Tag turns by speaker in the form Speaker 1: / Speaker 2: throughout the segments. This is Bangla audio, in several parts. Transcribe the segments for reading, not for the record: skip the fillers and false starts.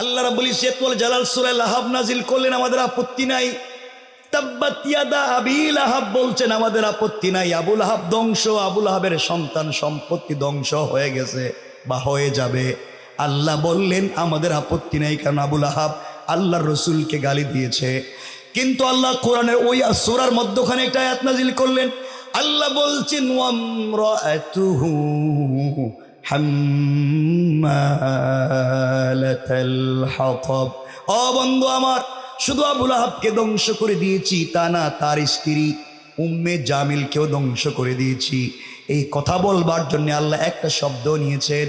Speaker 1: আল্লাহ রাব্বুল ইজ্জত ওয়াল জালাল সূরা লাহাব নাজিল করলেন, আমাদের আপত্তি নাই। তাব্বাত ইয়াদা আবি লাহাব বলছেন, আমাদের আপত্তি নাই। আবু লাহাব ধ্বংস, আবু লাহাবের সন্তান সম্পত্তি ধ্বংস হয়ে গেছে বা হয়ে যাবে। আল্লাহ বললেন আমাদের আপত্তি নাই, কারণ আবু লাহাব আল্লাহর রসুলকে গালি দিয়েছে। কিন্তু আল্লাহ কোরআনের ওই সূরার মধ্যখানে একটা আয়াত নাজিল করলেন। আল্লাহ বলছেন ওয়ামরাআতুহু হাম্মালাতাল হাতাব। ও বন্ধু আমার, শুধু আবু লাহাবকে ধ্বংস করে দিয়েছি তা না, তার স্ত্রী উম্মে জামিলকেও ধ্বংস করে দিয়েছি। এই কথা বলবার জন্য আল্লাহ একটা শব্দ নিয়েছেন,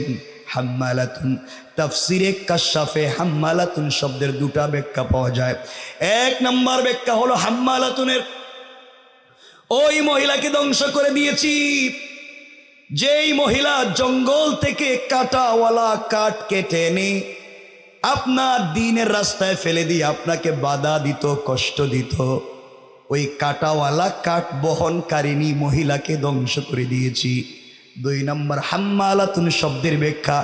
Speaker 1: হাম্মালাতুন। তাফসিরে কাশাফে হাম্মালাতুন শব্দের দুটা ব্যাখ্যা পাওয়া যায়। এক নম্বর ব্যাখ্যা হলো হাম্মালাতুনের ওই মহিলাকে ধ্বংস করে দিয়েছি যেই মহিলা জঙ্গল থেকে কাটাওয়ালা কাঠ কেটে এনে আপনার দ্বীনের রাস্তায় ফেলে দিয়ে আপনাকে বাধা দিত, কষ্ট দিত। ওই কাটাওয়ালা কাঠ বহনকারিণী মহিলাকে ধ্বংস করে দিয়েছি। দুই নম্বর হাম্মালাতুন শব্দের ব্যাখ্যা,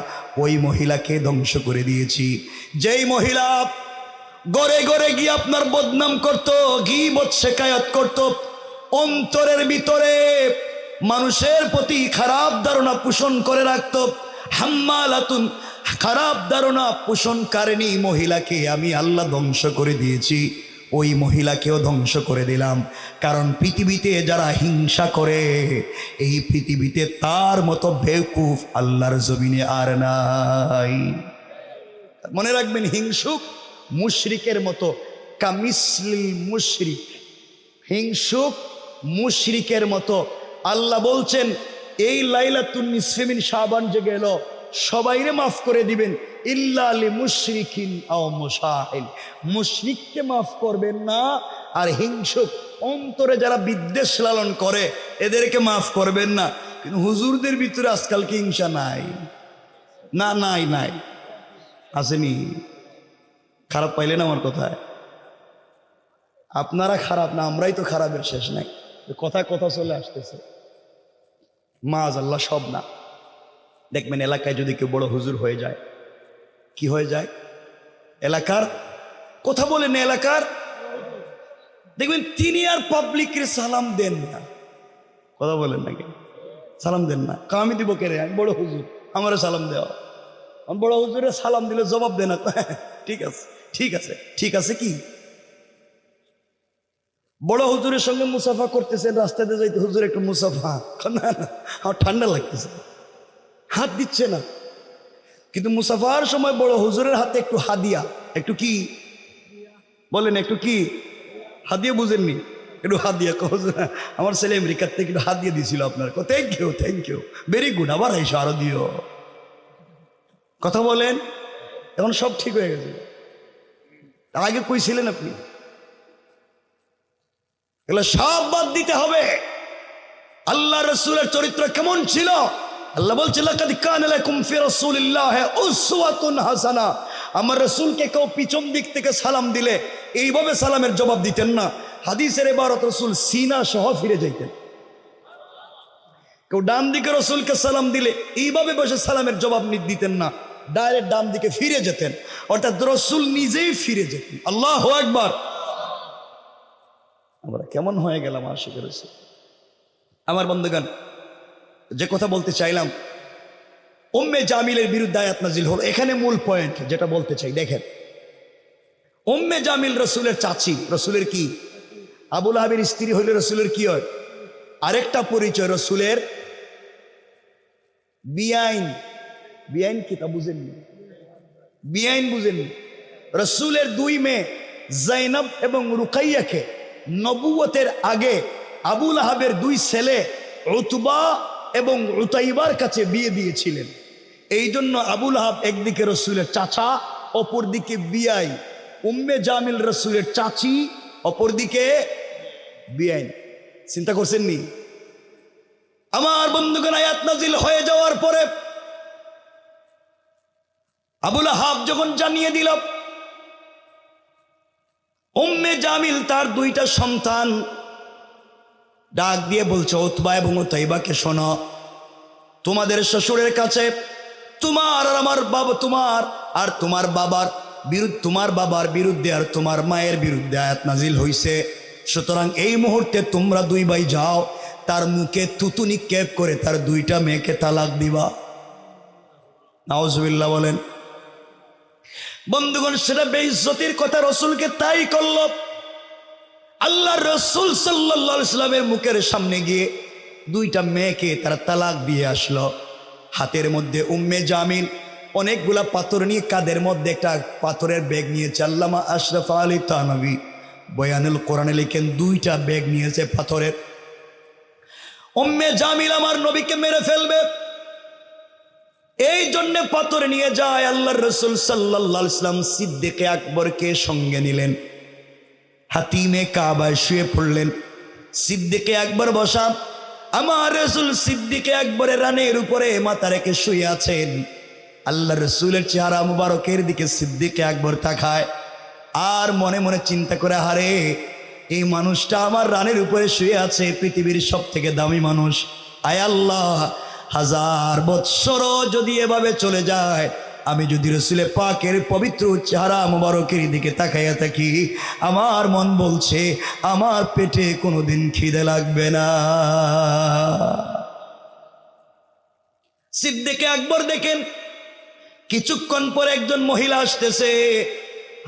Speaker 1: ওই মহিলাকে ধ্বংস করে দিয়েছি যেই মহিলা ঘরে ঘরে গিয়ে আপনার বদনাম করত, গীবত শিকায়ত করত, অন্তরের ভিতরে মানুষের প্রতি খারাপ ধারণা পোষণ করে রাখত। হাম্মালাতুন, খারাপ ধারণা পোষণকারিণী মহিলাকে আমি আল্লাহ ধ্বংস করে দিয়েছি। ওই মহিলাকেও ধ্বংস করে দিলাম, কারণ পৃথিবীতে যারা হিংসা করে এই পৃথিবীতে তার মতো বেকুফ আল্লাহর জমিনে আর নাই। মনে রাখবেন, হিংসুক মুশরিকের মতো, কামিসলিল মুশরিক, হিংসুক মুশরিকের মতো। আল্লাহ বলছেন এই লাইলাতুন নিসফি মিন শাবান যে গেল সবাইরে মাফ করে দিবেন, ইল্লা লি মুশরিকিন আও মুশাহিন, মুশরিককে মাফ করবেন না। আর হিংসুক অন্তরে যারা বিদ্বেষ লালন করে এদেরকে মাফ করবেন না। কিন্তু হুজুরদের ভিতরে আজকাল কি হিংসা নাই? না, নাই নাই, আসেনি? খারাপ পাইলেন আমার কথায়? আপনারা খারাপ না, আমরাই তো খারাপের শেষ নাই। কথা কথা চলে আসতেছে, মাআযাল্লাহ সব না। দেখবেন এলাকায় যদি কেউ বড় হুজুর হয়ে যায়, কি হয়ে যায়? এলাকার কথা বলেন, এলাকার দেখবেন তিনি আর পাবলিকের সালাম দেন না। কথা বলেন নাকি? সালাম দেন না। আমি দিব কে রে? আমি বড় হুজুর, আমারও সালাম দেওয়া। আমি বড় হুজুরের সালাম দিলে জবাব দেন না। ঠিক আছে, ঠিক আছে, ঠিক আছে। কি বড় হুজুরের সঙ্গে মুসাফা করতেছেন, রাস্তাতে যাইতে, হুজুর একটু মুসাফা, না না আমার ঠান্ডা লাগতেছে, হাত দিচ্ছে না। কিন্তু মুসাফার সময় বড় হুজুরের হাতে একটু হাদিয়া, একটু কি বলেন, একটু কি হাদিয়া, বুঝেননি? একটু হাদিয়া। আমার ছেলে আমেরিকার থেকে একটু হাদিয়া দিয়েছিল আপনার। Thank you, thank you, very good, আবার আইসো, আরো দিও। কথা বলেন, এখন সব ঠিক হয়ে গেছে। আগে কইছিলেন আপনি? এগুলো সব বাদ দিতে হবে। আল্লাহ রাসূলের চরিত্র কেমন ছিল? আল্লাহ বলছে লাকাদ কানা লাকুম ফি রাসূলিল্লাহি উসওয়াতুন হাসানা। আমার রাসূলকে কেউ পিছন দিক থেকে সালাম দিলে এইভাবে সালামের জবাব দিতেন না। হাদিসের ইবারত, রাসূল সিনা সহ ফিরে যাইতেন। কেউ ডান দিকে রাসূলকে সালাম দিলে এইভাবে বসে সালামের জবাব দিতেন না, ডাইরেক্ট ডান দিকে ফিরে যেতেন, অর্থাৎ রাসূল নিজেই ফিরে যেতেন। আল্লাহু আকবার। আমরা কেমন হয়ে গেলাম আশিক রাসূল। আমার বন্ধুগণ, যে কথা বলতে চাইলাম, উম্মে জামিলের বিরুদ্ধে আয়াত নাজিল হলো। এখানে মূল পয়েন্ট যেটা বলতে চাই, দেখেন, উম্মে জামিল রসুলের চাচি, রসুলের কি? আবু লাহাবের স্ত্রী হইলে রসুলের কি হয়? আরেকটা পরিচয়, রসুলের বিআইন। বিআইন কি তা বুঝেননি? বিআইন বুঝেননি? রসুলের দুই মেয়ে জাইনাব এবং রুকাইয়াকে নবুয়তের আগে আবু লাহাবের দুই ছেলে উতবা এবং উতাইবার কাছে বিয়ে দিয়েছিলেন। এই জন্য আবু লাহাব একদিকে রসুলের চাচা, অপরদিকে বিআই। উম্মে জামিল রসুলের চাচি, অপরদিকে বিআইন। চিন্তা করছেন নি? আমার বন্ধুগণ, আয়াত নাজিল হয়ে যাওয়ার পরে আবু লাহাব যখন জানিয়ে দিল, উম্মে জামিল তার দুইটা সন্তান ডাক দিয়ে বলছে, উতবা এবং উতাইবাকে শোনো, তোমাদের শ্বশুরের কাছে তোমার আর আমার বাবা, তোমার আর তোমার বাবার তোমার বাবার বিরুদ্ধে আর তোমার মায়ের বিরুদ্ধে আয়াত নাজিল হইছে, সুতরাং এই মুহূর্তে তোমরা দুই ভাই যাও, তার মুখে থুতু নিক্ষেপ করে তার দুইটা মেয়েকে তালাক দিবা। নাউজুবিল্লাহ বলেন। বন্ধুগণ, সেটা বেইজ্জতির কথা, রসুলকে তাই করল। আল্লাহ রসুল সাল্লাল্লাহু আলাইহি ওয়াসাল্লামের মুখের সামনে গিয়ে দুইটা মেয়েকে তারা তালাক দিয়ে আসলো। হাতের মধ্যে উম্মে জামিল অনেকগুলা পাথর নিয়ে, কাদের মধ্যে একটা পাথরের ব্যাগ নিয়েছে। আল্লামা আশরাফ আলী থানভী বয়ানুল কোরআনে লিখেন, দুইটা ব্যাগ নিয়েছে পাথরের। উম্মে জামিল আমার নবীকে মেরে ফেলবে, এই জন্য পাথর নিয়ে যায়। আল্লাহর রাসূল সাল্লাল্লাহু আলাইহি ওয়াসাল্লাম সিদ্দিকে আকবরকে সঙ্গে নিলেন, হাতিমে কাবায় শুয়ে পড়লেন। সিদ্দিকে আকবর বসা, আমার রাসূল সিদ্দিকে আকবরের রানের উপরে মাথা রেখে শুয়ে আছেন। আল্লাহ রসুলের চেহারা মুবারকের দিকে সিদ্দিকে আকবর তাকায় আর মনে মনে চিন্তা করে, হারে এই মানুষটা আমার রানের উপরে শুয়ে আছে, পৃথিবীর সব থেকে দামি মানুষ। আয় আল্লাহ, 1000 বৎসর যদি এভাবে চলে যায়, আমি যদি রসুলের পাকের পবিত্র চেহারা মুবারকের দিকে তাকাইয়া থাকি, আমার মন বলছে আমার পেটে কোনোদিন খিদে লাগবে না। সিদ্দিকে আকবর দেখেন কিছুক্ষণ পর একজন মহিলা আসতেছে,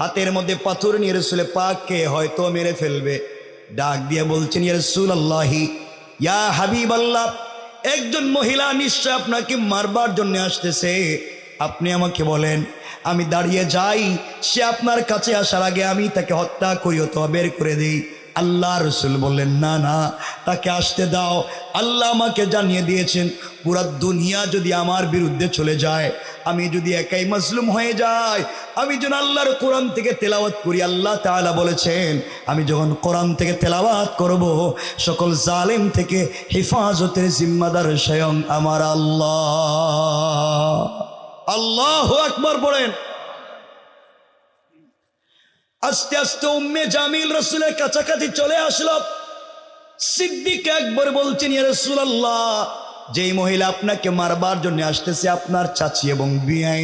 Speaker 1: হাতের মধ্যে পাথর নিয়ে রসুলের পাককে হয়তো মেরে ফেলবে। ডাক দিয়ে বলছেন, ইয়া রাসূলুল্লাহি, ইয়া হাবিবাল্লাহ, একজন মহিলা নিশ্চয় আপনাকে মারবার জন্য আসতেছে, আপনি আমাকে বলেন, আমি দাঁড়িয়ে যাই, সে আপনার কাছে আসার আগে আমি তাকে হত্যা করি অথবা বের করে দিই। আল্লাহ রসুল বললেন, না না, তাকে আসতে দাও। আল্লাহ আমাকে জানিয়ে দিয়েছেন, পুরা দুনিয়া যদি আমার বিরুদ্ধে চলে যায়, আমি যদি একাই মাজলুম হয়ে যাই, আমি যেন আল্লাহর কোরআন থেকে তেলাওয়াত করি। আল্লাহ তাআলা বলেছেন, আমি যখন কোরআন থেকে তেলাওয়াত করব, সকল জালেম থেকে হেফাজতের জিম্মাদার স্বয়ং আমার আল্লাহ। আল্লাহু আকবার বলেন। আস্তে আস্তে উম্মে জামিল রসুলের কাছাকাছি চলে আসলো। সিদ্দিক আকবর বলছেন, ইয়া রাসূলুল্লাহ, যেই মহিলা আপনাকে মারবার জন্য আসতেছে আপনার চাচি এবং বিয়াই,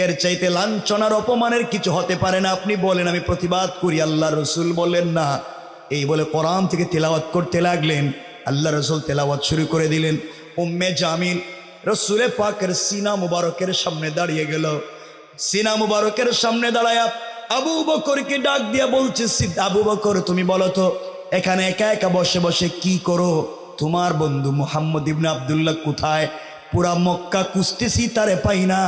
Speaker 1: এর চাইতে লাঞ্ছনার অপমানের কিছু হতে পারে না, আপনি বলেন আমি প্রতিবাদ করি। আল্লাহ রসুল বললেন না। এই বলে কোরআন থেকে তেলাওয়াত করতে লাগলেন। আল্লাহ রসুল তেলাওয়াত শুরু করে দিলেন। উম্মে জামিল রসুলের পাকের সিনা মুবারকের সামনে দাঁড়িয়ে গেল। সিনা মুবারকের সামনে দাঁড়ায়া আবু বকরকে ডাক দিয়া বলছে, আবু বকর, তুমি বলো তো, এখানে একা একা বসে বসে কি করো? তোমার বন্ধু মুহাম্মদ ইবনে আব্দুল্লাহ কোথায়? পুরা মক্কা খুঁজতেছি, তারে পাই না,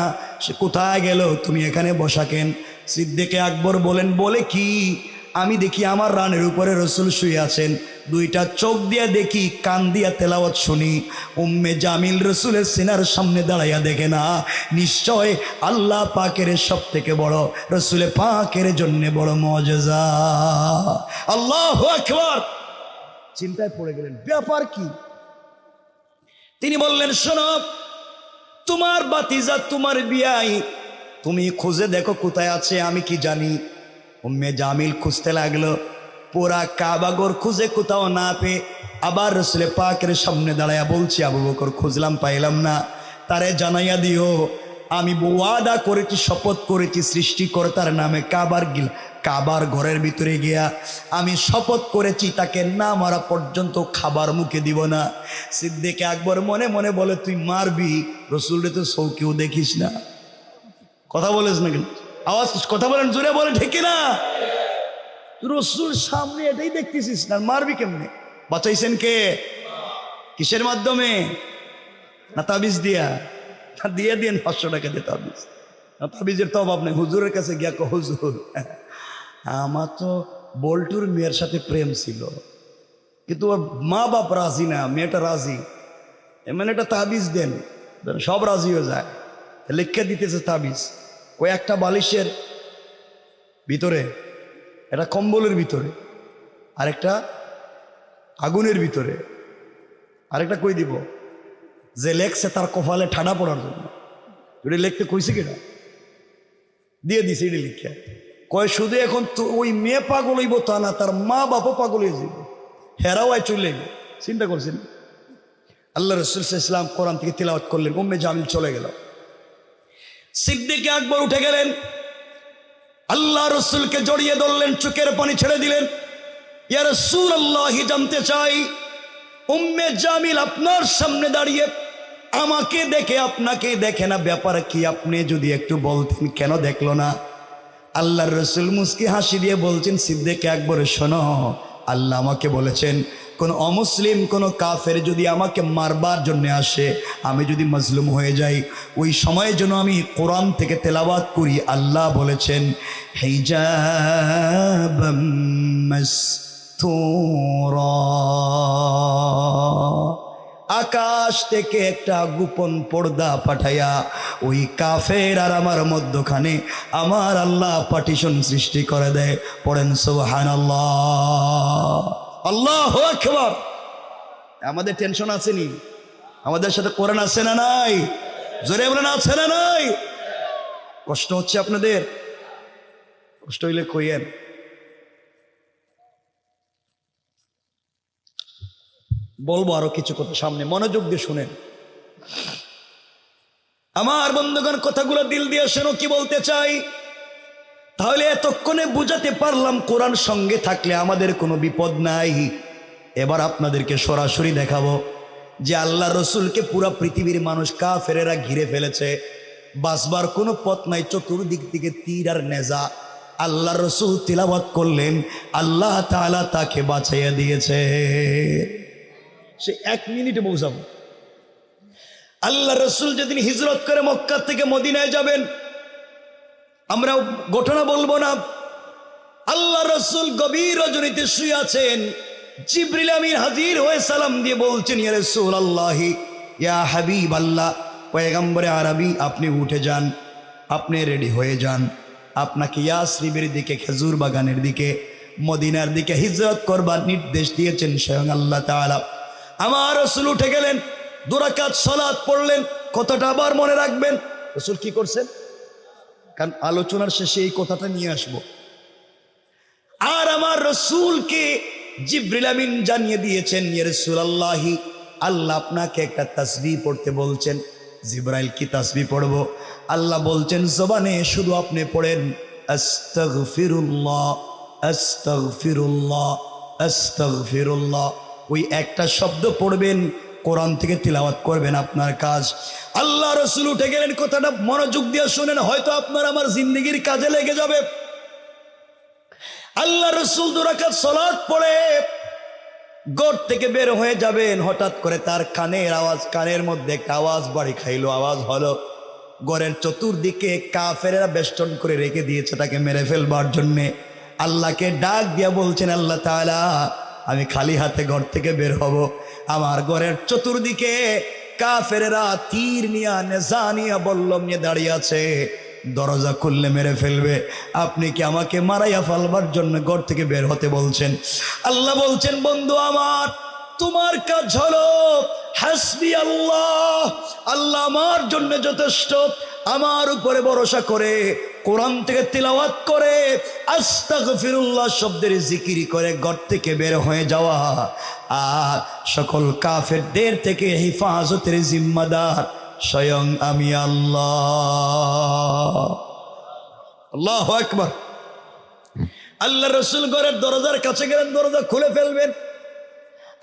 Speaker 1: সে কোথায় গেল? তুমি এখানে বসা কেন? সিদ্দিকে আকবর বলেন, বলে কি, আমি দেখি আমার রানের উপরে রসুল শুয়ে আছেন, দুইটা চোখ দিয়ে দেখি, কান দিয়া তেলাওয়াত শুনি। উম্মে জামিল রসুলের সিনার সামনে দাঁড়াইয়া দেখে না, নিশ্চয় আল্লাহ পাকের সব থেকে বড়, রসুলের পাকের জন্য বড় মুআজিজা। আল্লাহু আকবার। চিন্তায় পড়ে গেলেন, ব্যাপার কি? তিনি বললেন, শোনো, তোমার বাতিজা, তোমার বিয়াই, তুমি খুঁজে দেখো কোথায় আছে, আমি কি জানি। উম্মে জামিল খুঁজতে লাগলো, পুরা কাবাগর খুঁজে কোথাও না পেয়ে আবার রসুলের পাকের সামনে দাঁড়াইয়া বলছি, আবু বকর, খুঁজলাম, পাইলাম না, তারে জানাইয়া দিও আমি ওয়াদা করেছি, শপথ করেছি সৃষ্টিকর্তার নামে, কাবার ঘরের ভিতরে গিয়া আমি শপথ করেছি তাকে না মারা পর্যন্ত খাবার মুখে দিব না। সিদ্দিকে আকবর মনে মনে বলে, তুই মারবি, রসুলরে তো চৌকেও দেখিস না। কথা বলিস না কেন? আওয়াজ, কথা বলেন, জোরে বলেন, ঠিক না? রসুল সামনে এটাই দেখতেছিস না, মারবি কেমনে? বাঁচাইছেন কে? কিসের মাধ্যমে? না তাবিজ দিয়া? দিয়ে দিন 500 টাকা দিয়ে তাবিজ। তাবিজের তো অভাব নেই। হুজুরের কাছে গিয়া কো, হুজুর, আমার তো বল্টুর মেয়ের সাথে প্রেম ছিল, কিন্তু ওর মা বাপ রাজি না, মেয়েটা রাজি, এমন একটা তাবিজ দেন। সব রাজি হয়ে যায়, লিখে দিতেছে তাবিজ। কয়েকটা বালিশের ভিতরে, একটা কম্বলের ভিতরে, আরেকটা আগুনের ভিতরে, আরেকটা কই দিব, যে লেখছে তার কপালে ঠাডা পড়ার জন্য। এটা লিখতে কইছে কিনা, দিয়ে দিছে, এটা লিখে কয় শুধু এখন তো ওই মেয়ে পাগল হইব তা না, তার মা বাপও পাগল হয়ে যাব, হেরাও চলে যাবে। চিন্তা করছেন? আল্লাহ রাসূল সাল্লাল্লাহু আলাইহি ওয়াসাল্লাম কোরআন থেকে তিলাওয়াত করলেন, উম্মে জামিল চলে গেল। সিদ্দিক আকবর উঠে গেলেন, আল্লাহ রসুলকে জড়িয়ে ধরলেন, চোখের পানি ছেড়ে দিলেন। ইয়া রাসূলুল্লাহ, জানতে চাই উম্মে জামিল আপনার সামনে দাঁড়িয়ে আমাকে দেখে আপনাকে দেখে না, ব্যাপার কি? আপনি যদি একটু বলতেন কেন দেখলো না? আল্লাহর রসুল মুস্কি হাসি দিয়ে বলছেন, সিদ্দিক আকবর শোনো, আল্লাহ আমাকে বলেছেন কোন অমুসলিম কোন কাফের যদি আমাকে মারবার জন্য আসে, আমি যদি মজলুম হয়ে যাই, ওই সময়ে যেন আমি কোরআন থেকে তেলাওয়াত করি। আল্লাহ বলেছেন হিজাবাম মাসতুরা, আকাশ থেকে একটা গোপন পর্দা পাঠাইয়া ওই কাফের আর আমার মধ্যখানে আমার আল্লাহ পার্টিশন সৃষ্টি করে দেয়। পড়েন সুবহানাল্লাহ, আল্লাহু আকবার। আমাদের টেনশন আসেনি? আমাদের সাথে কোরআন আছে না নাই? জোরে বলেন আছে না নাই? কষ্ট হচ্ছে আপনাদের? কষ্ট হইলে কইয়েন। বলবো আরো কিছু কথা সামনে, মনোযোগ দিয়ে শুনেন আমার বন্ধুগণ, কথাগুলো দিল দিয়ে শোনো কি বলতে চাই। তাহলে এতক্ষণে বুঝাতে পারলাম কোরআন সঙ্গে থাকলে আমাদের কোনো বিপদ নাই। এবার আপনাদেরকে সরাসরি দেখাবো যে আল্লাহ রসুলকে পুরা পৃথিবীর মানুষ কাফেরেরা ঘিরে ফেলেছে, বাঁচবার কোনো পথ নাই, চতুর্দিক থেকে তীর আর নেজা। আল্লাহ রসুল তিলাওয়াত করলেন, আল্লাহ তাআলা তাকে বাঁচাইয়া দিয়েছে। সে 1 মিনিটে পৌঁছাবো। আল্লাহ রসুল যেদিন হিজরত করে মক্কা থেকে মদিনায় যাবেন, আমরা ঘটনা বলবো না, আল্লাহ রসুল গভীর রজনীতে শুয়ে আছেন। জিবরিল আমিন হাজির হয়ে সালাম দিয়ে বলছেন, ইয়া রাসূলুল্লাহ, ইয়া হাবিব আল্লাহ, পয়গম্বরে আরবি, আপনি উঠে যান, আপনি রেডি হয়ে যান, আপনাকে ইয়াসরিবের দিকে, খেজুর বাগানের দিকে, মদিনার দিকে হিজরত করবার নির্দেশ দিয়েছেন স্বয়ং আল্লাহ তাআলা। আমার রসুল উঠে গেলেন, 2 রাকাত সালাত পড়লেন। কথাটা আবার মনে রাখবেন, রসুল কি করছেন, কারণ আলোচনার শেষে এই কথাটা নিয়ে আসবো। আর আমার রসুলকে জিবরিল আমিন জানিয়ে দিয়েছেন, ইয়া রাসূলুল্লাহ, আল্লাহ আপনাকে একটা তাসবিহ পড়তে বলছেন। জিবরাইল, কি তাসবিহ পড়বো? আল্লাহ বলছেন জবানে শুধু আপনি পড়েন আস্তাগফিরুল্লাহ, আস্তাগফিরুল্লাহ, আস্তাগফিরুল্লাহ। ওই একটা শব্দ পড়বেন, কোরআন থেকে তিলাওয়াত করবেন, আপনার কাজ। আল্লাহ রসুল উঠে গেলেন। কথাটা মনোযোগ দিয়ে শুনেন, হয়তো আপনার আমার জিন্দগির কাজে লেগে যাবে। আল্লাহ রসুল 2 রাকাত সালাত পড়ে ঘর থেকে বের হয়ে যাবেন, হঠাৎ করে তার কানের মধ্যে একটা আওয়াজ বাড়ি খাইলো। আওয়াজ হলো, ঘরের চতুর্দিকে কাফেরেরা বেষ্টন করে রেখে দিয়েছে তাকে মেরে ফেলবার জন্যে। আল্লাহকে ডাক দিয়া বলছেন, আল্লাহ তাআলা, আমি খালি হাতে ঘর থেকে বের হব, আমার ঘরের চতুর্দিকে কাফেরেরা তীর নিয়া, নেজা নিয়া, বল্লম নিয়ে দাঁড়িয়ে আছে, দরজা খুললে মেরে ফেলবে। আপনি কি আমাকে মারাইয়া ফেলবার জন্য ঘর থেকে বের হতে বলছেন? আল্লাহ বলছেন, বন্ধু আমার, তোমার কাজ হলো হাসবি আল্লাহ, আল্লাহ আমার জন্য যথেষ্ট। আমার উপরে ভরসা করে কোরআন থেকে তিলাওয়াত করে আস্তাগফিরুল্লাহ শব্দের জিকির করে ঘর থেকে বের হয়ে যাওয়া, আর সকল কাফেরদের থেকে হেফাজতের জিম্মাদার স্বয়ং আমি আল্লাহ। আল্লাহু আকবার। আল্লাহ রসুল ঘরের দরজার কাছে গেলেন, দরজা খুলে ফেলবেন,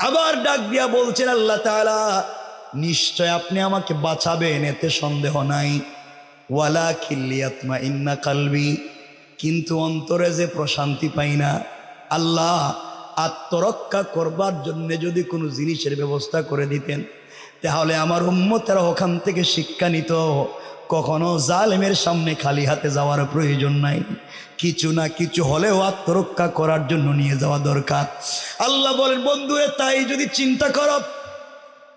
Speaker 1: আবার ডাক দিয়া বলছেন, আল্লাহ তাআলা, নিশ্চয় আপনি আমাকে বাঁচাবেন, এতে সন্দেহ নাই। ওয়ালাকিন লিয়াতমাইন্না কলবি, কিন্তু অন্তরে যে প্রশান্তি পাই না। আল্লাহ, আত্মরক্ষা করবার জন্য যদি কোনো জিনিসের ব্যবস্থা করে দিতেন, তাহলে আমার উম্মতেরা ওখান থেকে শিক্ষা নিত, কখনো জালেমের সামনে খালি হাতে যাওয়ার প্রয়োজন নাই, কিছু না কিছু হলেও আত্মরক্ষা করার জন্য নিয়ে যাওয়া দরকার। আল্লাহ বলেন, বন্ধুরে, তাই যদি চিন্তা করো,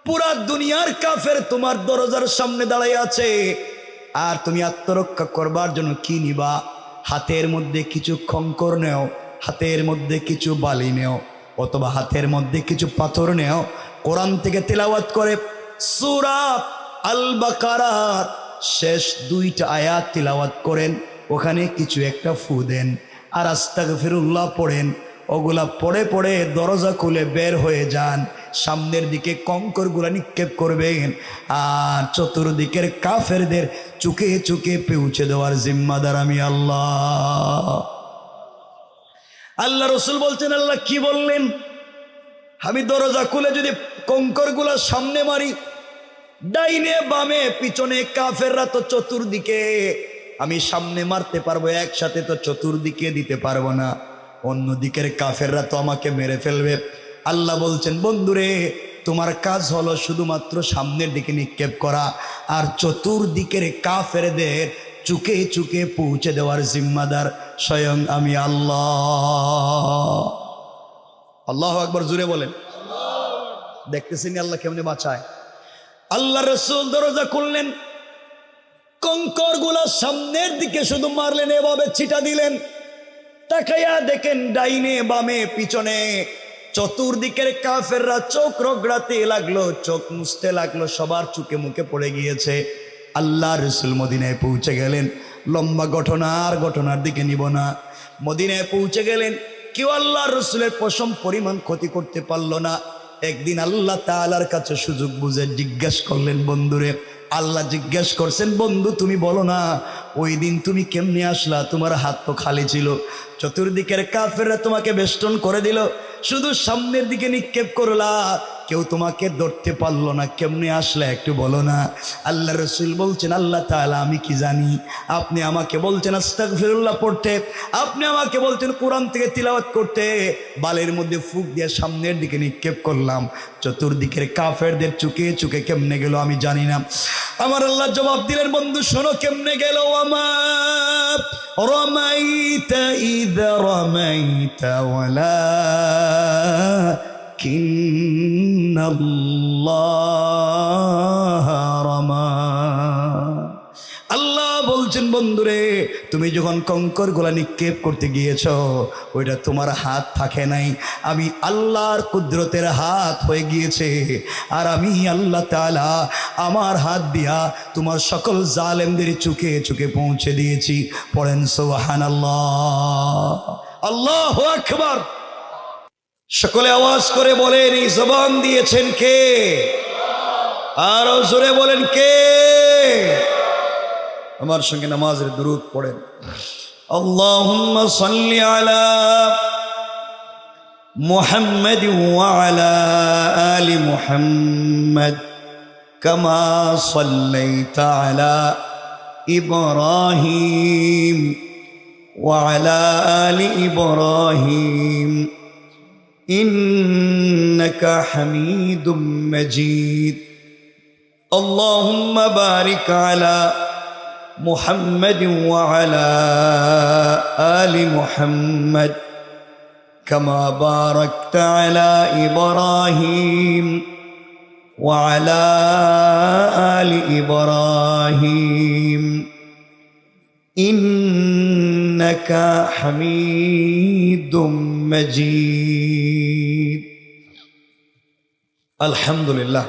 Speaker 1: পুরা দুনিয়ার কাফের তোমার দরজার সামনে দাঁড়াই আছে, আর তুমি আত্মরক্ষা করবার জন্য কি নিবা? হাতের মধ্যে কিছু খঙ্কর নেও, হাতের মধ্যে কিছু বালি নেও, অথবা হাতের মধ্যে কিছু পাথর নেও, কোরআন থেকে তেলাওয়াত করে সূরা আল বাকারার শেষ 2টা আয়াত তিলাওয়াত করেন, ওখানে কিছু একটা ফু দেন, আর আস্তাগফিরুল্লাহ পড়েন। ওগুলা পড়ে পড়ে দরজা খুলে বের হয়ে যান। সামনের দিকে কঙ্করগুলা নিক্ষেপ করবেন, আর চতুর্দিকের কাফেরদের চুকে চুকে পৌঁছে দেওয়ার জিম্মাদার আমি আল্লাহ। আল্লাহ রসুল বলছেন, আল্লাহ কি বললেন? আমি দরজা খুলে যদি কঙ্করগুলা সামনে মারি, ডাইনে বামে পিছনে কাফেররা তো চতুর্দিকে, আমি সামনে মারতে পারবো, একসাথে তো চতুর্দিকে দিতে পারবো না, অন্যদিকের কাফেররা তো আমাকে মেরে ফেলবে। আল্লাহ বলছেন, বন্ধুরে তোমার কাজ হলো শুধুমাত্র সামনের দিকে নিক্ষেপ করা, আর চতুর্দিকের কাফেরদের চুকে চুকে পৌঁছে দেওয়ার জিম্মাদার স্বয়ং আমি আল্লাহ। আল্লাহু আকবার, জুড়ে বলেন। দেখতেছেন আল্লাহ কেমনে বাঁচায়। আল্লাহ রসুল দরজা খুললেন, কঙ্কর গুলা সামনের দিকে শুধু মারলেন, এভাবে ছিটা দিলেন, তাকাইয়া দেখেন ডাইনে বামে পিছনে চতুর্দিকের কাফেররা চোখ রগড়াতে লাগলো, চোখ মুছতে লাগলো, সবার চোখে মুখে পড়ে গিয়েছে। আল্লাহ রসুল মদিনায় পৌঁছে গেলেন। লম্বা ঘটনা, আর ঘটনার দিকে নিব না। মদিনায় পৌঁছে গেলেন, কেউ আল্লাহ রসুলের পশম পরিমাণ ক্ষতি করতে পারলো না। একদিন আল্লাহ তাআলার কাছে সুযোগ বুঝে জিজ্ঞেস করলেন, বন্ধুরে, আল্লাহ জিজ্ঞেস করছেন, বন্ধু তুমি বলো না, ওই দিন তুমি কেমনে আসলা? তোমার হাত তো খালি ছিল, চতুর্দিকের কাফেররা তোমাকে বেষ্টন করে দিল, শুধু সামনের দিকে নিক্ষেপ করলা, কেউ তোমাকে ধরতে পারলো না, কেমনে আসলে একটু বলো না। আল্লাহ রসুল বলছেন, আল্লাহ তাআলা আমি কি জানি? আপনি আমাকে বলছেন আস্তাগফিরুল্লাহ পড়তে, আপনি আমাকে বলছেন কোরআন থেকে তিলাওয়াত করতে, বালের মধ্যে ফুঁক দিয়ে সামনের দিকে নিক্ষেপ করলাম, চতুর্দিকের কাফেরদের চুকে চুকে কেমনে গেল আমি জানি না। আমার আল্লাহ জবাব দিলেন, বন্ধু শোনো কেমনে গেল। আমার রমাইতা ইয রমাইতা ওয়ালাকিন্নাল্লাহ রামা। আল্লাহ বলছেন, বন্ধুরে তুমি যখন কঙ্কর গুলা নিক্ষেপ করতে গিয়েছ, ওইটা তোমার হাত থাকে নাই, আমি আল্লাহর কুদরতের হাত হয়ে গিয়েছে। আর আমি আল্লাহ তাআলা আমার হাত দিয়া তোমার সকল জালেমদের চুকে চুকে পৌঁছে দিয়েছি। পড়েন সুবহানাল্লাহ, আল্লাহু আকবার। সকলে আওয়াজ করে বলেন, এই জবান দিয়েছেন কে? আরো জোরে বলেন কে? আমার সঙ্গে নামাজের দুরূদ পড়েন। আল্লাহুম্মা সাল্লি আলা মুহাম্মাদ ওয়া আলা আলি মুহাম্মাদ কামা সাল্লাইতা আলা ইব্রাহিম ওয়া আলা আলি ইব্রাহিম ইন্নাকা হামিদুম মাজিদ। আল্লাহুম্মা বারিক আলা محمد وعلى آل محمد كما باركت على إبراهيم وعلى آل إبراهيم إنك حميد مجيد। الحمد لله।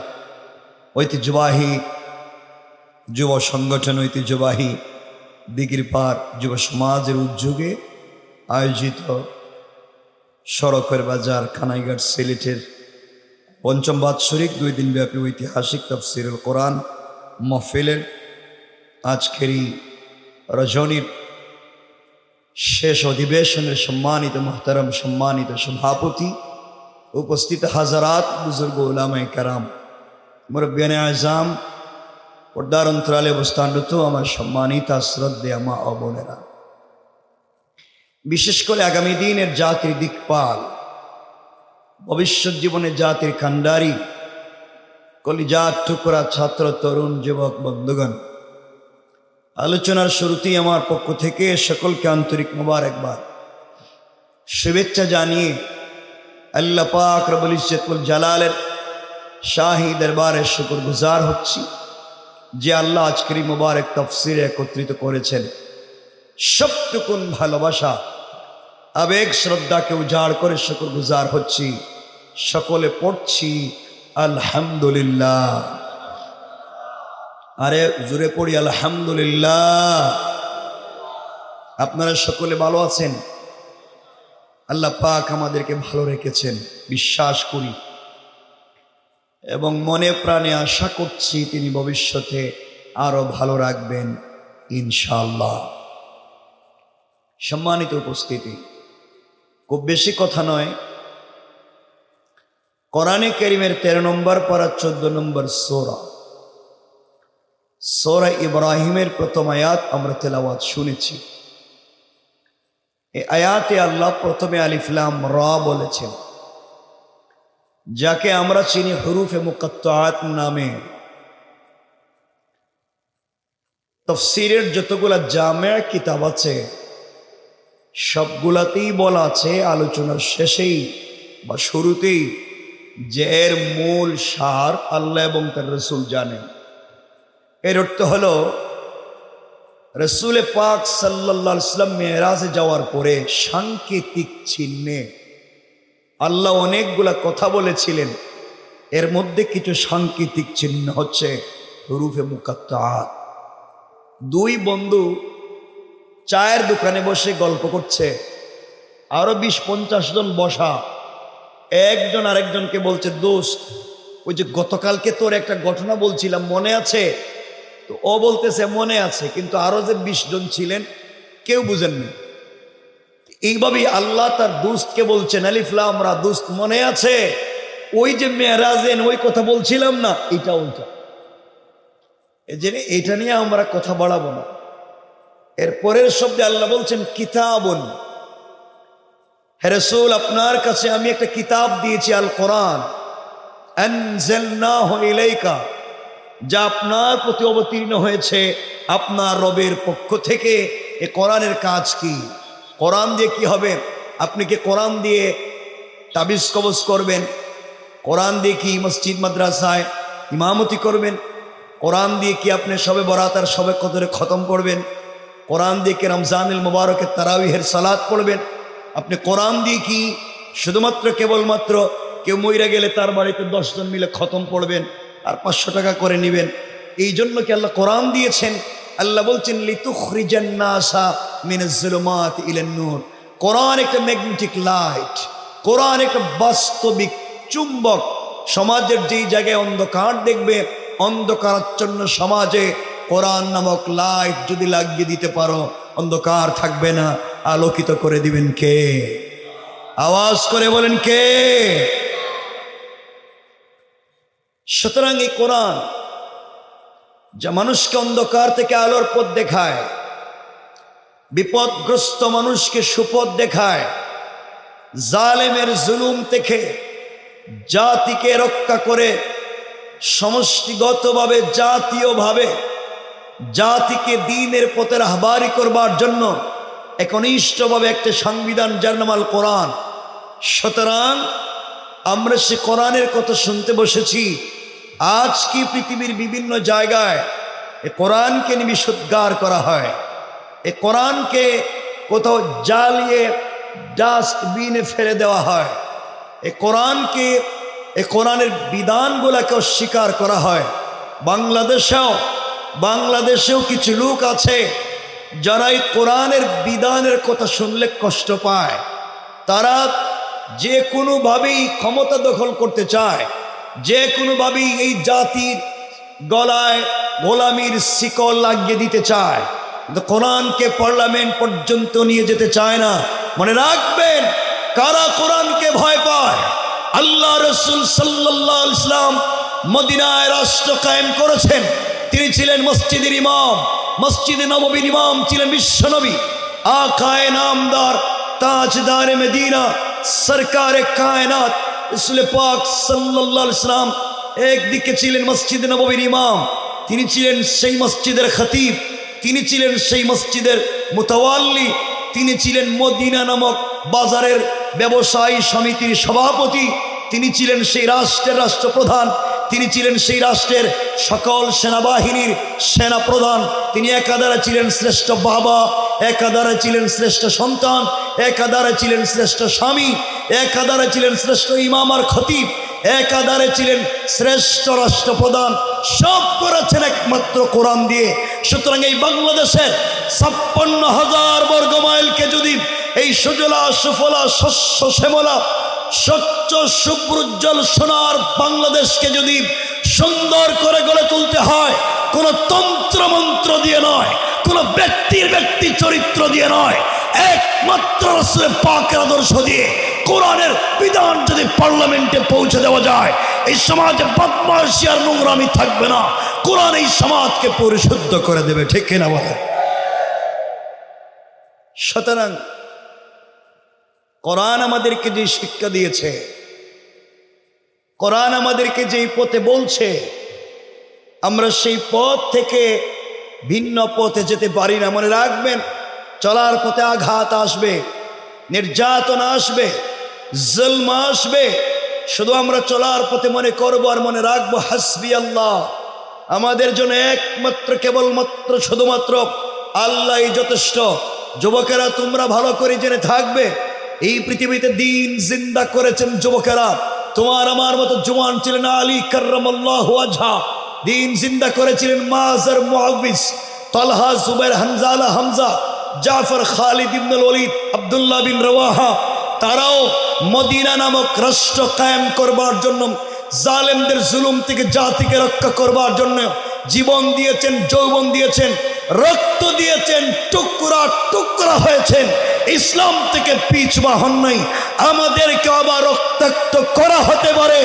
Speaker 1: ঐতিহ্যবাহী যুব সংগঠন, ঐতিহ্যবাহী দিঘির পাড় যুব সমাজের উদ্যোগে আয়োজিত সড়কের বাজার কানাইঘাট সিলেটের পঞ্চম বাৎসরিক 2 দিনব্যাপী ঐতিহাসিক তাফসীরুল কোরআন মাহফিলের আজকের এই রজনীর শেষ অধিবেশনের সম্মানিত মুহতারাম সম্মানিত সভাপতি, উপস্থিত হাজারাত বুজুর্গ উলামায়ে কেরাম, মুরব্বিয়ানে আযম, পর্দার অন্তরালে অবস্থানরত আমার সম্মানিত শ্রদ্ধেয় মা ও বোনেরা, বিশেষ করে আগামী দিনের জাতির দিকপাল, ভবিষ্যৎ জীবনে জাতির কান্ডারি, কলিজার টুকরা ছাত্র তরুণ যুবক বন্ধুগণ, আলোচনার শুরুতেই আমার পক্ষ থেকে সকলকে আন্তরিক মোবারকবাদ শুভেচ্ছা জানিয়ে আল্লাহ পাক রব্বুল ইজ্জতুল জালালের শাহী দরবারে শুকরগুজার হচ্ছি যে আল্লাহ আজকের এই মোবারক তাফসীরে একত্রিত করেছেন। সবটুকুন ভালোবাসা আবেগ শ্রদ্ধাকে উজাড় করে শুকরগুজার হচ্ছি। সকলে পড়ছি আলহামদুলিল্লাহ। আরে জোরে পড়ি আলহামদুলিল্লাহ। আপনারা সকলে ভালো আছেন? আল্লাহ পাক আমাদেরকে ভালো রেখেছেন বিশ্বাস করি। এবং মনে প্রাণে আশা করছি তিনি ভবিষ্যতে আরো ভালো রাখবেন ইনশাআল্লাহ। সম্মানিত উপস্থিতি, খুব বেশি কথা নয়, কোরআনে কারীমের 13 নম্বর পারা 14 নম্বর সূরা ইব্রাহিমের প্রথম আয়াত আমরা তেলাওয়াত শুনেছি। এই আয়াতে আল্লাহ প্রথমে আলিফ লাম রা বলেছেন, যাকে আমরা চিনি হুরুফে মুকাত্তাআত নামে। তাফসীরের যতগুলা জামে কিতাব আছে সবগুলাতেই বলা আছে আলোচনার শেষেই বা শুরুতেই যে এর মূল সার আল্লাহ এবং তার রাসূল জানেন। এর অর্থ হলো রাসূল পাক সাল্লাল্লাহু আলাইহি ওয়াসাল্লাম মেরাজে যাওয়ার পরে সাংকেতিক চিহ্নে আল্লাহ অনেকগুলা কথা বলেছিলেন, এর মধ্যে কিছু সাংকেতিক চিহ্ন হচ্ছে হুরুফে মুকাত্তাআত। দুই বন্ধু চায়ের দোকানে বসে গল্প করছে, আরো 20-50 জন বসা। একজন আরেকজনকে বলছে, দোস্ত ওই যে গতকালকে তোর একটা ঘটনা বলছিলাম মনে আছে? তো ও বলতেছে মনে আছে, কিন্তু আরো যে 20 জন ছিলেন কেউ বুঝেননি। এইভাবেই আল্লাহ তার দোস্তকে বলছেন আলিফ লাম রা, দোস্ত মনে আছে ওই যে মেরাজেন ওই কথা বলছিলাম না, এটা ওইটা। এই যে এটা নিয়ে আমরা কথা বাড়াবো না। এর পরের শব্দে আল্লাহ বলছেন কিতাবুন, হে রাসূল আপনার কাছে আমি একটা কিতাব দিয়েছি, আল কোরআন, আনজালনাহু ইলাইকা, যা আপনার প্রতি অবতীর্ণ হয়েছে আপনার রবের পক্ষ থেকে। এ কোরআনের কাজ কি? কোরআন দিয়ে কি হবে? আপনি কি কোরআন দিয়ে তাবিজ কবজ করবেন? কোরআন দিয়ে কি মসজিদ মাদ্রাসায় ইমামতি করবেন? কোরআন দিয়ে কি আপনি শবে বরাত আর শবে কদরে খতম করবেন? কোরআন দিয়ে কি রমজানুল মুবারকের তারাবিহের সালাত পড়বেন? আপনি কোরআন দিয়ে কি শুধুমাত্র কেবলমাত্র কেউ মইরা গেলে তার বাড়িতে 10 জন মিলে খতম পড়বেন আর 500 টাকা করে নেবেন? এই জন্য কি আল্লাহ কোরআন দিয়েছেন? আল্লাহ বলছেন লিতুখরিজান নাসা মিনাজ জুলুমাতি ইলান নূর। কোরআন একটা ম্যাগনেটিক লাইট, কোরআন একটা বাস্তবিক চুম্বক। সমাজের যেই জায়গায় অন্ধকার দেখবে, অন্ধকারাচ্ছন্ন সমাজে কোরআন নামক লাইট যদি লাগিয়ে দিতে পারো, অন্ধকার থাকবে না, আলোকিত করে দিবেন কে? আওয়াজ করে বলেন কে? সুতরাং এই কোরআন যা মানুষকে অন্ধকার থেকে আলোর পথ দেখায়, বিপদগ্রস্ত মানুষকে সুপথ দেখায়, জালেমের জুলুম থেকে জাতিকে রক্ষা করে, সমষ্টিগতভাবে জাতীয়ভাবে জাতিকে দ্বীনের পথের আহ্বারী করবার জন্য একনিষ্ঠভাবে একটা সংবিধান, যার নাম আল কোরআন। সুতরাং আমরা সে কোরআনের কথা শুনতে বসেছি। আজ কি পৃথিবীর বিভিন্ন জায়গায় এ কোরআনকে নিষিদ্ধ করা হয়, এ কোরআনকে কোথাও জ্বালিয়ে ডাস্টবিনে ফেলে দেওয়া হয়, এ কোরআনকে, এ কোরআনের বিধানগুলোকে অস্বীকার করা হয়। বাংলাদেশেও কিছু লোক আছে যারা এই কোরআনের বিধানের কথা শুনলে কষ্ট পায়। তারা যে কোনোভাবেই ক্ষমতা দখল করতে চায়, যে কোনোভাবেই এই জাতির গলায় গোলামির শিকল লাগিয়ে দিতে চায়, কিন্তু কোরআনকে পার্লামেন্ট পর্যন্ত নিয়ে যেতে চায় না। মনে রাখবেন, কারা কোরআনকে ভয় পায়? আল্লাহ রাসূল সাল্লাল্লাহু আলাইহি ওয়াসাল্লাম মদিনায় রাষ্ট্র কায়েম করেছেন। তিনি ছিলেন মসজিদের ইমাম, মসজিদে নববীর ইমাম ছিলেন বিশ্বনবী, আকায়ে নামদার, তাজদারে মদিনা, সরকারে কায়নাত রাসূল পাক সাল্লাল্লাহু আলাইহি ওয়াসাল্লাম একদিকে ছিলেন মসজিদে নববীর ইমাম, তিনি ছিলেন সেই মসজিদের খতিব, তিনি ছিলেন সেই মসজিদের মুতাওয়াল্লি, তিনি ছিলেন মদিনা নামক বাজারের ব্যবসায়ী সমিতির সভাপতি, তিনি ছিলেন সেই রাষ্ট্রের রাষ্ট্রপ্রধান, তিনি ছিলেন সেই রাষ্ট্রের সকল সেনাবাহিনীর সেনাপ্রধান। তিনি একাধারে ছিলেন শ্রেষ্ঠ বাবা, একাধারে ছিলেন শ্রেষ্ঠ সন্তান, একাধারে ছিলেন শ্রেষ্ঠ স্বামী, একাধারে ছিলেন শ্রেষ্ঠ ইমাম আর খতিব, একাধারে ছিলেন শ্রেষ্ঠ রাষ্ট্রপ্রধান। সব করেছেন একমাত্র কোরআন দিয়ে। সুতরাং এই বাংলাদেশের 56,000 বর্গ মাইলকে যদি এই সুজলা সুফলা শস্য শ্যামলা স্বচ্ছ সুপ্রজ্জ্বল সোনার বাংলাদেশকে যদি সুন্দর করে গড়ে তুলতে হয়, কোনো তন্ত্রমন্ত্র দিয়ে নয়, কোনো ব্যক্তি চরিত্র দিয়ে নয়, একমাত্র রাসূল পাকের আদর্শ দিয়ে, কোরআনের বিধান যদি পার্লামেন্টে পৌঁছে দেওয়া যায়, এই সমাজে বদমাশি আর নোংরামি থাকবে না। কোরআন এই সমাজকে পরিশুদ্ধ করে দেবে, ঠিক কিনা বলে? সুতরাং কোরআন আমাদেরকে যে শিক্ষা দিয়েছে, কোরআন আমাদেরকে যেই পথে বলছে, আমরা সেই পথ থেকে ভিন্ন পথে যেতে পারি না। মনে রাখবেন, চলার পথে আঘাত আসবে, নির্যাতনা আসবে, জুলম আসবে। শুধু আমরা চলার পথে মনে করবো আর মনে রাখবো হাসবি আল্লাহ, আমাদের জন্য একমাত্র কেবলমাত্র শুধুমাত্র আল্লাহই যথেষ্ট। যুবকেরা, তোমরা ভালো করে জেনে থাকবে, এই পৃথিবীতে দিন জিন্দা করেছেন যুবকেরা। তোমার আমার মতো জওয়ান ছিলেন আলী কাররামাল্লাহু ওয়াজহা, দিন জিন্দা করেছিলেন মাজার মুআউবিস, তালহা, জুবাইর, হানজালা, হামজা, জাফর, খালিদ ইবনুল ওয়ালিদ, আব্দুল্লাহ বিন রওয়াহা। তারাও মদিনা নামক রাষ্ট্র কায়েম করবার জন্য, জালেমদের জুলুম থেকে জাতিকে রক্ষা করবার জন্য জীবন দিয়েছেন, যৌবন দিয়েছেন, রক্ত দিয়েছেন, টুকরা টুকরা হয়েছেন, ইসলাম থেকে পিছপা হন নাই। আমাদেরকে আবার রক্তাক্ত করা হতে পারে,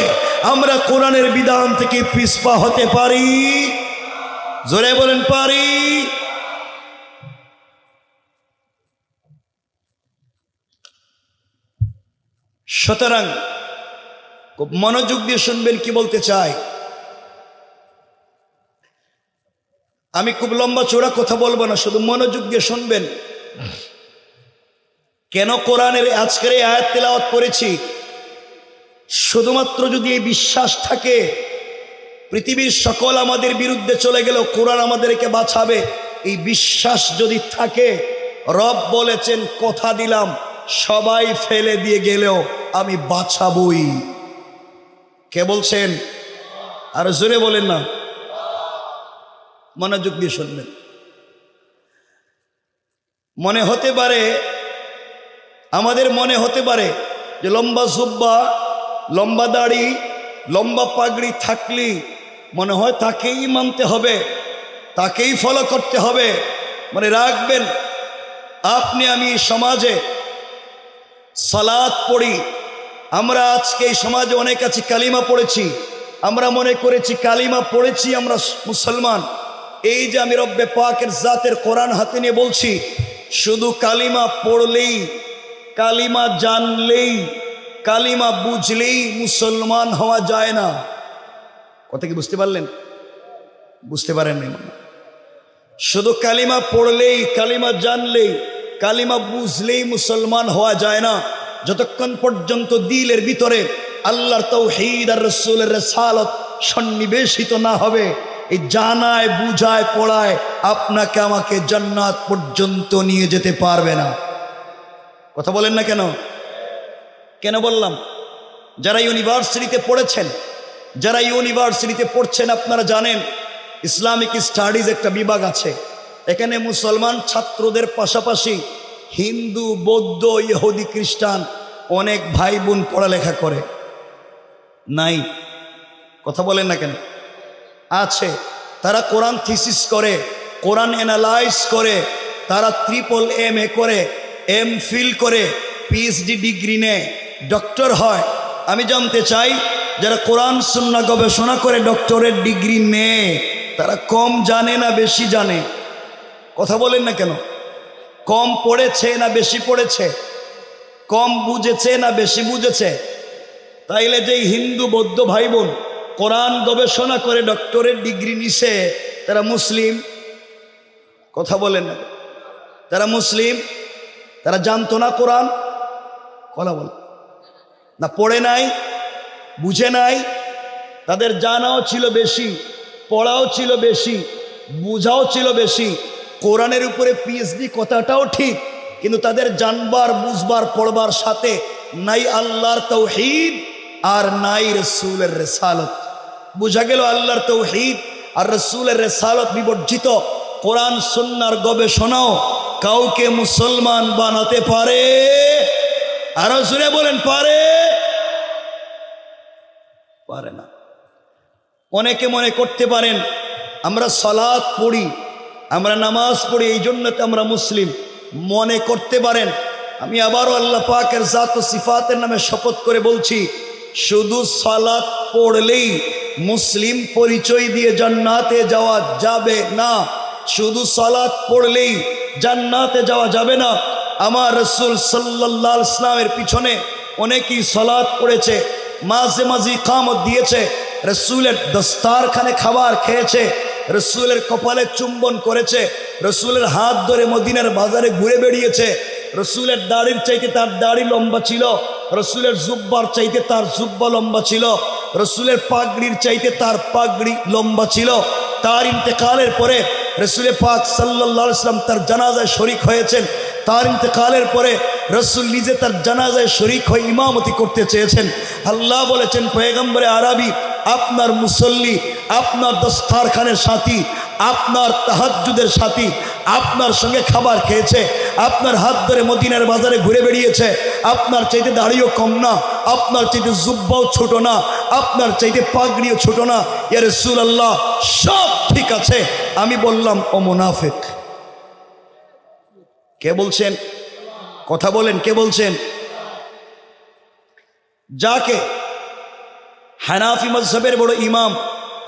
Speaker 1: আমরা কোরআনের বিধান থেকে পিছপা হতে পারি? জোরে বলেন, পারি? সুতরাং খুব মনোযোগ দিয়ে শুনবেন কি বলতে চাই। আমি খুব লম্বা চওড়া কথা বলবো না, শুধু মনোযোগ দিয়ে শুনবেন। কেন কোরআনের আজকের এই আয়াত তেলাওয়াত করেছি? শুধুমাত্র যদি এই বিশ্বাস থাকে, পৃথিবীর সকল আমাদের বিরুদ্ধে চলে গেলেও কোরআন আমাদেরকে বাঁচাবে, এই বিশ্বাস যদি থাকে, রব বলেছেন কথা দিলাম সবাই ফেলে দিয়ে গেলেও আমি বাঁচাবই। কে বলছেন? আর জোরে বলেন না, মনোযোগ দিয়ে শুনবেন। মনে হতে পারে, আমাদের মনে হতে পারে যে লম্বা জুব্বা, লম্বা দাড়ি, লম্বা পাগড়ি থাকলেই মনে হয় তাকেই মানতে হবে, তাকেই ফলো করতে হবে। মনে রাখবেন, আপনি আমি সমাজে সালাত পড়ি, আমরা আজকে এই সমাজে অনেক আছি কালিমা পড়েছি, আমরা মনে করেছি কালিমা পড়েছি আমরা মুসলমান। এই যে আমি রব্বে পাকের জাতের কোরআন হাতে নিয়ে বলছি, শুধু কালিমা পড়লেই, কালিমা জানলেই, কালিমা বুঝলেই মুসলমান হওয়া যায় না। কথা কি বুঝতে পারলেন? বুঝতে পারেননি? শুধু কালিমা পড়লেই, কালিমা জানলেই, কালিমা বুঝলেই মুসলমান হওয়া যায় না। যতক্ষণ পর্যন্ত দিলের ভিতরে আল্লাহর তাওহীদ আর রাসূলের রিসালাত সন্নিবেশিত না হবে, এই জানায় বুঝায় পড়ায় আপনাকে আমাকে জান্নাত পর্যন্ত নিয়ে যেতে পারবে না। কথা বলেন না কেন? কেন বললাম? যারা ইউনিভার্সিটিতে পড়েছেন, যারা ইউনিভার্সিটিতে পড়ছেন, আপনারা জানেন ইসলামিক স্টাডিজ একটা বিভাগ আছে। এখানে মুসলমান ছাত্রদের পাশাপাশি হিন্দু, বৌদ্ধ, ইহুদি, খ্রিস্টান অনেক ভাই বোন পড়ালেখা করে। নাই? কথা বলেন না কেন? আছে। তারা কোরআন থিসিস করে, কোরআন অ্যানালাইজ করে, তারা MA করে, MPhil করে, PhD ডিগ্রি নেয়, ডক্টর হয়। আমি জানতে চাই, যারা কোরআন সুন্নাহ গবেষণা করে ডক্টরেট ডিগ্রি নেয়, তারা কম জানে না বেশি জানে? কথা বলেন না কেন? কম পড়েছে না বেশি পড়েছে? কম বুঝেছে না বেশি বুঝেছে? তাইলে যেই হিন্দু বৌদ্ধ ভাই বোন কোরআন গবেষণা করে ডক্টরেট ডিগ্রি নিছে, তারা মুসলিম? কথা বলেন না? তারা মুসলিম? তারা জানতো না কোরআন? কথা বল না, পড়ে নাই, বুঝে নাই? তাদের জানাও ছিল বেশি, পড়াও ছিল বেশি, বুঝাও ছিল বেশি। কোরআনের উপরে PhD কথাটাও ঠিক, কিন্তু তাদের জানবার, বুঝবার, পড়বার সাথে নাই আল্লাহর তাওহীদ আর নাই রাসূলের রিসালাত। বুঝা গেল আল্লাহর তাওহীদ আর রাসূলের রিসালাত বিবর্জিত কোরআন সুন্নাহর গবেষণাও কাউকে মুসলমান বানাতে পারে? আরো জোরে বলেন, পারে? পারে না। অনেকে মনে করতে পারেন আমরা সালাত পড়ি, আমরা নামাজ পড়ি, এই জন্য তো আমরা মুসলিম। মনে করতে পারেন, আমি আবারও আল্লাহ পাকের জাত ও সিফাতের নামে শপথ করে বলছি, শুধু সালাত পড়লেই মুসলিম পরিচয় দিয়ে জান্নাতে যাওয়া যাবে না। শুধু সালাত পড়লেই জান্নাতে যাওয়া যাবে না। আমার রাসূল সাল্লাল্লাহু আলাইহি ওয়াসাল্লামের পিছনে অনেকেই সালাত পড়েছে, মাঝে মাঝে ইকামত দিয়েছে, রাসূলের দস্তারখানে খাবার খেয়েছে, রাসূলের কপালে চুম্বন করেছে, রাসূলের হাত ধরে মদিনার বাজারে ঘুরে বেরিয়েছে। রাসূলের দাড়ির চাইতে তার দাড়ি লম্বা ছিল, রাসূলের জুব্বার চাইতে তার জুব্বা লম্বা ছিল, রাসূলের পাগড়ির চাইতে তার পাগড়ি লম্বা ছিল। তার ইন্তেকালের পরে রাসূল পাক সাল্লাল্লাহু আলাইহি ওয়াসাল্লাম তার জানাজায় শরীক হয়েছেন। তার ইন্তেকালের পরে রাসূল নিজে তার জানাজায় শরীক হয়ে ইমামতি করতে চেয়েছেন। আল্লাহ বলেছেন, পয়গম্বরে আরবি আপনার মুসল্লি, আপনার দস্তারখানের সাথী, আপনার তাহাজ্জুদের সাথী, আপনার সঙ্গে খাবার খেয়েছে, আপনার হাত ধরে মদিনার বাজারে ঘুরে বেরিয়েছে, আপনার চাইতে দাড়িও কম না, আপনার চাইতে জুব্বাও ছোট না, আপনার চাইতে পাগড়িও ছোট না। ইয়া রাসূলুল্লাহ, সব ঠিক আছে। আমি বললাম, ও মুনাফিক। কে বলছেন? কথা বলেন, কে বলছেন? যাকে হানাফি মাযহাবের বড় ইমাম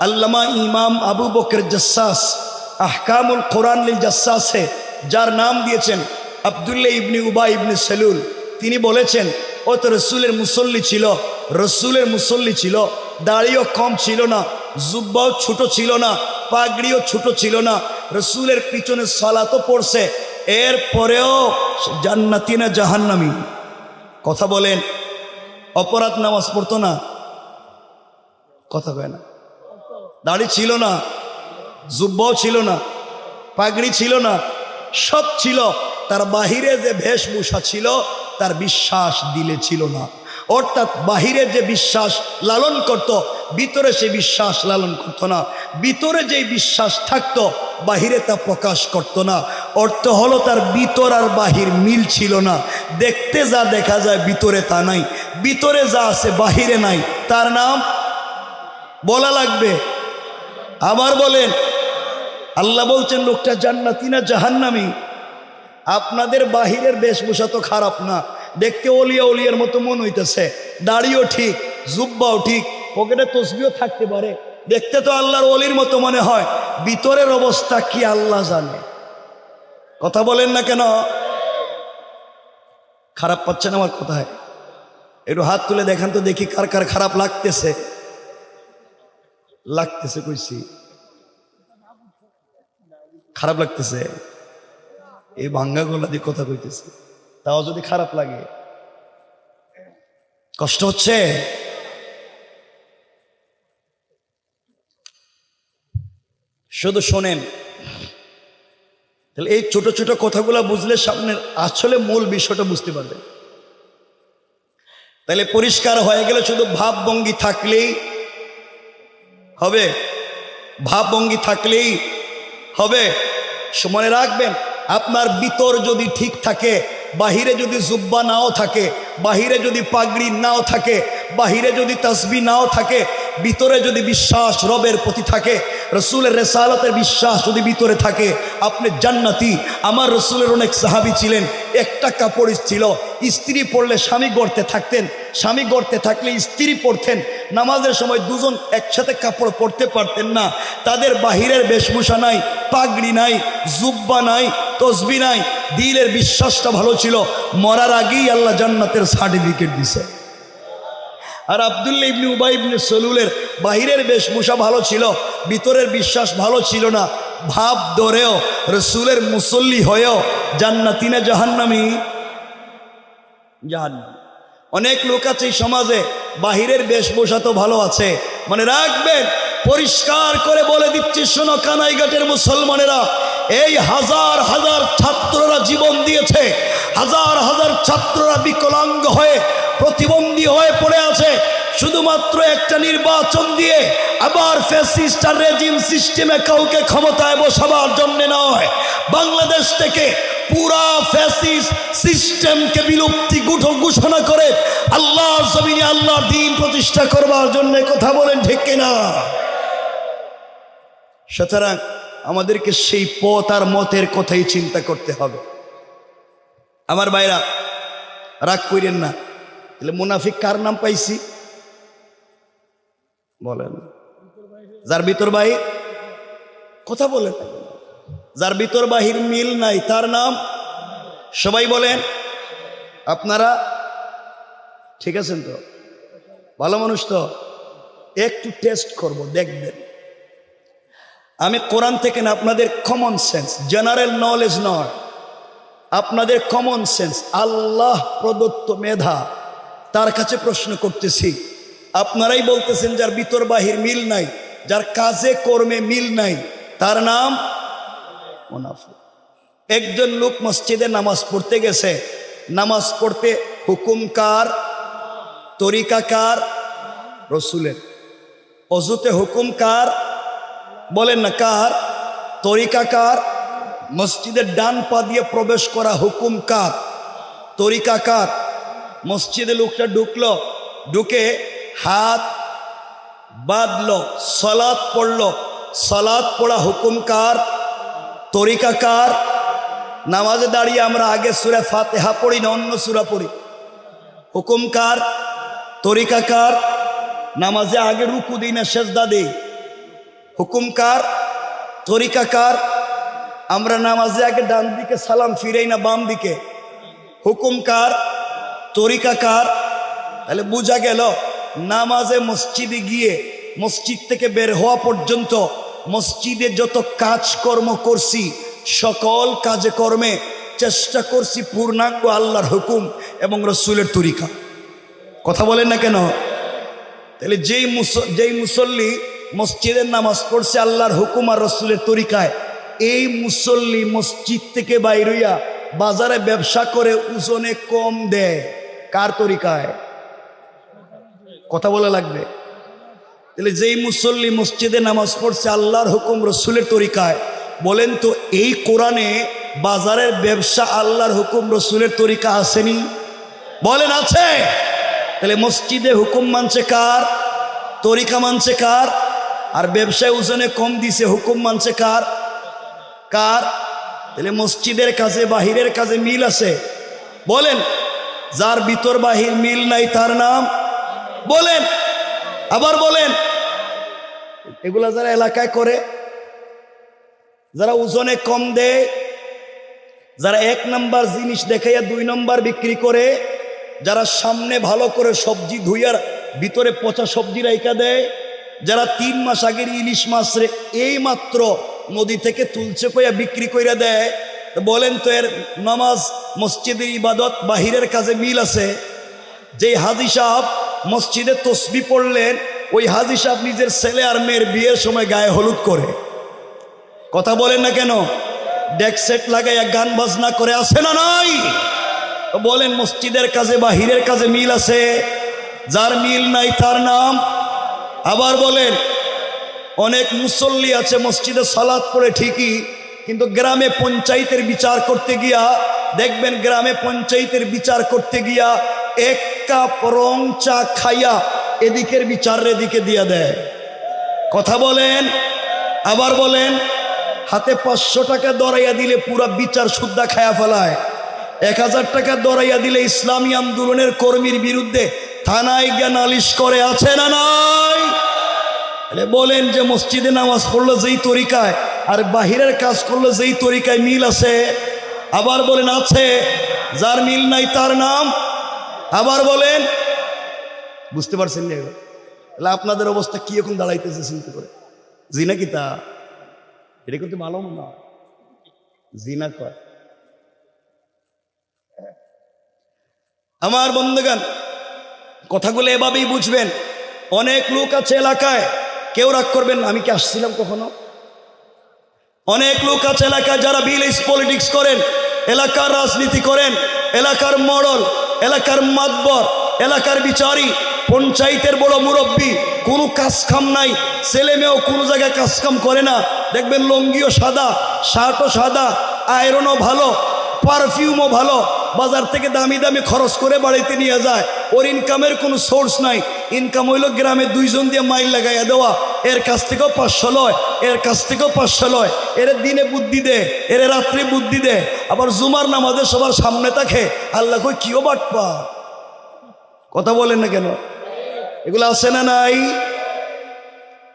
Speaker 1: আল্লামা ইমাম আবু বকর জাসসাস আহকামুল কোরআন লিল জাসসাসে যার নাম দিয়েছেন আব্দুল্লাহ ইবনে উবাই ইবনে সেলুল, তিনি বলেছেন, ও তো রসুলের মুসল্লি ছিল, রসুলের মুসল্লি ছিল, দাড়িও কম ছিল না, জুব্বাও ছোট ছিল না, পাগড়িও ছোট ছিল না, রসুলের পিছনে সালাতও পড়ছে, এরপরেও জান্নাতি না জাহান্নামী? কথা বলেন। অপরাধ নামাজ পড়তো না? কথা কয় না। দাড়ি ছিল না, জুব্বাও ছিল না, পাগড়ি ছিল না, সব ছিল, তার বাহিরে যে বেশভূষা ছিল তার বিশ্বাস দিলে ছিল না। অর্থাৎ বাহিরে যে বিশ্বাস লালন করত, ভিতরে সে বিশ্বাস লালন করত না। ভিতরে যে বিশ্বাস থাকতো, বাহিরে তা প্রকাশ করত না। অর্থ হলো তার ভিতর আর বাহির মিল ছিল না। দেখতে যা দেখা যায় ভিতরে তা নাই, ভিতরে যা আছে বাহিরে নাই। তার নাম বলা লাগবে? আবার বলেন। আল্লাহ বলছেন, লোকটা জান্নাতি না জাহান্নামী? আপনাদের বাহিরের বেশভূষা তো খারাপ না, দেখতে ওলিয়া ওলিয়ার মতো মন হইতেছে, দাড়িও ঠিক, জুব্বাও ঠিক, পকেটে তসবিও থাকতে পারে, দেখতে তো আল্লাহর ওলির মতো মনে হয়, ভিতরের অবস্থা কি আল্লাহ জানে। কথা বলেন না কেন? খারাপ পাচ্ছেন আমার কথায়? একটু হাত তুলে দেখান তো দেখি কার কার খারাপ লাগতেছে। লাগতেছে কইছি, খারাপ লাগতেছে। এই ভাঙ্গা গলা দিয়ে কথা কইতেছে, তাও যদি খারাপ লাগে, কষ্ট হচ্ছে। শুধু শোনেন, তাহলে এই ছোট ছোট কথাগুলো বুঝলে সামনের আসলে মূল বিষয়টা বুঝতে পারবেন। তাহলে পরিষ্কার হয়ে গেলে শুধু ভাবভঙ্গি থাকলেই হবে, ভাবভঙ্গি থাকলেই হবে। মনে রাখবেন, আপনার ভিতর যদি ঠিক থাকে, বাহিরে যদি জুব্বা নাও থাকে, বাহিরে যদি পাগড়ি নাও থাকে, বাহিরে যদি তাসবিহ নাও থাকে, ভিতরে যদি বিশ্বাস রবের প্রতি থাকে, রসুলের রেসালতের বিশ্বাস যদি ভিতরে থাকে, আপনি জান্নাতি। আমার রসুলের অনেক সাহাবী ছিলেন, একটা কাপড় ছিল, স্ত্রী পড়লে স্বামী গড়তে থাকতেন, স্বামী গড়তে থাকলে স্ত্রী পড়তেন। নামাজের সময় দুজন একসাথে কাপড় পরতে পারতেন না। তাদের বাহিরের বেশভূষা নাই, পাগড়ি নাই, জুব্বা নাই, তসবিহ নাই, দিলের বিশ্বাসটা ভালো ছিল। মরার আগেই আল্লাহ জান্নাতের সার্টিফিকেট দিছে। আর আব্দুল্লাহ ইবনে উবাই ইবনে সেলুলের বাহিরের বেশভূষা ভালো ছিল, ভিতরের বিশ্বাস ভালো ছিল না। ভাব ধরেও রসুলের মুসল্লি হয়েও জান্নাতি না জাহান্নামী? জাহান্নামী। অনেক লোক আছে এই সমাজে, বাহিরের বেশভূষা তো ভালো আছে। মনে রাখবেন, পরিষ্কার করে বলে দিচ্ছি, শোনো কানাইঘাটের মুসলমানেরা, এই হাজার হাজার ছাত্ররা জীবন দিয়েছে, হাজার হাজার ছাত্ররা বিকলাঙ্গ হয়ে প্রতিবন্ধী হয়ে পড়ে আছে, শুধুমাত্র একটা নির্বাচন দিয়ে আবার ফ্যাসিস্ট আর রেজিম সিস্টেমে কাউকে ক্ষমতায় বসাবার জন্য নয়। বাংলাদেশ থেকে পুরা ফ্যাসিস্ট সিস্টেমকে বিলুপ্তি ঘোষণা করে আল্লাহর জমিনে আল্লাহর দ্বীন প্রতিষ্ঠা করবার জন্য কথা বলেন, ঠিক কিনা? সুতরাং আমাদেরকে সেই পথ আর মতের কথাই চিন্তা করতে হবে। আমার ভাইরা, রাগ করেন না। তাহলে মুনাফিক কার নাম পাইছি বলেন? যার ভিতর বাহির, কথা বলেন, যার ভিতর বাহির মিল নাই তার নাম, সবাই বলেন। আপনারা ঠিক আছেন তো? ভালো মানুষ তো? একটু টেস্ট করব, দেখবেন। আমি কোরআন থেকে না, আপনাদের কমন সেন্স, জেনারেল নলেজ নয়, আপনাদের কমন সেন্স, আল্লাহ প্রদত্ত মেধা, তার কাছে প্রশ্ন করতেছি। আপনারাই বলতেছেন যার ভিতর বাহির মিল নাই, যার কাজে কর্মে মিল নাই, তার নাম মুনাফিক। একজন লোক মসজিদে নামাজ পড়তে গেছে, নামাজ পড়তে হুকুম কার? তরিকা কার? রসুলের। অজুতে হুকুম কার? বলেন না কার? তরিকা কার? মসজিদের ডান পা দিয়ে প্রবেশ করা হুকুম কার? তরিকা কার? মসজিদে লোকটা ঢুকলো, ঢুকে হাত বাঁধলো, সালাত পড়লো, সালাত পড়া হুকুম কার? তরিকা কার? নামাজে দাঁড়িয়ে আমরা আগে সূরা ফাতিহা পড়ি না অন্য সূরা পড়ি? হুকুম কার? তরিকা কার? নামাজে আগে রুকু দিই না সেজদা দিই? হুকুম কার? তরিকা কার? আমরা নামাজে আগে ডান দিকে সালাম ফিরাই না বাম দিকে? হুকুম কার? তরিকা কার? তাহলে বোঝা গেল নামাজে মসজিদে গিয়ে মসজিদ থেকে বের হওয়া পর্যন্ত মসজিদে যত কাজকর্ম করছি, সকল কাজে কর্মে চেষ্টা করছি পূর্ণাঙ্গ আল্লাহর হুকুম এবং রসুলের তরিকা। কথা বলেন না কেন? তাহলে যেই মুসল্লি মসজিদের নামাজ পড়ছে আল্লাহর হুকুম আর রসুলের তরিকায়, এই মুসল্লি মসজিদ থেকে বাইর হইয়া বাজারে ব্যবসা করে ওজনে কম দেয় কার তরিকায়? কথা বলা লাগবে। তাহলে যেই মুসল্লি মসজিদে নামাজ পড়ছে আল্লাহর হুকুম রসুলের তরিকায়, বলেন তো এই কোরআনে বাজারের ব্যবসা আল্লাহর হুকুম রসুলের তরিকা আসেনি? বলেন আছে? তাহলে মসজিদে হুকুম মানছে কার? তরিকা মানছে কার? আর ব্যবসায় ওজনে কম দিছে, হুকুম মানছে কার? কার? তাহলে মসজিদের কাজে বাহিরের কাজে মিল আছে? বলেন। যার ভিতর বাহির মিল নাই তার নাম, বলেন, আবার বলেন। এগুলা যারা এলাকায় করে, যারা ওজনে কম দেয়, যারা 1 নাম্বার জিনিস দেখাইয়া 2 নাম্বার বিক্রি করে, যারা সামনে ভালো করে সবজি ধুইয়ার ভিতরে পচা সবজি রাইখা দেয়, যারা 3 মাস আগের ইলিশ মাছ রে এই মাত্র নদী থেকে তুলছে কইয়া বিক্রি কইরা দেয়, বলেন তো এর নামাজ মসজিদের ইবাদত বাহিরের কাজে মিল আছে? যেই হাজী সাহেব মসজিদে তসবিহ পড়লেন, ওই হাজী সাহেব নিজের ছেলে আর মেয়ের বিয়ের সময় গায়ে হলুদ করে। কথা বলেন না কেন? ডেক সেট লাগাইয়া গান বাজনা করে, আছে না নাই? বলেন মসজিদের কাজে বাহিরের কাজে মিল আছে? যার মিল নাই তার নাম, আবার বলেন। অনেক মুসল্লি আছে মসজিদে সালাত পড়ে ঠিকই, কিন্তু গ্রামে পঞ্চায়েতের বিচার করতে গিয়া দেখবেন, গ্রামে পঞ্চায়েতের বিচার করতে গিয়া 1 কাপ রং চা খাইয়া এদিকের বিচার এদিকে দিয়া দেয়। কথা বলেন, আবার বলেন। হাতে 500 টাকা দরাইয়া দিলে পুরা বিচার শুদ্ধা খায়া ফেলায়। 1000 টাকা দরাইয়া দিলে ইসলামী আন্দোলনের কর্মীর বিরুদ্ধে থানায় গিয়া নালিশ করে, আছে না নাই? বলেন যে মসজিদে নামাজ পড়লো যেই তরিকায় আর বাহিরের কাজ করলো যেই তরিকায় মিল আছে? আবার বলেন আছে? যার মিল নাই তার নাম, আবার বলেন। বুঝতে পারছেন না? আপনাদের অবস্থা কি এখন দাঁড়াইতেছে চিন্তা করে। জিনা কি তা এটা করতে ভালো না? জিনা কর। আমার বন্ধুগণ, কথাগুলো এভাবেই বুঝবেন। অনেক লোক আছে এলাকায়, কেউ রাগ করবেন না, আমি কি আসছিলাম কখনো? অনেক লোক আছে এলাকায় যারা ভিলেজ পলিটিক্স করেন, এলাকার রাজনীতি করেন, এলাকার মডল, এলাকার মাতবর, এলাকার বিচারী, পঞ্চায়েতের বড় মুরব্বী, কোনো কাজ কাম নাই, ছেলে মেয়েও কোনো জায়গায় কাজ কাম করে না। দেখবেন লঙ্গিও সাদা, শার্টও সাদা, আয়রনও ভালো, পারফিউমও ভালো, বাজার থেকে দামি দামি খরচ করে বাড়িতে নিয়ে যায়। ওর ইনকামের কোনো সোর্স নাই, ইনকাম হইল গ্রামে 2 জন দিয়ে মাইল লাগাইয়া দেওয়া। এর কাছ থেকেও 500 লয়, এর কাছ থেকেও 500 লয়। এর দিনে বুদ্ধি দে, এর রাত্রে বুদ্ধি দে, আবার জুমার নামাজে সবার সামনে থাকে। আল্লাহ কই কিও বাটপা, কথা বলেন না কেন? এগুলো আছে না নাই?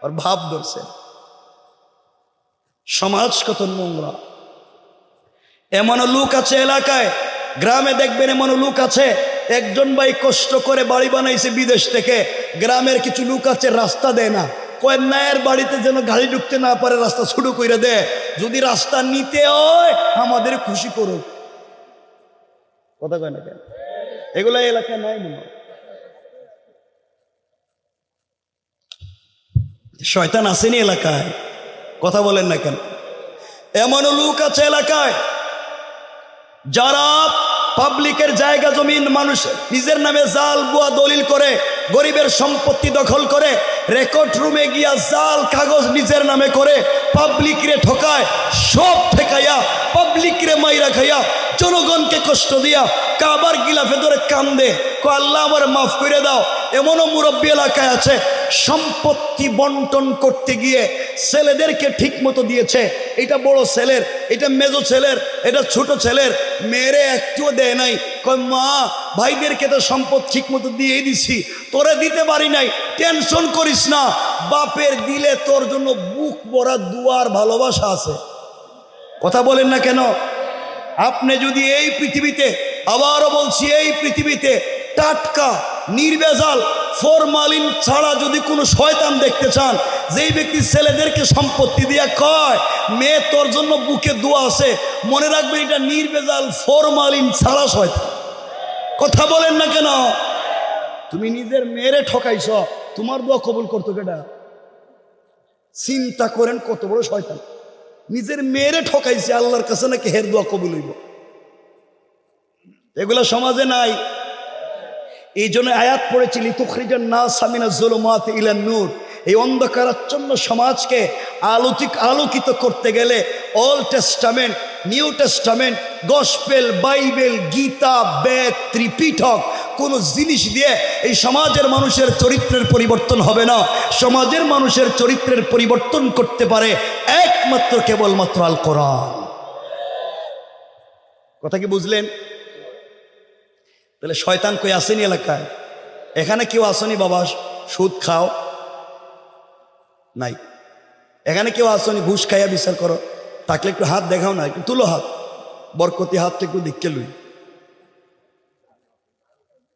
Speaker 1: আর ভাব ধরছে সমাজ কত নোংরা। এমনও লোক আছে এলাকায়, গ্রামে দেখবেন এমনও লোক আছে, একজন ভাই কষ্ট করে বাড়ি বানাইছে বিদেশ থেকে, গ্রামের কিছু লোক আছে রাস্তা দেয় না, কয় নায়ের বাড়িতে যেন গাড়ি ঢুকতে না পারে, রাস্তা শুরু করে দেয়। যদি রাস্তা নিতে হয় আমাদের খুশি করুক, কথা কয় না কেন? এগুলো এলাকায় নাই মনে হয়। শয়তান আসেনি এলাকায়, কথা বলেন না কেন? এমনও লোক আছে এলাকায় যারা পাবলিকের জায়গা জমিন মানুষ নিজের নামে জাল বুয়া দলিল করে, গরিবের সম্পত্তি দখল করে, রেকর্ড রুমে গিয়া জাল কাগজ নিজের নামে করে, পাবলিক রে ঠকায়, সব ঠেকাইয়া পাবলিক রে মাইরা খাইয়া জনগণকে কষ্ট দিয়া কাবার গিলাফে ধরে কান্দে, কো আল্লাহ আমার মাফ করে দাও। এমনও মুরব্বী এলাকায় আছে, সম্পত্তি বন্টন করতে গিয়ে ছেলেদেরকে ঠিক মতো দিয়েছে, এটা বড় ছেলের, এটা মেজো ছেলের, এটা ছোট ছেলের, মেয়েরে একটুও দেয় নাই। কয় মা ভাইদেরকে তো সম্পদ ঠিক মতো দিয়েই দিছি, তোরে দিতে পারি নাই, টেনশন করিস না, বাপের দিলে তোর জন্য বুক ভরা দুয়ার ভালোবাসা আছে। কথা বলেন না কেন? আপনি যদি এই পৃথিবীতে, আবারও বলছি এই পৃথিবীতে টাটকা নির্ভেজাল ফরমালিন ছাড়া যদি কোনো শয়তান দেখতে চান, যেই ব্যক্তি ছেলেদেরকে সম্পত্তি দিয়া কয় মেয়ে তোর জন্য বুকে দোয়া আছে, মনে রাখবেন এটা নির্ভেজাল ফরমালিন ছাড়া শয়তান। কথা বলেন না কেন? তুমি নিজের মেয়েরে ঠকাইছ, তোমার দোয়া কবুল করতো কেটা? চিন্তা করেন কত বড় শয়তান। নিজের মেয়েরে ঠকাইছে, আল্লাহর কাছে নাকি হের দোয়া কবুল হইব। এগুলো সমাজে নাই। এই জন্য আয়াত পড়েছি লিতুখরিজান নাস মিনাজ যুলুমাতি ইলান নূর। এই অন্ধকারাচ্ছন্ন সমাজকে আলোকিত করতে গেলে Old Testament, New Testament, gospel, Bible, Gita, Veda, Tripitaka কোন জিনিস দিয়ে এই সমাজের মানুষের চরিত্রের পরিবর্তন হবে না। সমাজের মানুষের চরিত্রের পরিবর্তন করতে পারে একমাত্র কেবলমাত্র আল কোরআন। কথা কি বুঝলেন? তাহলে শয়তান কই আসেনি এলাকায়? এখানে কেউ আসেনি বাবা সুদ খাও? নাই। এখানে কেউ আসেনি ঘুষ খাইয়া বিচার করো? থাকলে একটু হাত দেখাও না, একটু তুলো হাত, বরকতি হাতটা একটু দেখকে লুই।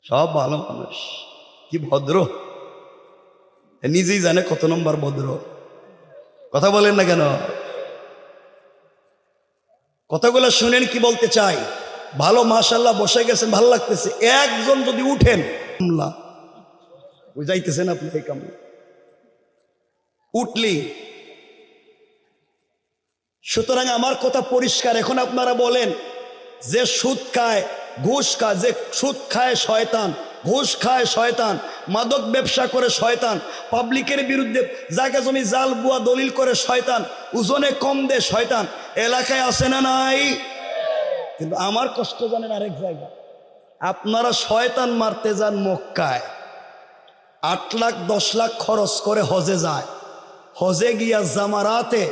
Speaker 1: সব ভালো মানুষ, কি ভদ্র, নিজেই জানে কত নম্বর ভদ্র। কথা বলেন না কেন? কথাগুলো শুনেন কি বলতে চাই। ভালো মাশাআল্লাহ বসে গেছেন, ভালো লাগতেছে। একজন যদি উঠেন বুঝাইতেছেন আপনি এই কাম উঠলি। সুতরাং আমার কথা পরিষ্কার। এখন আপনারা বলেন যে সুদ খায়, ঘুষ খায়, যে সুদ খায় শয়তান, ঘুষ খায় শয়তান, মাদক ব্যবসা করে শয়তান, পাবলিকের বিরুদ্ধে জায়গা জমি জাল বুয়া দলিল করে শয়তান, ওজনে কম দেয় শয়তান, এলাকায় আসে না নাই? কিন্তু আমার কষ্ট জানেন আরেক জায়গা। আপনারা শয়তান মারতে যান মক্কায়, 8 লাখ 10 লাখ খরচ করে হজে যায়, হজে গিয়া জামারাতে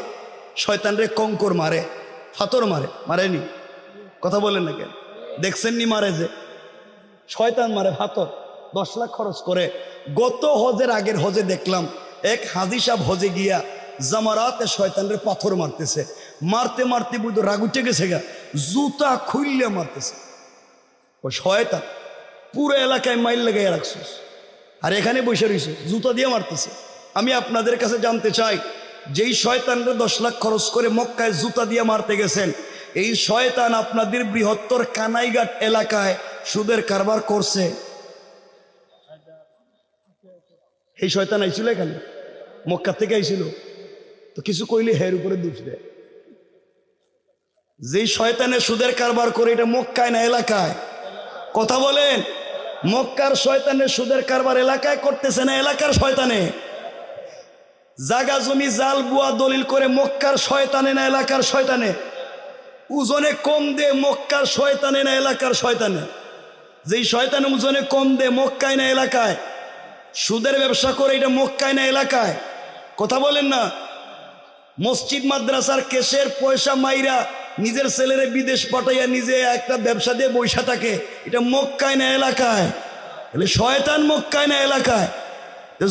Speaker 1: শয়তানরে কঙ্কর মারে, ফাতর মারে, মারেনি? কথা বলেন না কেন? দেখছেন নি মারে? যে শয়তান মারে ফাতর, 10 লাখ খরচ করে। গত হজের আগের হজে দেখলাম এক হাজি সাহেব হজে গিয়া জামারাতে শয়তানরে পাথর মারতেছে, মারতে মারতে বুঝতো রাগ উঠে গেছে গা, জুতা খুললে মারতেছে। ও শয়তান পুরো এলাকায় মাইল লাগাইয়া রাখছিস, আর এখানে বসে রয়েছে জুতা দিয়ে মারতেছে। আমি আপনাদের কাছে জানতে চাই, যেই শয়তানরা 10 লাখ খরচ করে মক্কায় জুতা দিয়ে মারতে গেছেন, এই শয়তান আপনাদের বৃহত্তর কানাইঘাট এলাকায় সুদের কারবার করছে। এই শয়তান আইছিল এখানে, মক্কা থেকে আইছিল, তো কিছু কইলে হের উপরে দোষ দেয়। যেই শয়তানে সুদের কারবার করে, এটা মক্কায় না এলাকায়? কথা বলেন। মক্কার শয়তানে সুদের কারবার এলাকায় করতেছে না এলাকার শয়তানে? জাগা জমি জাল বুয়া দলিল করে মক্কার শয়তানে না এলাকার শয়তানে? ওজনে কম দে মক্কার শয়তানে না এলাকার শয়তানে? যেই শয়তান ওজনে কম দে মক্কায় না এলাকায়? সুদের ব্যবসা করে এটা মক্কায় না এলাকায়? কথা বলেন না। মসজিদ মাদ্রাসার কেশের পয়সা মাইরা নিজের ছেলেরে বিদেশ পাঠাইয়া নিজে একটা ব্যবসা দিয়ে বৈশা থাকে, এটা মক্কায় না এলাকায়? তাহলে শয়তান মক্কায় না এলাকায়?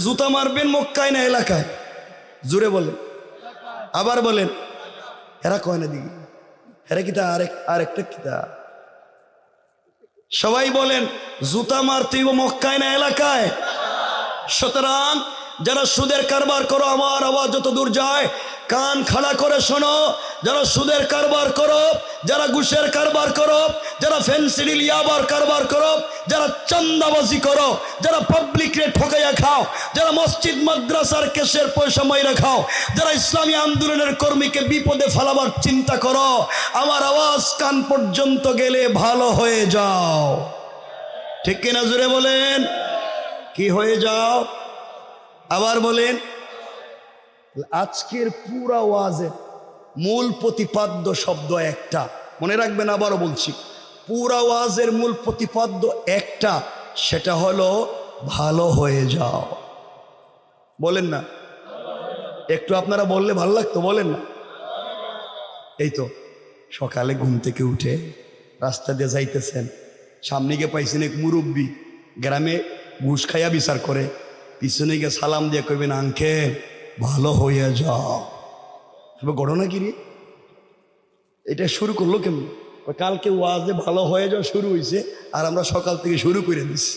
Speaker 1: জুতা মারবেন মক্কায় না এলাকায়? জোরে বলেন, আবার বলেন। এরা কয় না দিকে, এরা কিতা আরেকটা কিতা? সবাই বলেন জুতা মারতেই মক্কায় না এলাকায়? সুতরাং যারা সুদের কারবার করো, আমার আওয়াজ যত দূর যায় কান খাড়া করে শোনো, যারা সুদের কারবার করো, যারা ঘুষের কারবার করো, যারা ফেন্সিডিল ইয়াবার কারবার করো, যারা চান্দাবাজি করো, যারা পাবলিকরে ঠকাইয়া খাও, যারা মসজিদ মাদ্রাসার কেশের পয়সা মাইরা খাও, যারা ইসলামী আন্দোলনের কর্মীকে বিপদে ফেলাবার চিন্তা করো, আমার আওয়াজ কান পর্যন্ত গেলে ভালো হয়ে যাও। ঠিক কিনা জোরে বলেন? কি হয়ে যাও? আবার বলেন। আজকের পুরা ওয়াজের মূল প্রতিপাদ্য শব্দ একটা, মনে রাখবেন, আবারও বলছি, পুরা ওয়াজের মূল প্রতিপাদ্য একটা, সেটা হলো ভালো হয়ে যাও। বলেন না? একটু আপনারা বললে ভালো লাগতো, বলেন না? এই তো সকালে ঘুম থেকে উঠে রাস্তা দিয়ে যাইতেছেন, সামনে গিয়ে পাইছেন এক মুরব্বী, গ্রামে ঘুষ খাইয়া বিচার করে, পিছনে গিয়ে সালাম দিয়ে কইবেন আঙ্কেল ভালো হয়ে যাও। ঘটনা কি রে? এটা শুরু করলো কেমন? কালকে ওয়াজে ভালো হয়ে যাও শুরু হয়েছে, আর আমরা সকাল থেকে শুরু করে দিছি।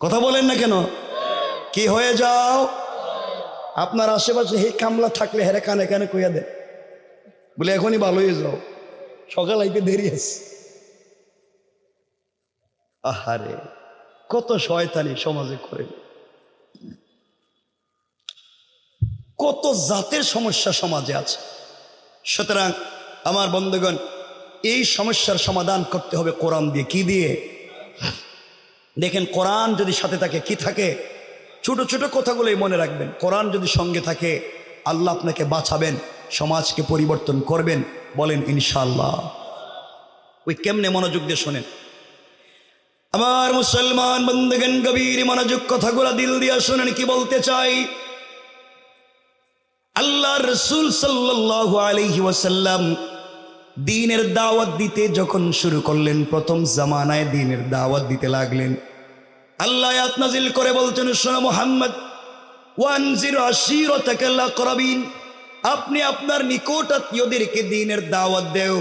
Speaker 1: কথা বলেন না কেন? কি হয়ে যাও? আপনার আশেপাশে হে কামলা থাকলে হেরে কানে কানে কইয়া দেন, বলে এখনই ভালো হয়ে যাও, সকাল আইতে দেরি আছে। আহারে কত শয়তানি সমাজে করে, কত জাতের সমস্যা সমাজে আছে। সুতরাং আমার বন্ধুগণ, এই সমস্যার সমাধান করতে হবে কোরআন দিয়ে। কি দিয়ে? দেখেন, কোরআন যদি সাথে থাকে, কি থাকে? ছোট ছোট কথাগুলোই মনে রাখবেন। কোরআন যদি সঙ্গে থাকে, আল্লাহ আপনাকে বাঁচাবেন, সমাজকে পরিবর্তন করবেন। বলেন ইনশাআল্লাহ। ওই কেমনে? মনোযোগ দিয়ে শোনেন আমার মুসলমান বন্ধুগণ, গভীর মনোযোগ, কথাগুলো দিল দিয়ে শোনেন কি বলতে চাই। আল্লাহ রাসূল সাল্লাল্লাহু আলাইহি ওয়াসাল্লাম দ্বীনের দাওয়াত দিতে যখন শুরু করলেন, প্রথম জামানায় দ্বীনের দাওয়াত দিতে লাগলেন, আল্লাহ আয়াত নাজিল করে বলছেন, শোনো মুহাম্মদ, ওয়ানজির আশীরাতাকাল আকরাবিন, আপনি আপনার নিকট আত্মীয়দেরকে দ্বীনের দাওয়াত দেও।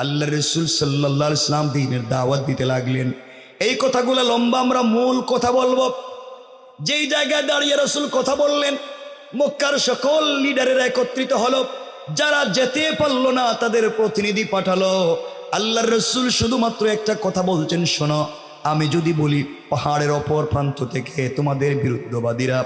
Speaker 1: আল্লাহ রাসূল সাল্লাল্লাহু আলাইহি ওয়াসাল্লাম দ্বীনের দাওয়াত দিতে লাগলেন। এই কথাগুলো লম্বা, আমরা মূল কথা বলবো। যেই জায়গায় দাঁড়িয়ে রাসূল কথা বললেন, মক্কার সকল লিডারেরা একত্রিত হলো। যারা যেতে পারলো না তাদের প্রতিনিধি পাঠালো। আল্লাহর রাসূল শুধুমাত্র একটা কথা বলছেন, শোনো, আমি যদি বলি পাহাড়ের অপর প্রান্ত থেকে তোমাদের বিরুদ্ধবাদীরা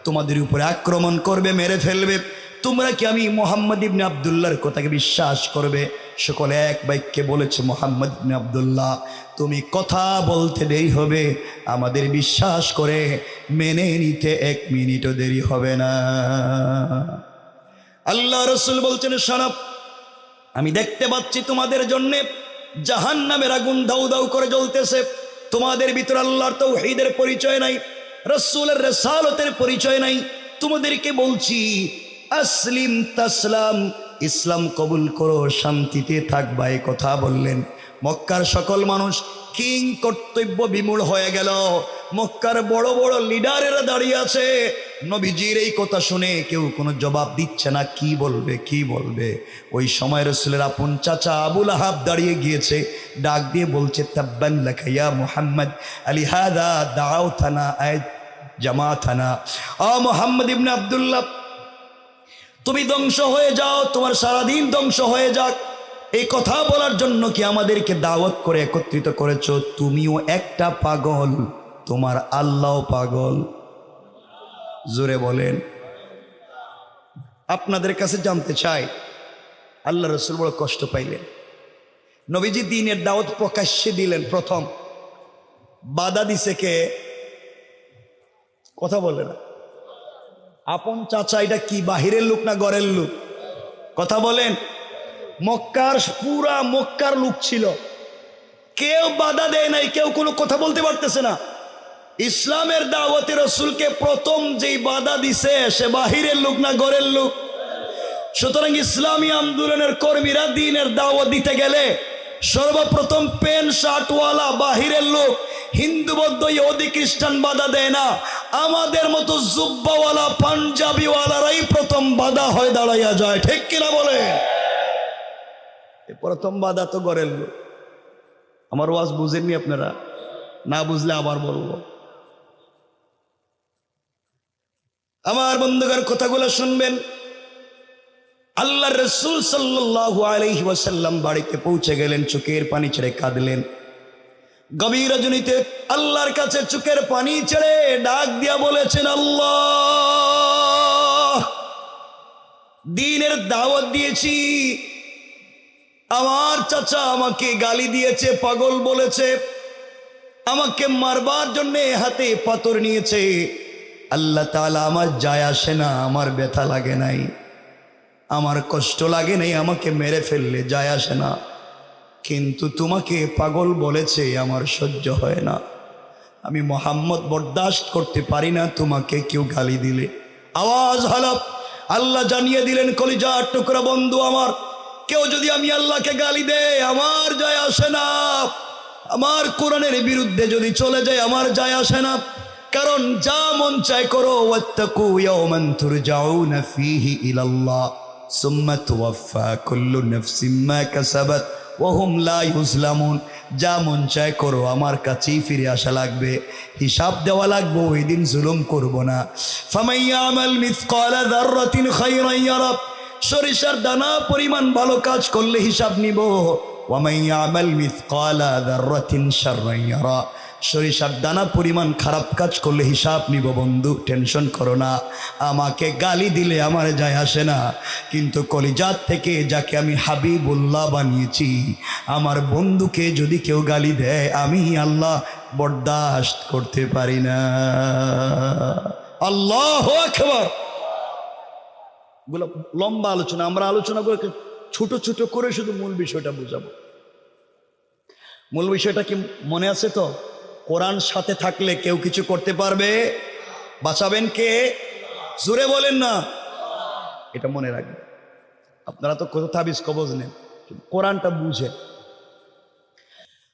Speaker 1: তোমাদের উপরে আক্রমণ করবে, মেরে ফেলবে, তোমরা কি আমি মুহাম্মদ ইবনে আব্দুল্লাহর কথাকে বিশ্বাস করবে? সকলে এক বাক্যে বলেছে, মুহাম্মদ ইবনে আব্দুল্লাহ, তুমি কথা বলতে দেরি হবে, আমাদের বিশ্বাস করে মেনে নিতে 1 মিনিটও দেরি হবে না। আল্লাহ রাসূল বলছেন, শোনো, আমি দেখতে পাচ্ছি তোমাদের জন্য জাহান্নামের আগুন দাউ দাউ করে জ্বলতেছে। তোমাদের ভিতর আল্লাহর তাওহীদের পরিচয় নাই, রাসূলের রিসালাতের পরিচয় নাই। তোমাদেরকে বলছি, আসলিম তাসলাম, ইসলাম কবুল করো, শান্তিতে থাকবা। এই কথা বললেন। মক্কার সকল মানুষ কিং কর্তব্য বিমূঢ় হয়ে গেল। মক্কার বড় বড় লিডারেরা দাঁড়িয়ে আছে, নবীজির এই কথা শুনে কেউ কোনো জবাব দিচ্ছে না। কি বলবে, কি বলবে? ওই সময় রাসূলের আপন চাচা আবু লাহাব দাঁড়িয়ে গিয়েছে, ডাক দিয়ে বলছে, তাব্বান লাকা ইয়া মুহাম্মদ, আলিহাদা দাউতানা আয় জামাতানা। ও মুহাম্মদ ইবনে আব্দুল্লাহ, তুমি ধ্বংস হয়ে যাও, তোমার সারাদিন ধ্বংস হয়ে যাক। এই কথা বলার জন্য কি আমাদেরকে দাওয়াত করে একত্রিত করেছো? তুমিও একটা পাগল, তোমার আল্লাহও পাগল। জোরে বলেন। আপনাদের কাছে জানতে চাই, আল্লাহ রাসূল বড় কষ্ট পাইলেন। নবীজি দ্বীনের দাওয়াত প্রকাশ্যে দিলেন, প্রথম বাধা দিছে কে? কথা বলে না। আপন চাচা, এটা কি বাহিরের লোক না ঘরের লোক? কথা বলেন। মক্কার পুরা মক্কার লোক ছিল, কেউ বাধা দেয় নাই, কেউ কোনো কথা বলতে পারতেছে না। ইসলামের দাওয়াতে রসুলকে প্রথম যেই বাধা দিছে সে বাহিরের লোক না ঘরের লোক। সুতরাং ইসলামী আন্দোলনের কর্মীরা দ্বীনের দাওয়াত দিতে গেলে সর্বপ্রথম প্যান্ট শার্টওয়ালা বাহিরের লোক, হিন্দু বৌদ্ধ ইহুদি খ্রিস্টান বাধা দেয় না, আমাদের মতো জুব্বাওয়ালা পাঞ্জাবিওয়ালারাই প্রথম বাধা হয়ে দাঁড়াইয়া যায়। ঠিক কিনা বলে? প্রথম বাধা তো ঘরের লোক। আমার ওয়াজ বুঝেননি আপনারা? না বুঝলে আবার বলবো। আমার বন্ধুগণ কথাগুলো শুনবেন। আল্লাহ রসুল সাল্লাল্লাহু আলাইহি ওয়াসাল্লাম বাড়িতে পৌঁছে গেলেন, চোখের পানি ছেড়ে কাঁদলেন। গভীর রজনীতে আল্লাহর কাছে চোখের পানি ছেড়ে ডাক দিয়া বলেছেন, আল্লাহ, দ্বীনের দাওয়াত দিয়েছি, আমার চাচা আমাকে গালি দিয়েছে, পাগল বলেছে, আমাকে মারবার জন্যে হাতে পাথর নিয়েছে। আল্লাহ তাআলা আমার যায় আসে না, আমার ব্যথা লাগে নাই, আমার কষ্ট লাগে নাই, আমাকে মেরে ফেললে যায় আসে না, কিন্তু তোমাকে পাগল বলেছে, আমার সহ্য হয় না, আমি মুহাম্মদ বরদাস্ত করতে পারি না তোমাকে কেউ গালি দিলে। আওয়াজ হলাপ আল্লাহ জানিয়ে দিলেন, কলিজার টুকরা বন্ধু আমার, কেউ যদি আমি আল্লাহকে গালি দেয় আমার যায় আসে না, আমার কোরআনের বিরুদ্ধে যদি চলে যায় আমার যায় আসে না, কারণ যা মন চায় করো। ওয়াত্তাকু ইয়াওমান তুরজাউনা ফীহি ইলাল্লাহ সুম্মা তুওয়াফা কুল্লু নাফসিম মা কাসাবাত ওয়া হুম লা ইউজলামুন। যা মন চায় করো, আমার কাছেই ফিরে আসা লাগবে, হিসাব দেওয়া লাগবে, ওই দিন জুলুম করব না। ফামান ইয়ামাল মিসকালা যাররাতিন খায়রান ইয়ারা, সরিষার দানা পরিমাণ ভালো কাজ করলে হিসাব নিব। ওয়া মান ইয়ামাল মিসকালা যাররাতিন শাররান ইয়ারা, সরিষার দানা পরিমাণ খারাপ কাজ করলে হিসাব নিব। বন্ধু টেনশন করো না, আমাকে গালি দিলে আমার যায় আসে না, কিন্তু কলিজাত থেকে যাকে আমি হাবিবুল্লাহ বানিয়েছি, আমার বন্ধুকে যদি কেউ গালি দেয় আমি আল্লাহ বরদাস্ত করতে পারি না। আল্লাহু আকবার। লম্বা আলোচনা, আমরা আলোচনা করে ছোট ছোট করে শুধু মূল বিষয়টা বুঝাবো। মূল বিষয়টা কি মনে আছে তো? কোরআন সাথে থাকলে কেউ কিছু করতে পারবে, বাঁচাবেন কে? জোরে বলেন না। এটা মনে রাখবেন। আপনারা তো কত তাবিজ কবজ নেন, কোরআনটা বুঝে।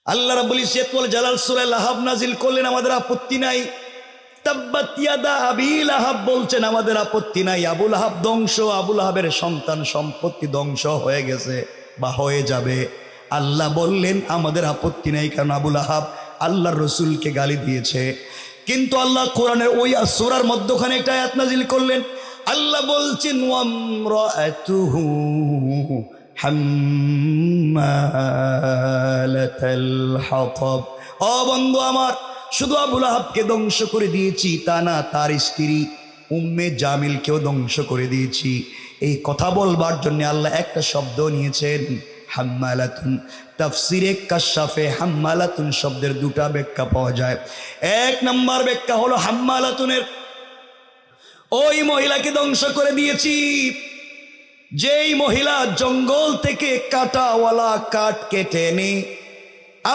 Speaker 1: আল্লাহ রাব্বুল ইজ্জত ওয়াল জালাল সূরা লাহাব নাজিল করলেন, আমাদের আপত্তি নাই। তাব্বাত ইয়াদা আবি লাহাব বলছেন, আমাদের আপত্তি নাই। আবু লাহাব ধ্বংস, আবু লাহাবের সন্তান সম্পত্তি ধ্বংস হয়ে গেছে বা হয়ে যাবে। আল্লাহ বললেন আমাদের আপত্তি নাই, কারণ আবু লাহাব আল্লাহর রসুলকে গালি দিয়েছে। কিন্তু আল্লাহ কোরআনের ওই সূরার মধ্যখানে একটা আয়াত নাজিল করলেন। আল্লাহ বলছেন, ওয়ামরাতুহু হাম্মালাতাল হাতাব। ও বন্ধু আমার, শুধু আবু লাহাবকে ধ্বংস করে দিয়েছি তা না, তার স্ত্রী উম্মে জামিলকেও ধ্বংস করে দিয়েছি। এই কথা বলবার জন্য আল্লাহ একটা শব্দ নিয়েছেন, হাম্মালাতুন। তাফসিরে কাশাফে হাম্মালাতুন শব্দের দুটা ব্যাখ্যা পাওয়া যায়। এক নম্বর ব্যাখ্যা হলো, হাম্মালাতুনের ওই মহিলাকে ধ্বংস করে দিয়েছি যেই মহিলা জঙ্গল থেকে কাঁটাওয়ালা কাঠ কেটে এনে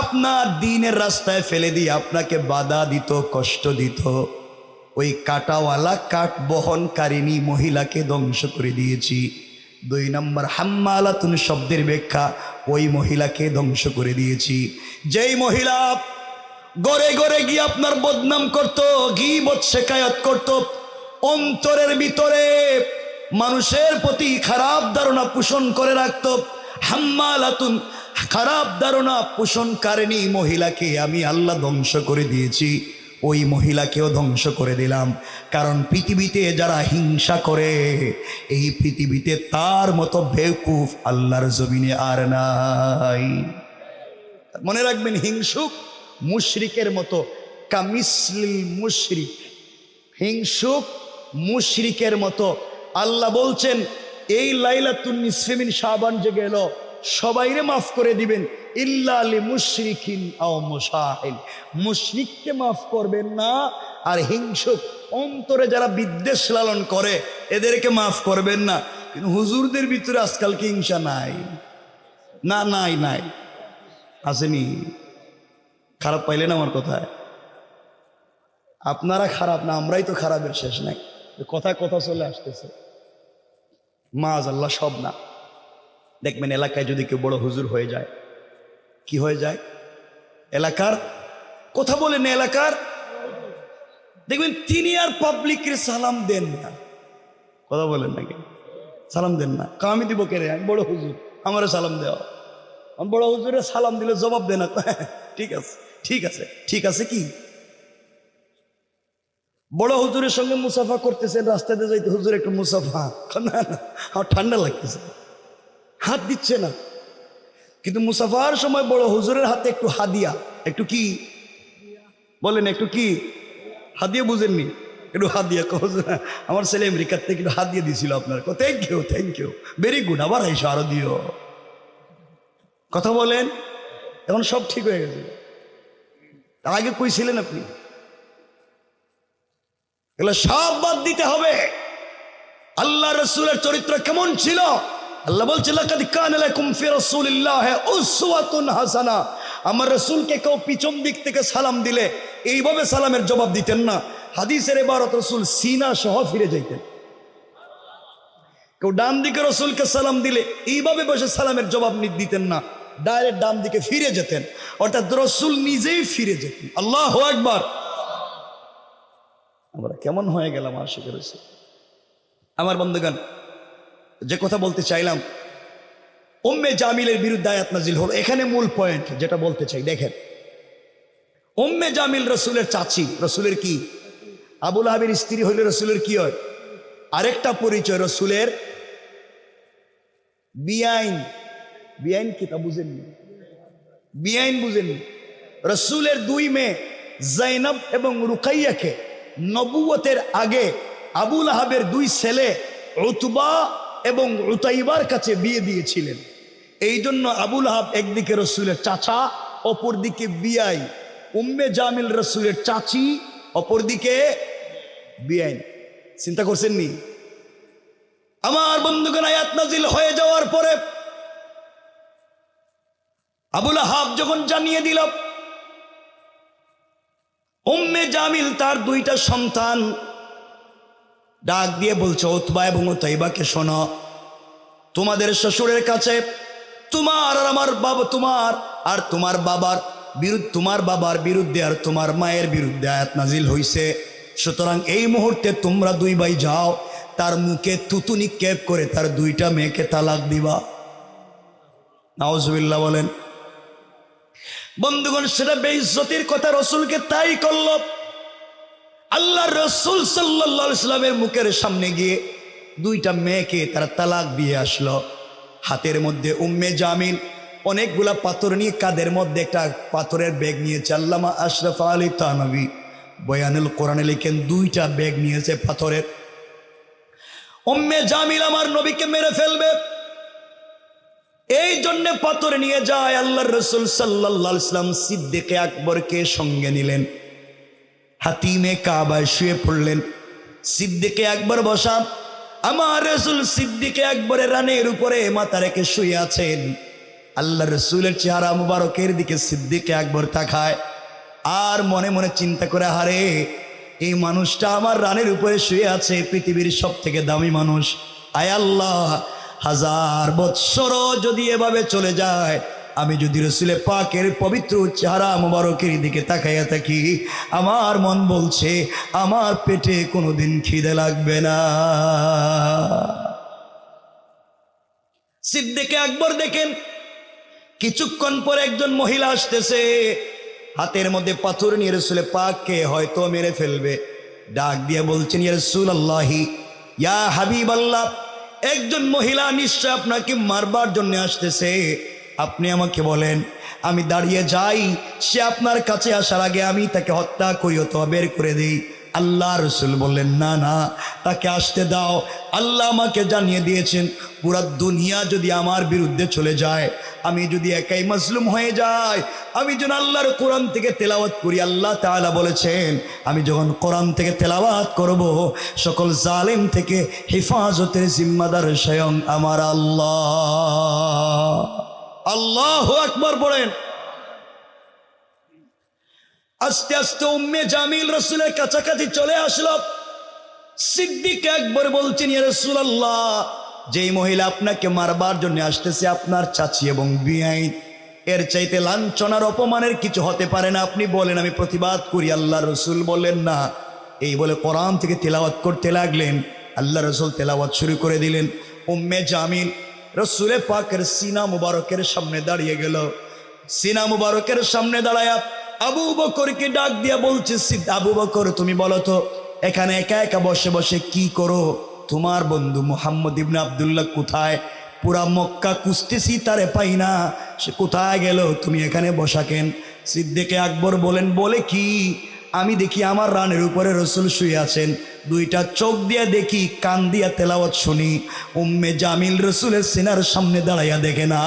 Speaker 1: আপনার দ্বীনের রাস্তায় ফেলে দিয়ে আপনাকে বাধা দিত, কষ্ট দিত। ওই কাঁটাওয়ালা কাঠ বহনকারিণী মহিলাকে ধ্বংস করে দিয়েছি। দুই নম্বর হাম্মালাতুন শব্দের ব্যাখ্যা, ওই মহিলাকে ধ্বংস করে দিয়েছি যেই মহিলা গড়ে গড়ে গিয়ে আপনার বদনাম করত, গীবত শিকায়াত করত, অন্তরের ভিতরে মানুষের প্রতি খারাপ ধারণা পোষণ করে রাখত। হাম্মালাতুন, খারাপ ধারণা পোষণকারিণী মহিলাকে আমি আল্লাহ ধ্বংস করে দিয়েছি। ওই মহিলাকেও ধ্বংস করে দিলাম, কারণ পৃথিবীতে যারা হিংসা করে, এই পৃথিবীতে তার মতো বেকুফ আল্লাহর জমিনে আর নাই। মনে রাখবেন, হিংসুক মুশরিকের মতো, কামিসলিল মুশরিক, হিংসুক মুশরিকের মতো। আল্লাহ বলছেন, এই লাইলাতুন নিসফে মিন শাবান যে গেল, সবাইরে মাফ করে দিবেন, ইল্লা লি মুশরিকিন আও মুশাহিন, মুশরিককে মাফ করবেন না। আর হিংসুক অন্তরে যারা বিদ্বেষ লালন করে এদেরকে মাফ করবেন না। কিন্তু হুজুরদের ভিতরে আজকাল কি হিংসা নাই? না, নাই নাই, আসেনি। খারাপ পাইলেন আমার কথায়? আপনারা খারাপ না, আমরাই তো খারাপের শেষ নাই। কথায় কথা চলে আসতেছে, মাআল্লাহ সব না। দেখবেন এলাকায় যদি কেউ বড় হুজুর হয়ে যায়, কি হয়ে যায়? এলাকার কথা বলেন, এলাকার দেখবেন তিনি আর পাবলিকের সালাম দেন না। কথা বলেন নাকি? সালাম দেন না। আমি দিব কে রে? আমি বড় হুজুর, আমারও সালাম দেওয়া। আমি বড় হুজুরের সালাম দিলে জবাব দেন না। ঠিক আছে, ঠিক আছে, ঠিক আছে। কি বড় হুজুরের সঙ্গে মুসাফা করতেছেন, রাস্তাতে যাইতে, হুজুর একটু মুসাফা। না না, আমার ঠান্ডা লাগতেছে, হাত দিচ্ছে না। কিন্তু মুসাফার সময় বড় হুজুরের হাতে একটু হাদিয়া, একটু কি বলেন, একটু কি হাদিয়া, বুঝেননি? একটু হাদিয়া। আমার ছেলে আমেরিকার থেকে একটু হাদিয়া দিয়েছিল আপনার। Thank you, thank you, very good, আবার আইসো, আরো দিও। কথা বলেন, এখন সব ঠিক হয়ে গেছে। আগে কই ছিলেন আপনি? এগুলো সব বাদ দিতে হবে। আল্লাহ রাসূলের চরিত্র কেমন ছিল? আল্লাহ বলছে, লাকাদ কানা লাকুম ফি রাসূলিল্লাহি উসওয়াতুন হাসানা। আমার রাসূলকে কেউ পিছন দিক থেকে সালাম দিলে এইভাবে সালামের জবাব দিতেন না। হাদিসের ইবারত, রাসূল সিনা সহ ফিরে যাইতেন। কেউ ডান দিকে রাসূলকে সালাম দিলে এইভাবে বসে সালামের জবাব দিতেন না, ডাইরেক্ট ডান দিকে ফিরে যেতেন, অর্থাৎ রাসূল নিজেই ফিরে যেতেন। আল্লাহু আকবার। আমরা কেমন হয়ে গেলাম আশিকের রাসূল। আমার বন্ধুগণ, যে কথা বলতে চাইলাম, উম্মে জামিলের বিরুদ্ধে আয়াত নাজিল হলো। এখানে মূল পয়েন্ট যেটা বলতে চাই, দেখেন, উম্মে জামিল রসুলের চাচি, রসুলের কি? আবু লাহাবের স্ত্রী হইলে রসুলের কি হয়? আরেকটা পরিচয়, রসুলের বিআইন। বিআইন কি তা বুঝেননি? বিআইন বুঝেননি? রসুলের দুই মেয়ে জাইনব এবং রুকাইয়াকে নবুয়তের আগে আবু লাহাবের দুই ছেলে উতবা এবং উতাইবার কাছে বিয়ে দিয়েছিলেন। এই জন্য আবু লাহাব একদিকে রসুলের চাচা, অপরদিকে বিআই। উম্মে জামিল রসুলের চাচি, অপরদিকে বিআইন। চিন্তা করছেন নি? আমার বন্ধুগণ, আয়াত নাজিল হয়ে যাওয়ার পরে আবু লাহাব যখন জানিয়ে দিল, উম্মে জামিল তার দুইটা সন্তান ডাক দিয়ে বলছে, উতবা এবং উতাইবাকে শোনো, তোমাদের শ্বশুরের কাছে তোমার আর আমার বাবা, তোমার আর তোমার বাবার বিরুদ্ধে, তোমার বাবার বিরুদ্ধে আর তোমার মায়ের বিরুদ্ধে আয়াত নাজিল হইছে। সুতরাং এই মুহূর্তে তোমরা দুই ভাই যাও, তার মুখে থুতু নিক্ষেপ করে তার দুইটা মেয়েকে তালাক দিবা। নাউজুবিল্লাহ বলেন। বন্ধুগণ, সেটা বেইজ্জতির কথা, রসুলকে তাই করল। আল্লাহ রসুল সাল্লাল্লাহু আলাইহি ওয়াসাল্লামের মুখের সামনে গিয়ে দুইটা মেয়েকে তারা তালাক দিয়ে আসলো। হাতের মধ্যে উম্মে জামিল অনেকগুলা পাথর নিয়ে, কাদের মধ্যে একটা পাথরের ব্যাগ নিয়েছে। আল্লামা আশরাফ আলী থানভী বয়ানুল কোরআনে লিখেন, দুইটা ব্যাগ নিয়েছে পাথরের। উম্মে জামিল আমার নবীকে মেরে ফেলবে, এই জন্য পাথর নিয়ে যায়। আল্লাহর রাসূল সাল্লাল্লাহু আলাইহি ওয়াসাল্লাম সিদ্দিক আকবরকে সঙ্গে নিলেন, হাতিমে কাবায় শুয়ে পড়লেন। সিদ্দিক আকবর বসা, আমার রাসূল সিদ্দিক আকবরের রানের উপরে মাথা রেখে শুয়ে আছেন। আল্লাহর রাসূলের চেহারা মুবারকের দিকে সিদ্দিক আকবর তাকায় আর মনে মনে চিন্তা করে, হারে, এই মানুষটা আমার রানের উপরে শুয়ে আছে, পৃথিবীর সব থেকে দামি মানুষ। আয় আল্লাহ, 1000 বৎসর যদি এভাবে চলে যায়, আমি যদি রসুলে পাকের পবিত্র চেহারা মুবারকের দিকে তাকাইয়া থাকি, আমার মন বলছে আমার পেটে কোনোদিন খিদে লাগবে না। সিদ্দিক আকবর দেখেন, কিছুক্ষণ পরে একজন মহিলা আসতেছে, হাতের মধ্যে পাথর নিয়ে রসুলে পাককে হয়তো মেরে ফেলবে। ডাক দিয়ে বলছেন, ইয়া রাসূলুল্লাহি, ইয়া হাবিবাল্লাহ, একজন মহিলা নিশ্চয় আপনাকে মারবার জন্য আসতেছে, আপনি আমাকে বলেন, আমি দাঁড়িয়ে যাই, সে আপনার কাছে আসার আগে আমি তাকে হত্যা করি অথবা বের করে দিই। আল্লাহ রসুল বললেন, না না, তাকে আসতে দাও। আল্লাহ আমাকে জানিয়ে দিয়েছেন, পুরা দুনিয়া যদি আমার বিরুদ্ধে চলে যায়, আমি যদি একাই মাজলুম হয়ে যাই, আমি যেন আল্লাহর কোরআন থেকে তেলাওয়াত করি। আল্লাহ তাআলা বলেছেন, আমি যখন কোরআন থেকে তেলাওয়াত করব, সকল জালেম থেকে হেফাজতের জিম্মাদার স্বয়ং আমার আল্লাহ। আল্লাহু আকবার পড়েন। আস্তে আস্তে উম্মে জামিল রাসূলের কাছাকাছি চলে আসলো। সিদ্দিক আকবর বলছেন, ইয়া রাসূলুল্লাহ, যেই মহিলা আপনাকে মারবার জন্য আসতেছে আপনার চাচি এবং বিয়াইন, এর চাইতে লাঞ্ছনার অপমানের কিছু হতে পারে না, আপনি বলেন আমি প্রতিবাদ করি। আল্লাহ রসুল বললেন না। এই বলে কোরআন থেকে তেলাওয়াত করতে লাগলেন। আল্লাহ রসুল তেলাওয়াত শুরু করে দিলেন। উম্মে জামিল রসুলের পাকের সিনা মুবারকের সামনে দাঁড়িয়ে গেল। সিনা মুবারকের সামনে দাঁড়ায়া আবু বকরকে ডাক দিয়া বলছে, আবু বকর তুমি বলো তো, এখানে একা একা বসে বসে কি করো? তোমার বন্ধু মুহাম্মদ ইবনে আব্দুল্লাহ কোথায়? পুরা মক্কা খুঁজতেছি, তারে পাই না, সে কোথায় গেল? তুমি এখানে বসা কেন? সিদ্দিক আকবর বলেন, বলে কি? আমি দেখি আমার রানের উপরে রসুল শুয়ে আছেন, দুইটা চোখ দিয়ে দেখি, কান দিয়া তেলাওয়াত শুনি। উম্মে জামিল রসুলের সিনার সামনে দাঁড়াইয়া দেখে না,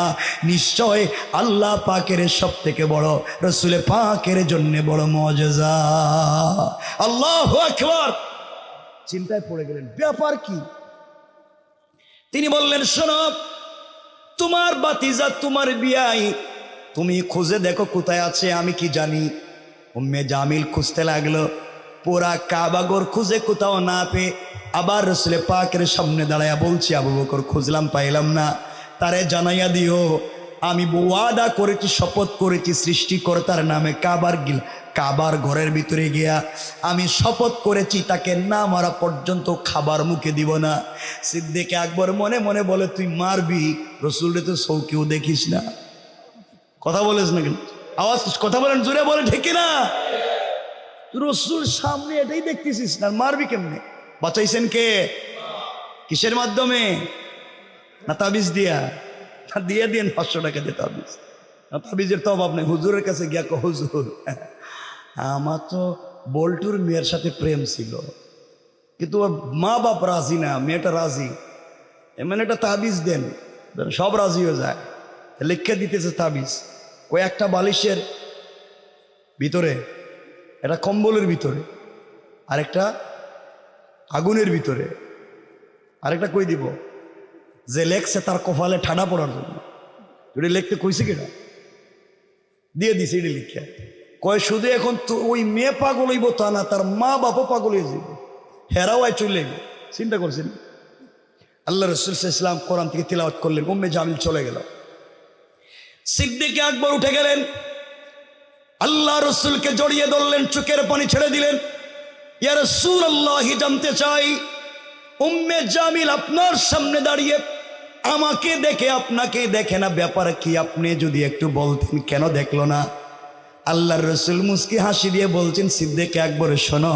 Speaker 1: নিশ্চয় আল্লাহ পাকের সব থেকে বড়, রসুলে পাকের জন্য বড় মুআজিজা। আল্লাহু আকবার। চিন্তায় পড়ে গেলেন, ব্যাপার কি? তিনি বললেন, শোনো, তোমার বাতিজা, তোমার বিয়াই, তুমি খুঁজে দেখো কোথায় আছে, আমি কি জানি? উম্মে জামিল খুঁজতে লাগলো, পুরা কাবাগর খুঁজে কোথাও না পেয়ে আবার রসুলে পাকের সামনে দাঁড়ায়া বলছি, আবু বকর খুঁজলাম, পাইলাম না, তারে জানাইয়া দিও আমি ওয়াদা করেছি, শপথ করেছি সৃষ্টিকর্তার নামে, কাবার ঘরের ভিতরে গিয়া আমি শপথ করেছি তাকে না মারা পর্যন্ত খাবার মুখে দিব না। সিদ্দিক আকবর মনে মনে বলে, তুই মারবি? রসুলরে তো চৌকিও দেখিস না। কথা বলিস না কেন? আওয়াজ কথা বলেন, জোরে বলেন, ঠিক না? রসুল সামনে এটাই দেখতেছিস না, মারবি কেমনে? বাঁচাইছেন কে? কিসের মাধ্যমে? না তাবিজ দিয়া? দিয়ে দিন 500 টাকা দিয়ে তাবিজ। তাবিজের তো অভাব নেই। হুজুরের কাছে গিয়া কো, হুজুর আমার তো বল্টুর মেয়ের সাথে প্রেম ছিল, কিন্তু ওর মা বাপ রাজি না, মেয়েটা রাজি, এমন একটা তাবিজ দেন। সব রাজি হয়ে যায়, লিখে দিতেছে তাবিজ। ওই একটা বালিশের ভিতরে, একটা কম্বলের ভিতরে, আরেকটা আগুনের ভিতরে, আরেকটা কই দিব, যে লেখছে তার কপালে ঠাডা পড়ার জন্য। যদি লিখতে কইছে কিনা, দিয়ে দিছে এটি লিখে। কয় শুধু এখন তো ওই মেয়ে পাগল হইব তা না, তার মা বাপও পাগল হয়ে যাব, হেরাও আয় চলে যাবে। চিন্তা করছেন? আল্লাহ রসুল ইসলাম কোরআন থেকে তিলাওয়াত করলেন, উম্মে জামিল চলে গেল। সিদ্দিক আকবর উঠে গেলেন, আল্লাহ রসুলকে জড়িয়ে ধরলেন, চোখের পানি ছেড়ে দিলেন। ইয়া রাসূলুল্লাহ, জানতে চাই উম্মে জামিল আপনার সামনে দাঁড়িয়ে আমাকে দেখে আপনাকে দেখে না, ব্যাপার কি? আপনি যদি একটু বলতেন, কেন দেখলো না? আল্লাহর রসুল মুস্কি হাসি দিয়ে বলছেন, সিদ্দিক আকবর শোনো,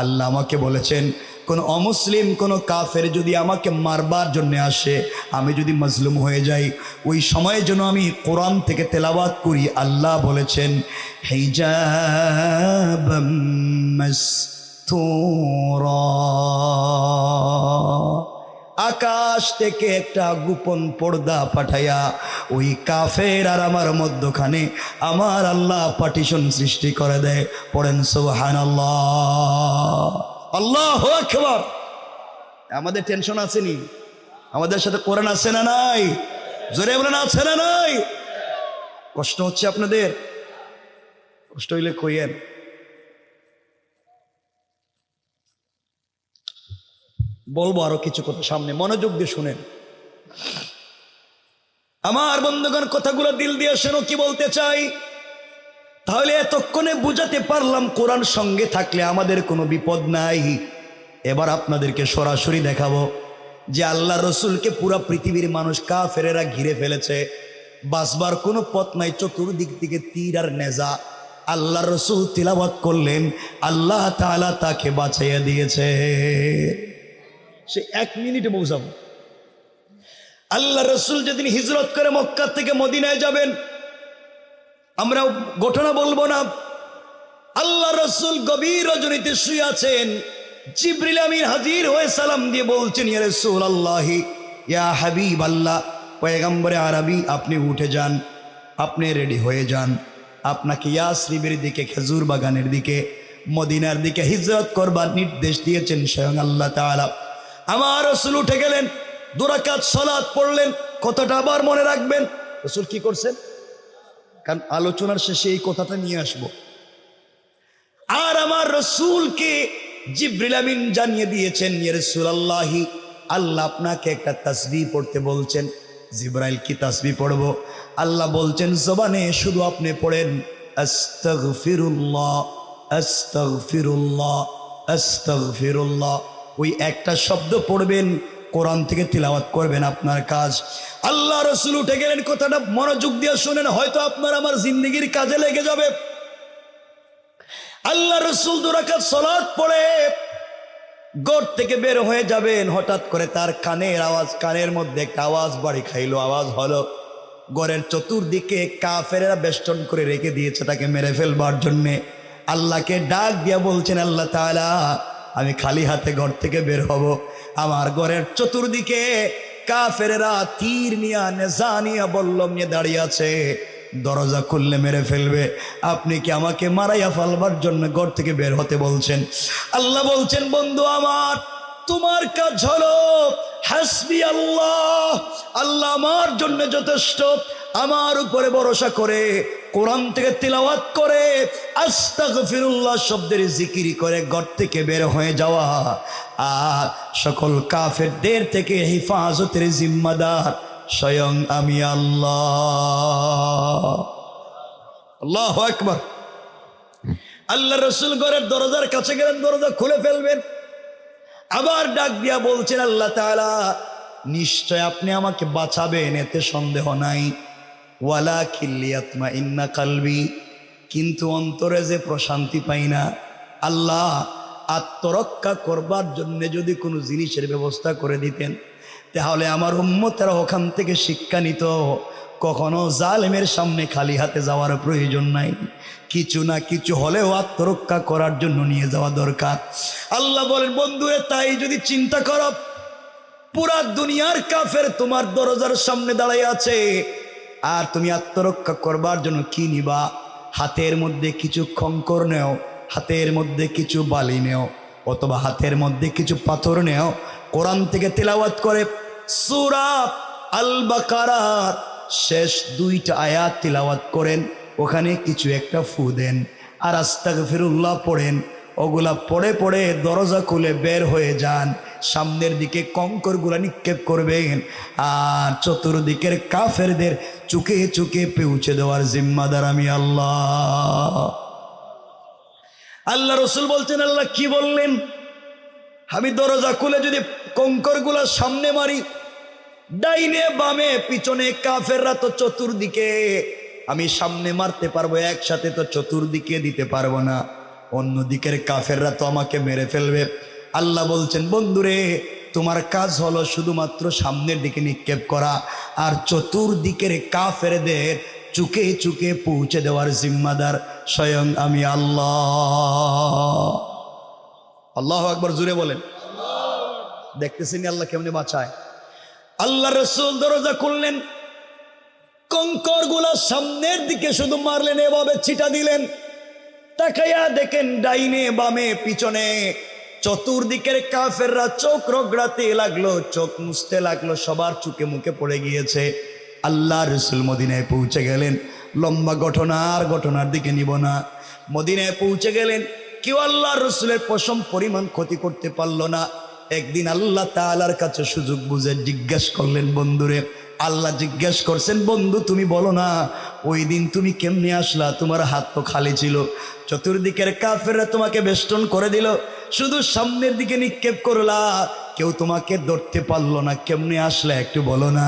Speaker 1: আল্লাহ আমাকে বলেছেন, কোন অমুসলিম, কোন কাফের যদি আমাকে মারবার জন্য আসে, আমি যদি মজলুম হয়ে যাই, ওই সময়ের জন্য আমি কোরআন থেকে তেলাওয়াত করি। আল্লাহ বলেছেন, হিজাবাম মাসতুরা, আকাশ থেকে একটা গোপন পর্দা পাঠাইয়া ওই কাফের আর আমার মধ্যখানে আমার আল্লাহ পার্টিশন সৃষ্টি করে দেয়। পড়েন সুবহানাল্লাহ, আল্লাহু আকবার। আমাদের টেনশন আছে নি? আমাদের সাথে কোরআন আছে না নাই? জোরে বলেন, আছে না নাই? কষ্ট হচ্ছে আপনাদের? কষ্ট হইলে কইয়েন। বলবো আরো কিছু কথা সামনে, মনোযোগ দিয়ে শুনেন। আমার বন্ধুগণ, কথাগুলো দিল দিয়ে শোনো, কি বলতে চাই। তাহলে এতক্ষণে বুঝাতে পারলাম, কোরআন সঙ্গে থাকলে আমাদের কোনো বিপদ নাই। এবার আপনাদেরকে সরাসরি দেখাবো যে আল্লাহ রসুলকে পুরা পৃথিবীর মানুষ কাফেরেরা ঘিরে ফেলেছে, বাঁচবার কোনো পথ নাই, চতুর্দিক থেকে তীর আর নেজা। আল্লাহ রসুল তিলাওয়াত করলেন, আল্লাহ তাআলা তাকে বাঁচাইয়া দিয়েছে। সে 1 মিনিটে পৌঁছাবো। আল্লাহ রসুল যেদিন হিজরত করে মক্কা থেকে মদিনায় যাবেন, আমরা ঘটনা বলবো না, আল্লাহ রসুল গভীর রজনীতে শুয়ে আছেন। জিবরিল আমিন হাজির হয়ে সালাম দিয়ে বলছেন, ইয়া রাসূলুল্লাহ, ইয়া হাবিব আল্লাহ, পয়গম্বরে আরবি, আপনি উঠে যান, আপনি রেডি হয়ে যান, আপনাকে ইয়াসরিবের দিকে, খেজুর বাগানের দিকে, মদিনার দিকে হিজরত করবার নির্দেশ দিয়েছেন স্বয়ং আল্লাহ তাআলা। আমার রাসূল উঠে গেলেন, 2 রাকাত সালাত পড়লেন। কতটা আবার মনে রাখবেন? রাসূল কি করছেন? কারণ আলোচনার শেষে এই কথাটা নিয়ে আসব। আর আমার রাসূলকে জিবরিল আমিন জানিয়ে দিয়েছেন, ইয়া রাসূলুল্লাহি, আল্লাহ আপনাকে একটা তাসবিহ পড়তে বলছেন। জিবরাইল কি তাসবিহ পড়ব? আল্লাহ বলছেন জবানে শুধু আপনি পড়েন আস্তাগফিরুল্লাহ আস্তাগফিরুল্লাহ আস্তাগফিরুল্লাহ। ওই একটা শব্দ পড়বেন, কোরআন থেকে তিলাওয়াত করবেন, আপনার কাজ। আল্লাহ রাসূল উঠে গেলেন। কথাটা মনোযোগ দিয়ে শুনেন, হয়তো আপনার আমার জিন্দেগির কাজে লেগে যাবে। আল্লাহ রাসূল 2 রাকাত সালাত পড়ে ঘর থেকে বের হয়ে যাবেন, হঠাৎ করে তার কানের মধ্যে একটা আওয়াজ বাড়ি খাইলো। আওয়াজ হলো ঘরের চতুর্দিকে কাফেররা বেষ্টন করে রেখে দিয়েছে তাকে মেরে ফেলবার জন্যে। আল্লাহকে ডাক দিয়া বলছেন, আল্লাহ তাআলা, আমি খালি হাতে ঘর থেকে বের হব, আমার ঘরের চতুর্দিকে কাফেররা তীর নিয়া নেজা নিয়া বল্লম নিয়ে দাঁড়িয়ে আছে, দরজা খুললে মেরে ফেলবে। আপনি কি আমাকে মারাইয়া ফেলবার জন্য ঘর থেকে বের হতে বলছেন? আল্লাহ বলছেন, বন্ধু আমার, তোমার কাজ হলো হাসবি আল্লাহ, আল্লাহ আমার জন্য যথেষ্ট। আমার উপরে ভরসা করে কোরআন থেকে তিলাওয়াত করে আস্তাগফিরুল্লাহ শব্দের জিকির করে ঘর থেকে বের হয়ে যাওয়া। আর সকল কাফেরদের থেকে হেফাজতের জিম্মাদার স্বয়ং আমি আল্লাহ। আল্লাহু আকবার। আল্লাহ রাসূল ঘরের দরজার কাছে গেলেন, দরজা খুলে ফেলবেন। আবার ডাক দিয়া বলছেন, আল্লাহ তাআলা, নিশ্চয় আপনি আমাকে বাঁচাবেন, এতে সন্দেহ নাই। ওয়ালাকিন লিয়াতমাইন্না কলবি, কিন্তু অন্তরে যে প্রশান্তি পাই না। আল্লাহ, আত্মরক্ষা করবার জন্য যদি কোনো জিনিসের ব্যবস্থা করে দিতেন, তাহলে আমার উম্মতেরা ওখান থেকে শিক্ষা নিত, কখনো জালেমের সামনে খালি হাতে যাওয়ার প্রয়োজন নাই, কিছু না কিছু হলেও আত্মরক্ষা করার জন্য নিয়ে যাওয়া দরকার। আল্লাহ বলেন, বন্ধুরে, তাই যদি চিন্তা করো, পুরা দুনিয়ার কাফের তোমার দরজার সামনে দাঁড়াই আছে, আর তুমি আত্মরক্ষা করবার জন্য কি নিবা? হাতের মধ্যে কিছু খঙ্কর নেও, হাতের মধ্যে কিছু বালি নেও, অথবা হাতের মধ্যে কিছু পাথর নেও। কোরআন থেকে তিলাওয়াত করে সূরা আল বাকারার শেষ 2টা আয়াত তিলাওয়াত করেন, ওখানে কিছু একটা ফু দেন, আর আস্তাগফিরুল্লাহ পড়েন। ওগুলা পড়ে পড়ে দরজা খুলে বের হয়ে যান, সামনের দিকে কঙ্করগুলা নিক্ষেপ করবেন, আর চতুর্দিকের কাফেরদের চুকে চুকে পৌঁছে দেওয়ার জিম্মাদার আমি আল্লাহ। আল্লাহ রাসূল বলছেন, আল্লাহ কি বললেন? আমি দরজা খুলে যদি কঙ্করগুলা সামনে মারি, ডাইনে বামে পিছনে কাফেররা তো চতুর্দিকে, আমি সামনে মারতে পারবো, একসাথে তো চতুর্দিকে দিতে পারবো না, অন্যদিকের কাফেররা তো আমাকে মেরে ফেলবে। আল্লাহ বলছেন, বন্ধুরে, তোমার কাজ হলো শুধুমাত্র সামনের দিকে নিক্ষেপ করা, আর চতুর্দিকের কাফেরদের চুকে চুকে পৌঁছে দেওয়ার জিম্মাদার স্বয়ং আমি আল্লাহ। আল্লাহু আকবার, জুড়ে বলেন। দেখতেছেন আল্লাহ কেমনে বাঁচায়। আল্লাহ রাসূল দরজা খুললেন, কঙ্কর গুলা সামনের দিকে শুধু মারলেন, এভাবে ছিটা দিলেন। তাকাইয়া দেখেন ডাইনে বামে পিছনে চতুর্দিকের কাফেররা চোখ রগড়াতে লাগলো, চোখ মুছতে লাগলো, সবার চোখে মুখে পড়ে গিয়েছে। আল্লাহ রাসূল মদিনায় পৌঁছে গেলেন। লম্বা ঘটনার দিকে নিব না। মদিনায় পৌঁছে গেলেন, কেউ আল্লাহ রাসূলের পশম পরিমাণ ক্ষতি করতে পারল না। একদিন আল্লাহ তাআলার কাছে সুযোগ বুঝে জিজ্ঞেস করলেন, বন্ধুরে, আল্লাহ জিজ্ঞেস করছেন, বন্ধু তুমি বলো না, ওই দিন তুমি কেমনে আসলা? তোমার হাত তো খালি ছিল, চতুর্দিকের কাফেররা তোমাকে বেষ্টন করে দিল, শুধু সামনের দিকে নিক্ষেপ করলা, কেউ তোমাকে ধরতে পারলো না, কেমনে আসলে একটু বলো না।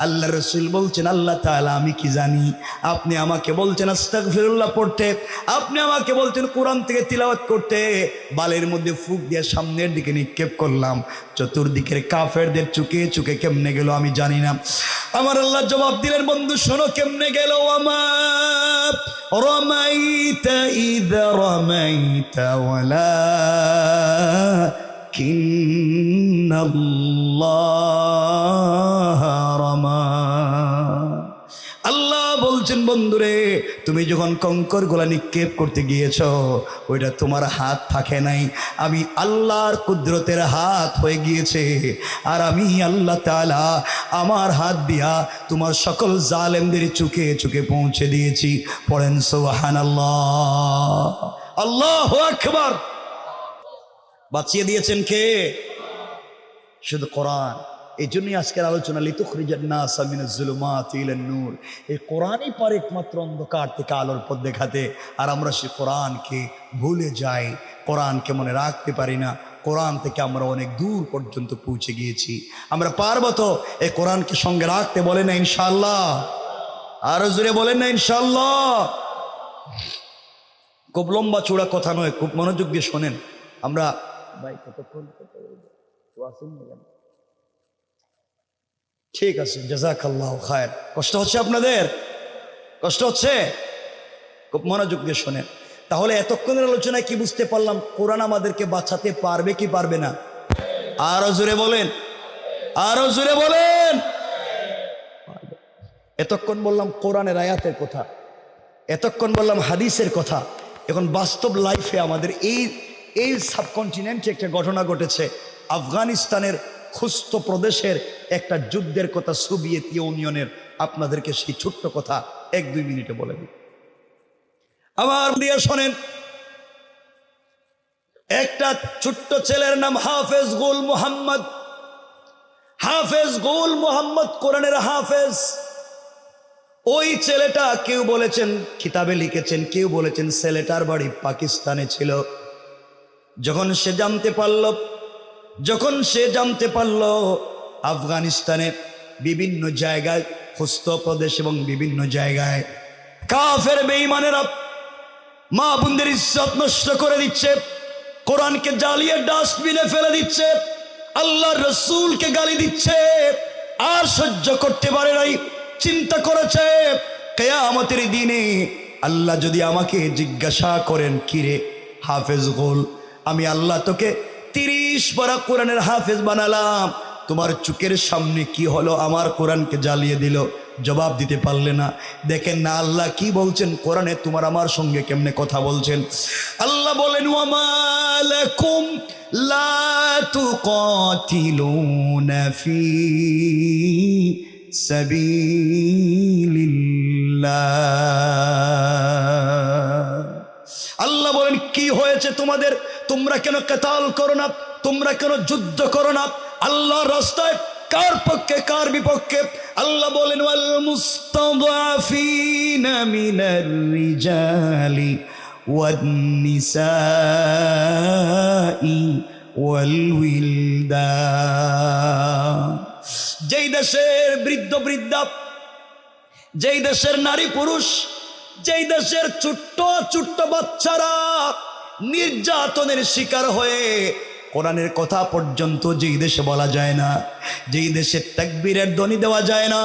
Speaker 1: আল্লাহ রাসূল বলছেন, আল্লাহ তাআলা আমি কি জানি? আপনি আমাকে বলছেন আস্তাগফিরুল্লাহ পড়তে, আপনি আমাকে বলছেন কোরআন থেকে তিলাওয়াত করতে, বালের মধ্যে ফুঁক দিয়ে সামনের দিকে নিক্ষেপ করলাম, চতুর্দিকের কাফেরদের চুকে চুকে কেমনে গেল আমি জানি না। আমার আল্লাহ জবাব দিলেন, বন্ধু শোনো কেমনে গেল। আমার রমাইতা ইযা রমাইতা ওয়ালাকিন্নাল্লাহ রামা। আল্লাহ বলছেন, বন্ধুরে, তুমি যখন কঙ্কর গোলা নিক্ষেপ করতে গিয়েছ, ওইটা তোমার হাত থাকে নাই, আমি আল্লাহর কুদরতের হাত হয়ে গিয়েছে। আর আমি আল্লাহ তাআলা আমার হাত দিয়া তোমার সকল জালেমদের চুকে চুকে পৌঁছে দিয়েছি। পড়েন সুবহানাল্লাহ, আল্লাহু আকবার। বাঁচিয়ে দিয়েছেন কে? শুধু কোরআন। এই জন্যই আজকের আলোচনা, লিতুখরিজান নাস মিনাজ যুলুমাতি ইলান নূর। এই কোরআনই পারে একমাত্র অন্ধকার থেকে আলোর পথ দেখাতে। আর আমরা সে কোরআনকে ভুলে যাই, কোরআনকে মনে রাখতে পারি না। কোরআন থেকে আমরা অনেক দূর পর্যন্ত পৌঁছে গিয়েছি। আমরা পারবো তো এই কোরআনকে সঙ্গে রাখতে? বলেন না ইনশাআল্লাহ? আরো জোরে বলেন না ইনশাআল্লাহ? খুব লম্বা চূড়া কথা নয়, খুব মনোযোগ দিয়ে শোনেন। আমরা ভাই কতক্ষণ ঠিক আছে, জাযাকাল্লাহু খায়র। কষ্ট হচ্ছে আপনাদের? কষ্ট হচ্ছে? খুব মনোযোগ দিয়ে শোনেন। তাহলে এতক্ষণের আলোচনায় কি বুঝতে পারলাম? কোরআন আমাদেরকে বাঁচাতে পারবে কি পারবে না? আরো জোরে বলেন, আরো জোরে বলেন। এতক্ষণ বললাম কোরআনের আয়াতের কথা, এতক্ষণ বললাম হাদিসের কথা। এখন বাস্তব লাইফে আমাদের এই সাবকন্টিনেন্টে একটা ঘটনা ঘটেছে। আফগানিস্তানের খুস্ত প্রদেশের একটা যুদ্ধের কথা, সোভিয়েত ইউনিয়নের। আপনাদেরকে সেই ছোট্ট কথা 1-2 মিনিটে বলে দিই। আমার দিয়ে শোনেন। একটা ছোট্ট ছেলের নাম হাফেজ গুল মোহাম্মদ। হাফেজ গুল মোহাম্মদ কোরআনের হাফেজ। ওই ছেলেটা, কেউ বলেছেন কিতাবে লিখেছেন, কেউ বলেছেন ছেলেটার বাড়ি পাকিস্তানে ছিল। যখন সে জানতে পারল আফগানিস্তানে বিভিন্ন জায়গায়, খুস্ত প্রদেশ এবং বিভিন্ন জায়গায় কাফের বেঈমানেরা মা বোনদের ইজ্জত নষ্ট করে দিচ্ছে, কোরআনকে জ্বালিয়ে ডাস্টবিনে ফেলে দিচ্ছে, আল্লাহর রাসূলকে গালি দিচ্ছে, আর সহ্য করতে পারে নাই। চিন্তা করেছে, কিয়ামতের দিনে আল্লাহ যদি আমাকে জিজ্ঞাসা করেন, কিরে হাফেজ গোল, আমি আল্লাহ তোকে 30 পারা কোরআনের হাফেজ বানালাম, তোমার চোখের সামনে কি হলো? আমার কোরআনকে জ্বালিয়ে দিল। জবাব দিতে পারলে না। দেখেন না আল্লাহ কি বলছেন কোরআনে, তোমার আমার সঙ্গে কেমনে কথা বলছেন। আল্লাহ বলেন, ওয়ামা লাকুম লা তুকাতিলুনা ফি সাবিলিল্লাহ। আল্লাহ বলেন, কি হয়েছে তোমাদের? তোমরা কেন কিতাল করো না? তোমরা কেন যুদ্ধ করো না আল্লাহর রাস্তায়? কার পক্ষে, কার বিপক্ষে? আল্লাহ বলেন, ওয়াল মুস্তাদাফিনা মিনার রিজালি ওয়ান নিসাই ওয়াল উইলদান। যেই দেশের বৃদ্ধ বৃদ্ধা, যেই দেশের নারী পুরুষ, যেই দেশের ছোট্ট ছোট্ট বাচ্চারা নির্যাতনের শিকার হয়ে কোরআনের কথা পর্যন্ত যেই দেশে বলা যায় না, যেই দেশে তাকবীরের ধ্বনি দেওয়া যায় না,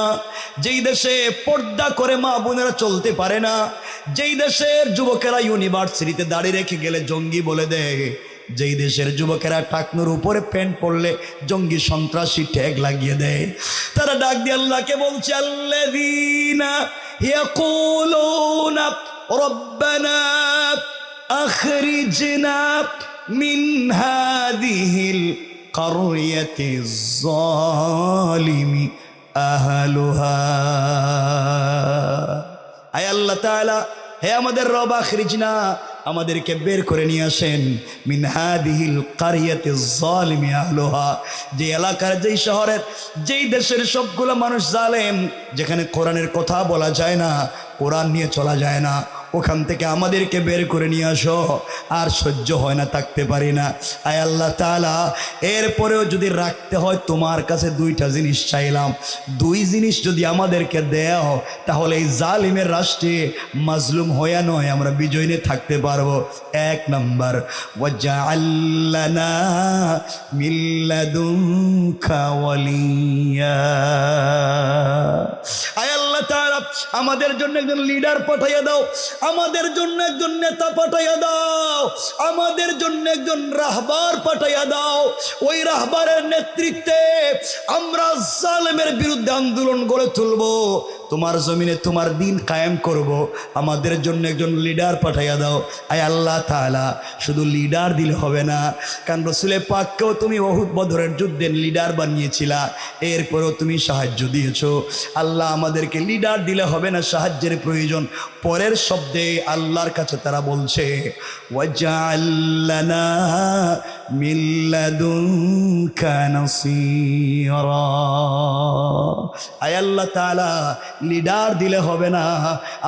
Speaker 1: যেই দেশে পর্দা করে মা বোনেরা চলতে পারে না, যেই দেশের যুবকেরা ইউনিভার্সিটিতে দাঁড়িয়ে রেখে গেলে জঙ্গি বলে দেয়, যেই দেশের যুবকেরা টাকনুর উপরে প্যান্ট পরলে জঙ্গি সন্ত্রাসী ট্যাগ লাগিয়ে দেয়, তারা ডাক দিয়ে আল্লাহকে বলছে, আল্লাযীনা ইয়াকুলুনা রব্বানা আখরিজনা মিন হাযিহিল কারয়াতিজ যালিমি আহলুহা। আয় আল্লাহ তাআলা, হে আমাদের রব, আখরিজনা, আমাদেরকে বের করে নিয়ে আসেন, মিন হাযিহিল কারয়াতিজ যালিমি আহলুহা, যে এলাকার, যেই শহরের, যেই দেশের সবগুলো মানুষ জালেম, যেখানে কোরআনের কথা বলা যায় না, কোরআন নিয়ে চলা যায় না, ওখান থেকে আমাদেরকে বের করে নিয়ে আসো। আর সহ্য হয় না, থাকতে পারি না। আয় আল্লাহ তাআলা, এরপরেও যদি রাখতে হয় তোমার কাছে 2টা জিনিস চাইলাম, 2 জিনিস যদি আমাদেরকে দেও, তাহলে এই জালিমের রাষ্ট্রে মাজলুম হয়ে নয়, আমরা বিজয় নিয়ে থাকতে পারবো। 1 নাম্বার, ওয়াজআল লানা মিন লাদুনকা ওয়ালিয়া। আয় আল্লাহ তাআলা, আমাদের জন্য একজন লিডার পাঠাইয়া দাও, আমাদের জন্য একজন নেতা পাঠাইয়া দাও, আমাদের জন্য একজন রাহবার পাঠাইয়া দাও। ওই রাহবারের নেতৃত্বে আমরা জালেমের বিরুদ্ধে আন্দোলন গড়ে তুলবো। তোমার জমিনে তোমার দিন কায়েম করব, আমাদের জন্য একজন লিডার পাঠাইয়া দাও। আয় আল্লাহ তাআলা, শুধু লিডার দিলে হবে না, কারণ রসুলে পাককেও তুমি উহুদ বদরের যুদ্ধের লিডার বানিয়েছিলা, এরপরেও তুমি সাহায্য দিয়েছো। আল্লাহ আমাদেরকে লিডার দিলে হবে না, সাহায্যের প্রয়োজন। পরের শব্দে আল্লাহর কাছে তারা বলছে ওয়াজআল লানা মিন লাদুনকা নাসীরা। আয় আল্লাহ তাআলা, লিডার দিলে হবে না,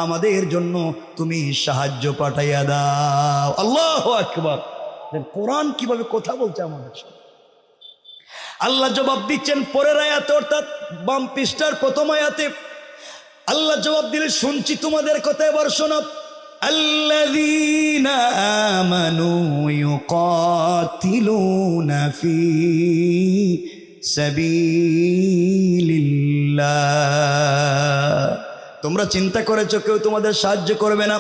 Speaker 1: আমাদের জন্য তুমি সাহায্য পাঠাইয়া দাও। আল্লাহু আকবার। কোরআন কিভাবে কথা বলছে আমাদের সাথে। আল্লাহ জবাব দিচ্ছেন পরের আয়াতে, অর্থাৎ বাম পৃষ্ঠার প্রথম আয়াতে আল্লাহ জবাব দিলে, শুনছি তোমাদের কথা, এবার শোনো। আল্লাযীনা আমানু ইউকাতিলুনা ফি সাবিলিল্লাহ। তোমরা চিন্তা করেছো কেউ তোমাদের সাহায্য করবে না?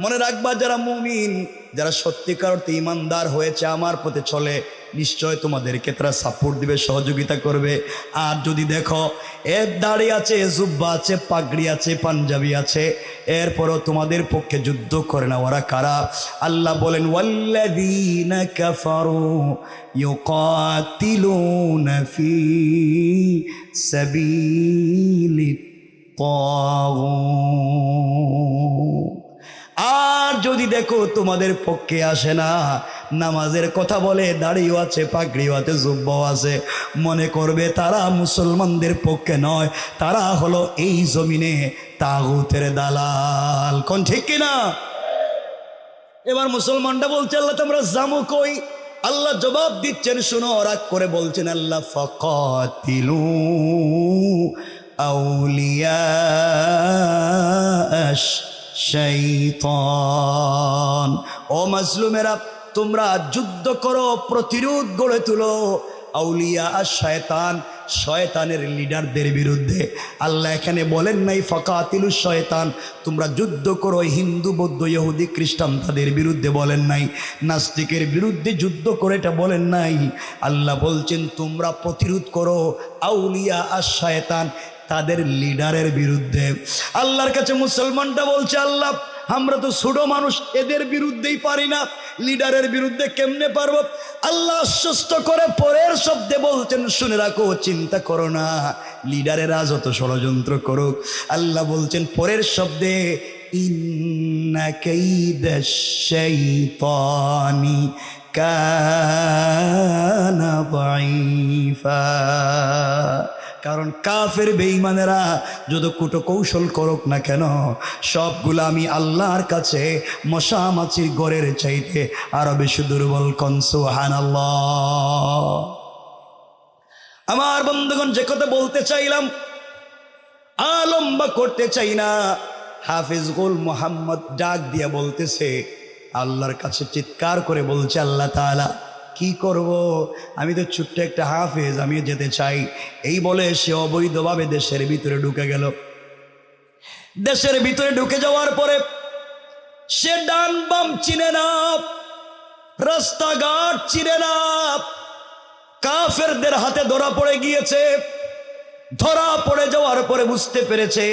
Speaker 1: মনে রাখবা, যারা মুমিন, যারা সত্যিকার অর্থে ইমানদার হয়েছে, আমার পথে চলে, নিশ্চয় তোমাদেরকে তারা সাপোর্ট দিবে, সহযোগিতা করবে। আর যদি দেখো এর দাড়ি আছে, জুব্বা আছে, পাগড়ি আছে, পাঞ্জাবি আছে, এরপরও তোমাদের পক্ষে যুদ্ধ করে না, ওরা কারা? আল্লাহ বলেন ওয়াল্লাযীনা কাফারু ইউকাতিলুনা ফি সাবিলিত তাগুত। আর যদি দেখো তোমাদের পক্ষে আসে না, নামাজের কথা বলে, দাড়িও আছে, পাগড়িও আছে, জুব্বাও আছে, মনে করবে তারা মুসলমানদের পক্ষে নয়, তারা হলো এই জমিনে তাগুতের দালাল। কোন ঠিক কিনা? এবার মুসলমানটা বলছে আল্লাহ তোমরা জামু কই? আল্লাহ জবাব দিচ্ছেন, শুনো, রাগ করে বলছেন আল্লাহ, ফাকাতিলু আউলিয়া শাইতান। ও মাজলুমেরা, তোমরা যুদ্ধ করো, প্রতিরোধ গড়ে তুলো আউলিয়া শয়তান, শয়তানের লিডারদের বিরুদ্ধে। আল্লাহ এখানে বলেন নাই ফাকাতিলু শয়তান, তোমরা যুদ্ধ করো হিন্দু, বৌদ্ধ, ইহুদি, খ্রিস্টান তাদের বিরুদ্ধে বলেন নাই, নাস্তিকের বিরুদ্ধে যুদ্ধ করে এটা বলেন নাই। আল্লাহ বলছেন তোমরা প্রতিরোধ করো আউলিয়া শয়তান, তাদের লিডারের বিরুদ্ধে। আল্লাহর কাছে মুসলমানটা বলছে আল্লাহ আমরা তো ছোট মানুষ, এদের বিরুদ্ধেই পারি না, লিডারের বিরুদ্ধে কেমনে পারবো? আল্লাহ আশ্বস্ত করে পরের শব্দে বলছেন, শুনে রাখো, চিন্তা করো না, লিডারেরা যত ষড়যন্ত্র করুক, আল্লাহ বলছেন পরের শব্দে ইন্না কাইদাশ শাইতানি কানা দাঈফা। কারণ কাফের বেঈমানেরা যত কুটো কৌশল করুক না কেন, সবগুলো আমি আল্লাহর কাছে মশা মাছির গড়ের চাইতে আরো বেশি দুর্বল। কোন সুবহানাল্লাহ। আমার বন্ধুগণ, যে কথা বলতে চাইলাম, লম্বা করতে চাই না, হাফিজ গুল মোহাম্মদ ডাক দিয়া বলতেছে, আল্লাহর কাছে চিৎকার করে বলছে, আল্লাহ তাআলা কি করব, আমি তো ছোট্ট একটা হাফেজ, আমি যেতে চাই। এই বলে সে অবৈধভাবে দেশের ভিতরে ঢুকে গেল। দেশের ভিতরে ঢুকে যাওয়ার পরে সে ডান বাম চিনে না, রাস্তাঘাট চিনে না, কাফেরদের হাতে ধরা পড়ে গিয়েছে। ধরা পড়ে যাওয়ার পরে বুঝতে পেরেছে,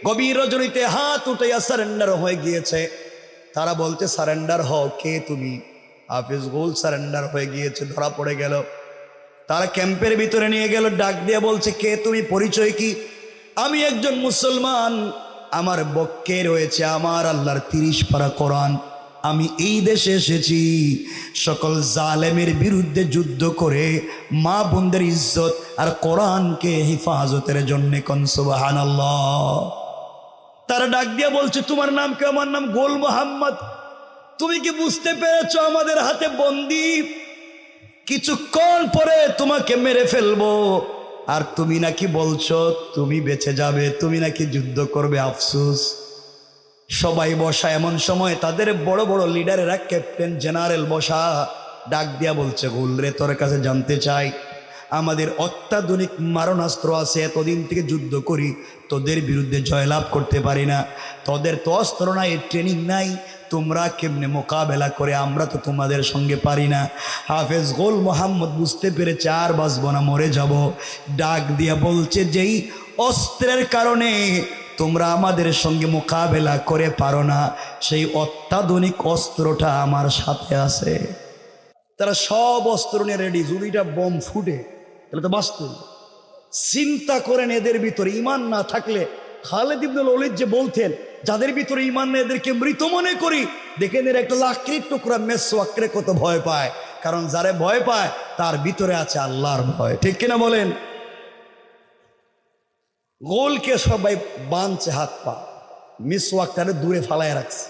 Speaker 1: গভীর রজনীতে হাত উঠাইয়া সারেন্ডার হয়ে গিয়েছে। তারা বলতে সারেন্ডার হও, কে তুমি? হাফিজ গুল সারেন্ডার হয়ে গিয়েছে, ধরা পড়ে গেল। তারা ক্যাম্পের ভিতরে নিয়ে গেল, ডাক দিয়ে বলছে, কে তুমি, পরিচয় কি? আমি একজন মুসলমান, আমার বক্ষে রয়েছে আমার আল্লাহর 30 পারা কোরআন, আমি এই দেশে এসেছি সকল জালেমের বিরুদ্ধে যুদ্ধ করে মা বোনদের ইজ্জত আর কোরআনকে হেফাজতের জন্য। কোন সুবহানাল্লাহ। তারা ডাক দিয়ে বলছে, তোমার নাম কি? আমার নাম গোল মোহাম্মদ। তুমি কি বুঝতে পেরেছো আমাদের হাতে বন্দী, কিছুক্ষণ পরে তোমাকে মেরে ফেলবো, আর তুমি নাকি বলছো তুমি বেঁচে যাবে, তুমি নাকি যুদ্ধ করবে, আফসোস। সবাই বসা, এমন সময় তাদের বড় বড় লিডারেরা, ক্যাপ্টেন জেনারেল বসা, ডাক দিয়া বলছে, গুল রে, তোর কাছে জানতে চাই, আমাদের অত্যাধুনিক মারণাস্ত্র আছে, এতদিন থেকে যুদ্ধ করি, তোদের বিরুদ্ধে জয়লাভ করতে পারি না, তোদের তো অস্ত্র নাই, ট্রেনিং নাই, তোমরা কেমনে মোকাবেলা করে, আমরা তো তোমাদের সঙ্গে পারি না। হাফেজ গোল মোহাম্মদ বুঝতে পেরেছে আর বাঁচব না, মরে যাব। ডাক দিয়া বলছে, যেই অস্ত্রের কারণে তোমরা আমাদের সঙ্গে মোকাবেলা করে পারো না, সেই অত্যাধুনিক অস্ত্রটা আমার সাথে আছে। তারা সব অস্ত্র নিয়ে রেডি, যদি এটা বোম ফুটে তাহলে তো বাস্তব। চিন্তা করেন, এদের ভিতরে ইমান না থাকলে, খালিদ ইবনে ওলীদ যে বলতেন যাদের ভিতরে ইমান নেই এদেরকে মৃত মনে করি, দেখেন এর একটা লাকড়ির টুকরা মেসওয়াকরে কত ভয় পায়, কারণ যারে ভয় পায় তার ভিতরে আছে আল্লাহর ভয়। ঠিক কিনা বলেন? গোলকে সবাই বাঁধছে হাত পা, মিসওয়াকটারে দূরে ফালায় রাখছে।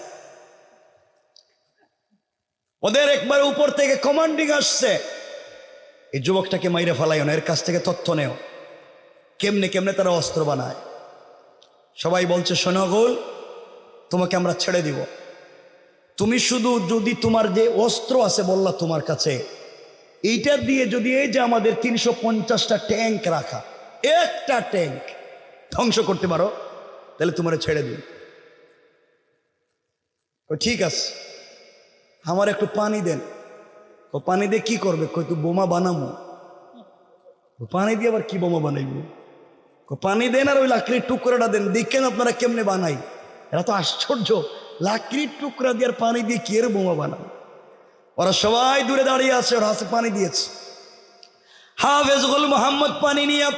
Speaker 1: ওদের একবার উপর থেকে কমান্ডিং আসছে, এই যুবকটাকে মাইরে ফেলাইও না, এর কাছ থেকে তথ্য নেও কেমনে কেমনে তারা অস্ত্র বানায়। সবাই বলছে শোনো গোল, তোমাকে আমরা ছেড়ে দিব, তুমি শুধু যদি তোমার যে অস্ত্র আছে বললা তোমার কাছে, এইটা দিয়ে যদি এই যে আমাদের 350টা ট্যাঙ্ক রাখা, একটা ট্যাঙ্ক ধ্বংস করতে পারো তাহলে তোমার ছেড়ে দিন। ঠিক আছে, আমার একটু পানি দেন। ও পানি দিয়ে কি করবে? কই তুই বোমা বানাবো। পানি দিয়ে আবার কি বোমা বানাইব? পানি দেন আর ওই লাকড়ির টুকরাটা দেন, দেখেন আপনারা কেমনে বানাই। এরা তো আশ্চর্য, লাকড়ির টুকরা দিয়ে আর পানি দিয়ে কি এর বোমা বানায়। ওরা সবাই দূরে দাঁড়িয়ে আছে, ওর হাতে পানি দিয়েছে। হাফেজ গোল মোহাম্মদ পানি নিয়ে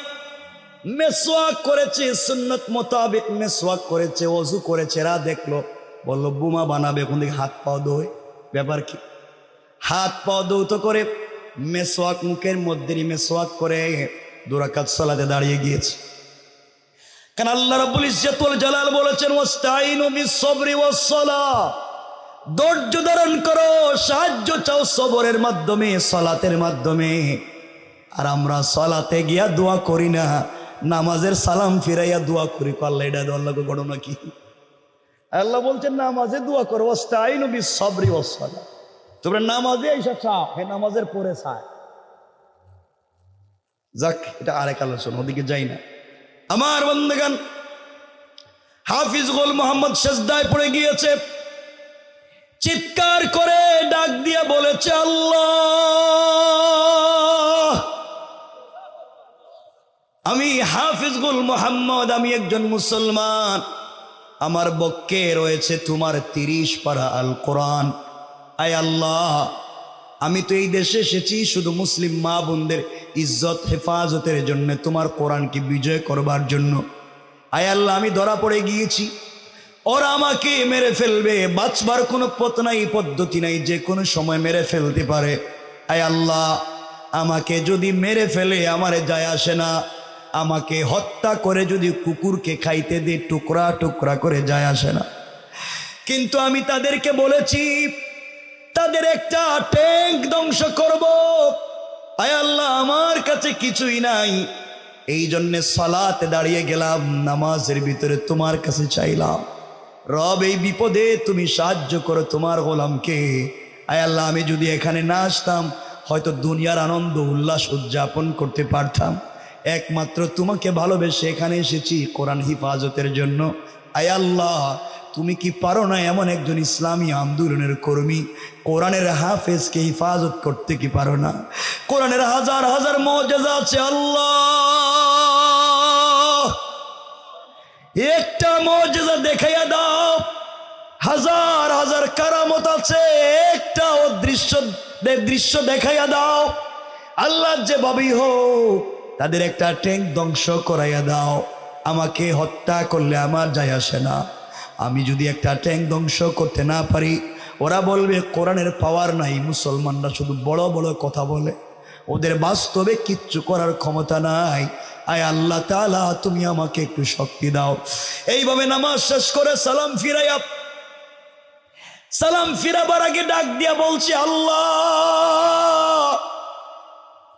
Speaker 1: মেসওয়াক করেছে, সুন্নত মোতাবেক মেসওয়াক করেছে, ওযু করেছে। এরা দেখলো, বললো বোমা বানাবে, কোন দিকে হাত পাও দোয়, ব্যাপার কি? হাত পাও দৌত করে মেসওয়াক মুখের মধ্যে মেসওয়াক করে 2 রাকাত সালাতে দাঁড়িয়ে গিয়েছে। কারণ আল্লাহ রাব্বুল ইজ্জতুল জালাল বলেছেন ওয়াস্তাইনু বিস-সাবরি ওয়াস-সালাহ, ধৈর্য ধারণ করো, সাহায্য চাও সবরের মাধ্যমে, সালাতের মাধ্যমে। আর আমরা সালাতে গিয়া দোয়া করি না, নামাজের সালাম ফিরাইয়া দোয়া করি। আল্লাহ এটা আল্লাহকে ঘটনা কি? আল্লাহ বলছেন নামাজে দোয়া করো, ওয়াস্তাইনু বিস-সাবরি ওয়াস-সালাহ, তোমরা নামাজে এইসব চাও, হ্যাঁ নামাজের পরে চায়। যাক, এটা আরেক আলোচনা, ওদিকে যাই না। আমার বন্ধুগণ, হাফিজ গোল মোহাম্মদ সেজদায় পড়ে গিয়েছে, চিৎকার করে ডাক দিয়ে বলেছে আল্লাহ, আমি হাফিজ গোল মোহাম্মদ, আমি একজন মুসলমান, আমার বক্ষে রয়েছে তোমার 30 পারা আল কোরআন। আয় আল্লাহ, আমি তো এই দেশে এসেছি শুধু মুসলিম মা বোনদের ইজ্জত হেফাজতের জন্য, তোমার কোরআনকে বিজয় করবার জন্য। আয় আল্লাহ, আমি ধরা পড়ে গিয়েছি, ওরা আমাকে মেরে ফেলবে, বাঁচবার কোনো পথ নাই, পদ্ধতি নাই, যে কোনো সময় মেরে ফেলতে পারে। আয় আল্লাহ, আমাকে যদি মেরে ফেলে আমারে যায় আসে না, আমাকে হত্যা করে যদি কুকুরকে খাইতে দে টুকরা টুকরা করে যায় আসে না। কিন্তু আমি তাদেরকে বলেছি তাদের একটা ট্যাঙ্ক ধ্বংস করব। আয় আল্লাহ, আমার কাছে কিছুই নাই, এই জন্যে সালাতে দাঁড়িয়ে গেলাম, নামাজের ভিতরে তোমার কাছে চাইলাম, রব এই বিপদে তুমি সাহায্য করো তোমার গোলামকে। আয় আল্লাহ, আমি যদি এখানে না আসতাম হয়তো দুনিয়ার আনন্দ উল্লাস উদযাপন করতে পারতাম, একমাত্র তোমাকে ভালোবেসে এখানে এসেছি কোরআন হিফাজতের জন্য। আয় আল্লাহ, তুমি কি পারো না এমন একজন ইসলামী আন্দোলনের কর্মী, কোরআনের হাফেজকে হিফাজত করতে কি পারো না? কোরআনের হাজার হাজার মুআজিজা আছে আল্লাহ, একটা মুআজিজা দেখাইয়া দাও। হাজার হাজার কারামত আছে, একটা দৃশ্য দেখাইয়া দাও। আল্লাহ যে ভাবি হোক, তাদের একটা ট্যাঙ্ক ধ্বংস করাইয়া দাও। আমাকে হত্যা করলে আমার যায় আসে না, আমি যদি একটা ট্যাঙ্ক ধ্বংস করতে না পারি, ওরা বলবে কোরআনের পাওয়ার নাই, মুসলমানরা শুধু বড় বড় কথা বলে, ওদের বাস্তবে কিচ্ছু করার ক্ষমতা নাই। আয় আল্লাহ তাআলা, তুমি আমাকে একটু শক্তি দাও। এইভাবে নামাজ শেষ করে সালাম ফিরাবার আগে ডাক দিয়া বলছি আল্লাহ,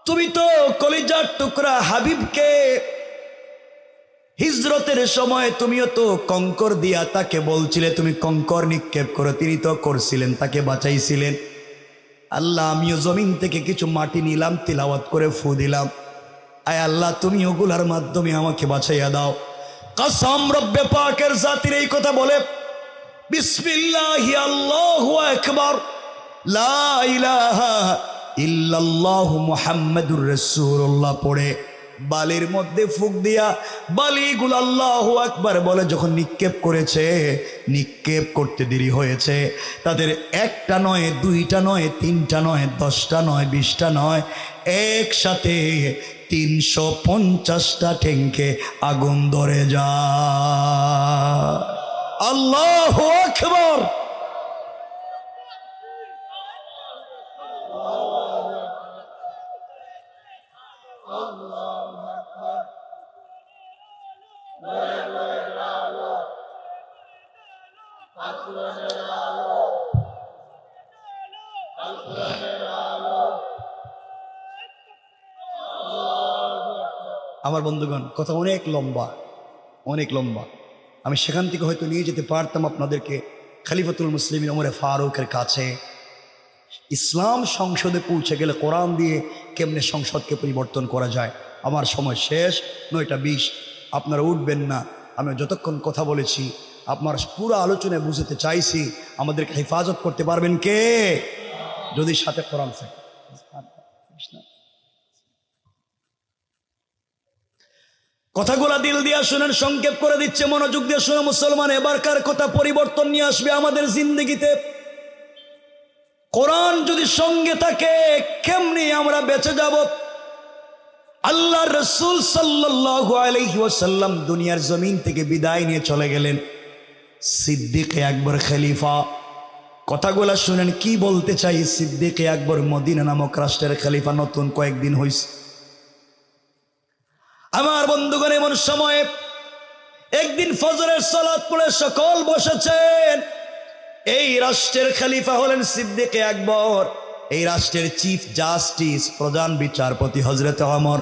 Speaker 1: তুমি তো কলিজার টুকরা হাবিবকে হিজরতের সময় তুমিও তো কঙ্কর দিয়া তাকে বলছিলে তুমি কঙ্কর নিক্ষেপ করো, তিনি তো করছিলেন, তাকে বাঁচাইছিলেন। আল্লাহ, আমিও জমিন থেকে কিছু মাটি নিলাম, তিলাওয়াত করে ফু দিলাম। আয় আল্লাহ, তুমি ওগুলার মাধ্যমে আমাকে বাঁচাইয়া দাও। কসম রব্বে পাকের জাতির এই কথা বলে বিসমিল্লাহি আল্লাহু আকবার, লা ইলাহা ইল্লাল্লাহু মুহাম্মাদুর রাসূলুল্লাহ পড়ে বালির মধ্যে ফুঁক দিয়া বালিগুলো আল্লাহু আকবার বলে যখন নিক্ষেপ করেছে, নিক্ষেপ করতে দেরি হয়েছে। তাদের একটা নয়, দুইটা নয়, তিনটা নয়, 10টা নয়, 20টা নয়, একসাথে 350টা ট্যাঙ্কে আগুন ধরে যায়। আল্লাহু আকবার। আমার বন্ধুগণ, কথা অনেক লম্বা, অনেক লম্বা। আমি সেখান থেকে হয়তো নিয়ে যেতে পারতাম আপনাদেরকে খলিফাতুল মুসলিমিন ওমর ফারুকের কাছে। ইসলাম সংসদে পৌঁছে গেলে কোরআন দিয়ে কেমনে সংসদকে পরিবর্তন করা যায়। আমার সময় শেষ, 9টা 20। আপনারা উঠবেন না। আমি যতক্ষণ কথা বলেছি আপনার পুরো আলোচনায় বুঝতে চাইছি আমাদেরকে হেফাজত করতে পারবেন কে? যদি সাথে কোরআন থাকে। কথাগুলা দিল দিয়া শুনেন, সংক্ষেপ করে দিচ্ছে, মনোযোগ দিয়ে শুনে মুসলমান। এবারকার কথা পরিবর্তন নিয়ে আসবে আমাদের জিন্দেগিতে। কোরআন যদি সঙ্গে থাকে কেমনি আমরা বেঁচে যাব? আল্লাহ রাসূল সাল্লাল্লাহু আলাইহি ওয়াসাল্লাম দুনিয়ার জমিন থেকে বিদায় নিয়ে চলে গেলেন। সিদ্দিক আকবর খলিফা। কথাগুলা শুনেন কি বলতে চাই। সিদ্দিক আকবর মদিনা নামক রাষ্ট্রের খলিফা নতুন কয়েকদিন হয়েছে। আমার বন্ধুগণ, এমন সময়ে একদিন ফজরের সালাত পড়ে সকল বসেছেন। এই রাষ্ট্রের খলিফা হলেন সিদ্দিক আকবর। এই রাষ্ট্রের চিফ জাস্টিস, প্রধান বিচারপতি হযরত ওমর।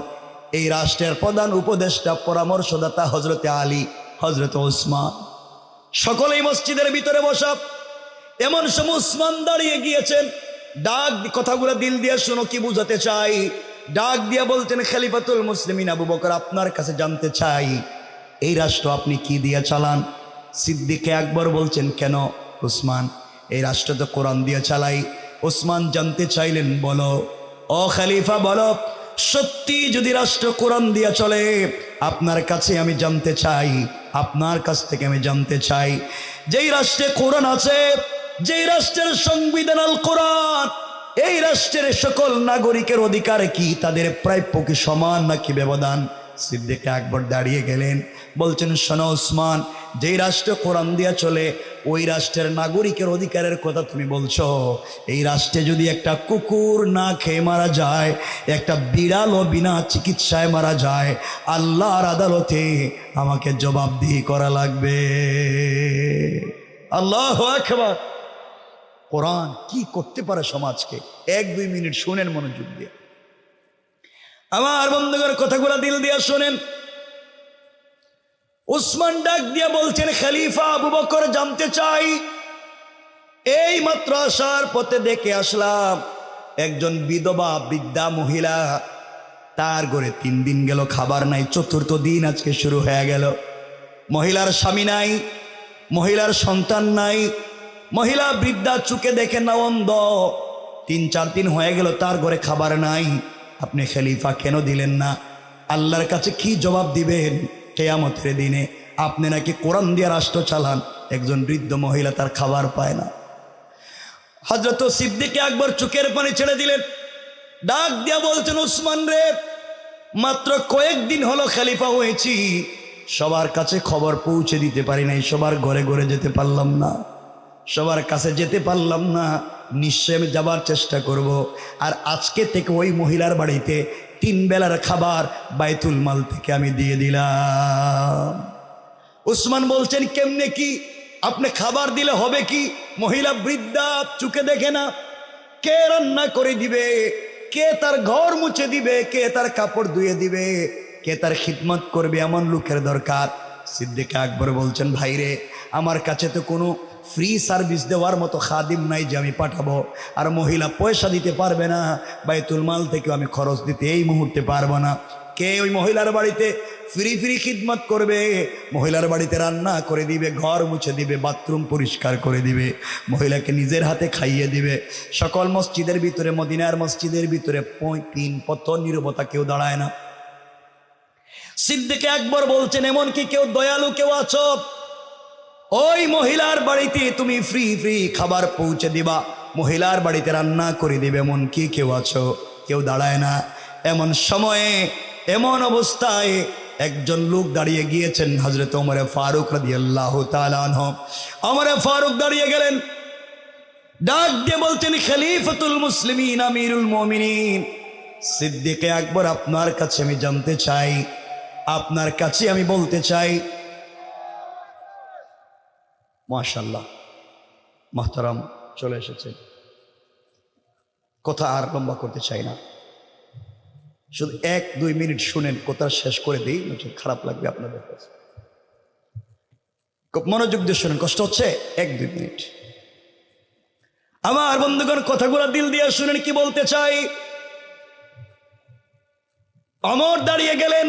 Speaker 1: এই রাষ্ট্রের প্রধান উপদেষ্টা, পরামর্শদাতা হযরত আলী, হযরত ওসমান। সকলেই মসজিদের ভিতরে বসা। এমন সময় ওসমান দাঁড়িয়ে গিয়েছেন। ডাক, কথাগুলো দিল দিয়ে শোনো কি বুঝাতে চাই। ডাক দিয়া বলছেন, খলিফাতুল মুসলিমিন আবু বকর, আপনার কাছে জানতে চাই এই রাষ্ট্র আপনি কি দিয়ে চালান? সিদ্দিক আকবর বলছেন, কেন ওসমান? এই রাষ্ট্র তো কোরআন দিয়ে চালাই। ওসমান জানতে চাইলেন, বলো ও খলিফা, বলো সত্যি যদি রাষ্ট্র কোরআন দিয়ে চলে, আপনার কাছে আমি জানতে চাই, আপনার কাছ থেকে আমি জানতে চাই, যেই রাষ্ট্রে কোরআন আছে, যেই রাষ্ট্রের সংবিধান আল কোরআন, এই রাষ্ট্রের সকল নাগরিকের অধিকার কি? তাদের প্রাপ্য কি সমান নাকি ব্যবধান? সিদ্দিক আকবর দাঁড়িয়ে গেলেন, বলছেন, শোনো ওসমান, যেই রাষ্ট্র কোরআন দিয়া চলে ওই রাষ্ট্রের নাগরিকের অধিকারের কথা তুমি বলছো। এই রাষ্ট্রে যদি একটা কুকুর না খেয়ে মারা যায়, একটা বিড়ালও বিনা চিকিৎসায় মারা যায়, আল্লাহর আদালতে আমাকে জবাবদিহি করা লাগবে। আল্লাহু আকবার। কোরআন কি করতে পারে সমাজকে? 1-2 মিনিট শুনেন মনোযোগ দিয়ে। আমার বন্ধুগণ, কথাগুলো দিল দিয়া শোনেন। উসমান ডাক দিয়া বলছেন, খলিফা আবু বকর, জানতে চাই, এই মাত্র আসার পথে দেখে আসলাম একজন বিধবা বৃদ্ধা মহিলা, তার ঘরে 3 দিন গেল খাবার নাই, 4র্থ দিন আজকে শুরু হয়ে গেল। মহিলার স্বামী নাই, মহিলার সন্তান নাই, মহিলা বৃদ্ধা, চুকে দেখে না, অন্ধ। 3-4 দিন হয়ে গেল তার ঘরে খাবার নাই। আপনি খলিফা কেন দিলেন না? আল্লাহর কাছে কি জবাব দিবেন কিয়ামতের দিনে? আপনি নাকি কোরআন দিয়ে রাষ্ট্র চালান, একজন বৃদ্ধ মহিলা তার খাবার পায় না। হযরত সিদ্দিক আকবর চোখের পানি ছেড়ে দিলেন। ডাক দিয়া বলছেন, উসমান রে, মাত্র কয়েকদিন হলো খলিফা হয়েছি, সবার কাছে খবর পৌঁছে দিতে পারি নাই, সবার ঘরে ঘরে যেতে পারলাম না, সবার কাছে যেতে পারলাম না। নিশ্চয় আমি যাবার চেষ্টা করব। আর আজকে থেকে ওই মহিলার বাড়িতে 3 বেলার খাবার বাইতুল মাল থেকে আমি দিয়ে দিলাম। উসমান বলছেন, কেমনে কি? আপনি খাবার দিলে হবে কি? মহিলা বৃদ্ধা, চোখে দেখে না, কে রান্না করে দিবে? কে তার ঘর মুছে দিবে? কে তার কাপড় ধুয়ে দিবে? কে তার খিদমত করবে? এমন লোকের দরকার। সিদ্দিক আকবর বলছেন, ভাইরে, আমার কাছে তো কোনো ফ্রি সার্ভিস দেওয়ার মতো খাদিম নাই যে আমি পাঠাবো। আর মহিলা পয়সা দিতে পারবে না, বাইতুল মাল থেকে আমি খরচ দিতে এই মুহূর্তে পারবো না। কে ওই মহিলার বাড়িতে ফ্রি খিদমত করবে? মহিলার বাড়িতে রান্না করে দিবে, ঘর মুছে দিবে, বাথরুম পরিষ্কার করে দিবে, মহিলাকে নিজের হাতে খাইয়ে দিবে। সকল মসজিদের ভিতরে, মদিনার মসজিদের ভিতরে 3 পথ নীরবতা, কেউ দাঁড়ায় না। সিদ্দিক আকবর বলছেন, এমন কি কেউ দয়ালু কেউ আছো ওই মহিলার বাড়িতে তুমি ফ্রি ফ্রি খাবার পৌঁছে দিবা, মহিলার বাড়িতে রান্না করে দিবে, এমন কি কেউ আছো? কেউ দাঁড়ায় না। এমন সময়ে এমন অবস্থায় একজন লোক দাঁড়িয়ে গিয়েছেন, হযরত ওমর ফারুক রাদিয়াল্লাহু তাআলা আনহু। ওমর ফারুক দাঁড়িয়ে গেলেন, ডাক দিয়ে বলছেন, খলিফাতুল মুসলিমিন আমিরুল মুমিনিন সিদ্দিক আকবর, আপনার কাছে আমি জানতে চাই, আপনার কাছে আমি বলতে চাই। মাশাআল্লাহ, মুহতারাম চলে এসেছেন। কথা আর লম্বা করতে চাই না, শুধু 1-2 মিনিট শুনেন, কথা শেষ করে দিই, খারাপ লাগবে আপনাদের কাছে। খুব মনোযোগ দিয়ে শুনেন, কষ্ট হচ্ছে? 1-2 মিনিট আমার বন্ধুগণ, কথাগুলো দিল দিয়ে শুনেন কি বলতে চাই। ওমর দাঁড়িয়ে গেলেন,